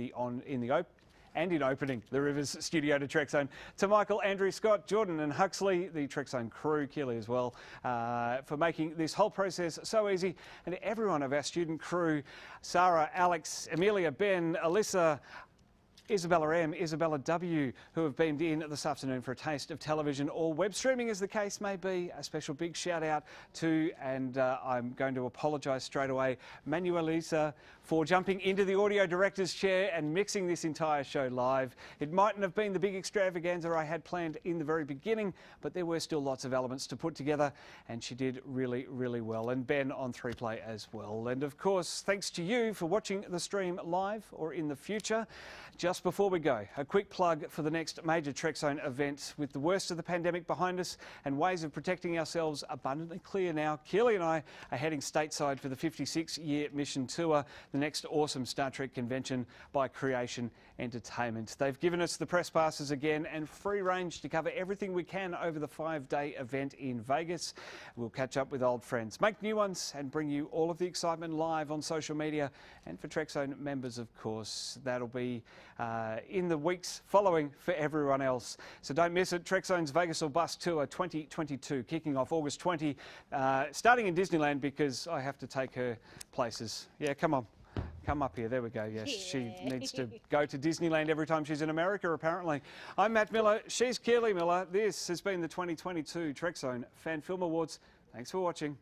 opening the Rivers studio to Trekzone. To Michael, Andrew, Scott, Jordan and Huxley, the Trekzone crew, Keeley as well, for making this whole process so easy. And to everyone of our student crew, Sarah, Alex, Amelia, Ben, Alyssa, Isabella M, Isabella W, who have beamed in this afternoon for a taste of television or web streaming as the case may be. A special big shout out to, and I'm going to apologise straight away, Manuelisa for jumping into the audio director's chair and mixing this entire show live. It mightn't have been the big extravaganza I had planned in the very beginning, but there were still lots of elements to put together and she did really, really well. And Ben on 3Play as well. And of course, thanks to you for watching the stream live or in the future. Just before we go, a quick plug for the next major Trekzone event. With the worst of the pandemic behind us and ways of protecting ourselves abundantly clear now, Keeley and I are heading stateside for the 56-year mission tour, the next awesome Star Trek convention by Creation Entertainment. They've given us the press passes again and free range to cover everything we can over the 5-day event in Vegas. We'll catch up with old friends, make new ones and bring you all of the excitement live on social media. And for Trekzone members, of course, that'll be in the weeks following for everyone else. So don't miss it. Trekzone's Vegas or Bust Tour 2022 kicking off August 20, starting in Disneyland because I have to take her places. Yeah, come on. Come up here. There we go. Yes, she needs to go to Disneyland every time she's in America, apparently. I'm Matt Miller. She's Keeley Miller. This has been the 2022 Trekzone Fan Film Awards. Thanks for watching.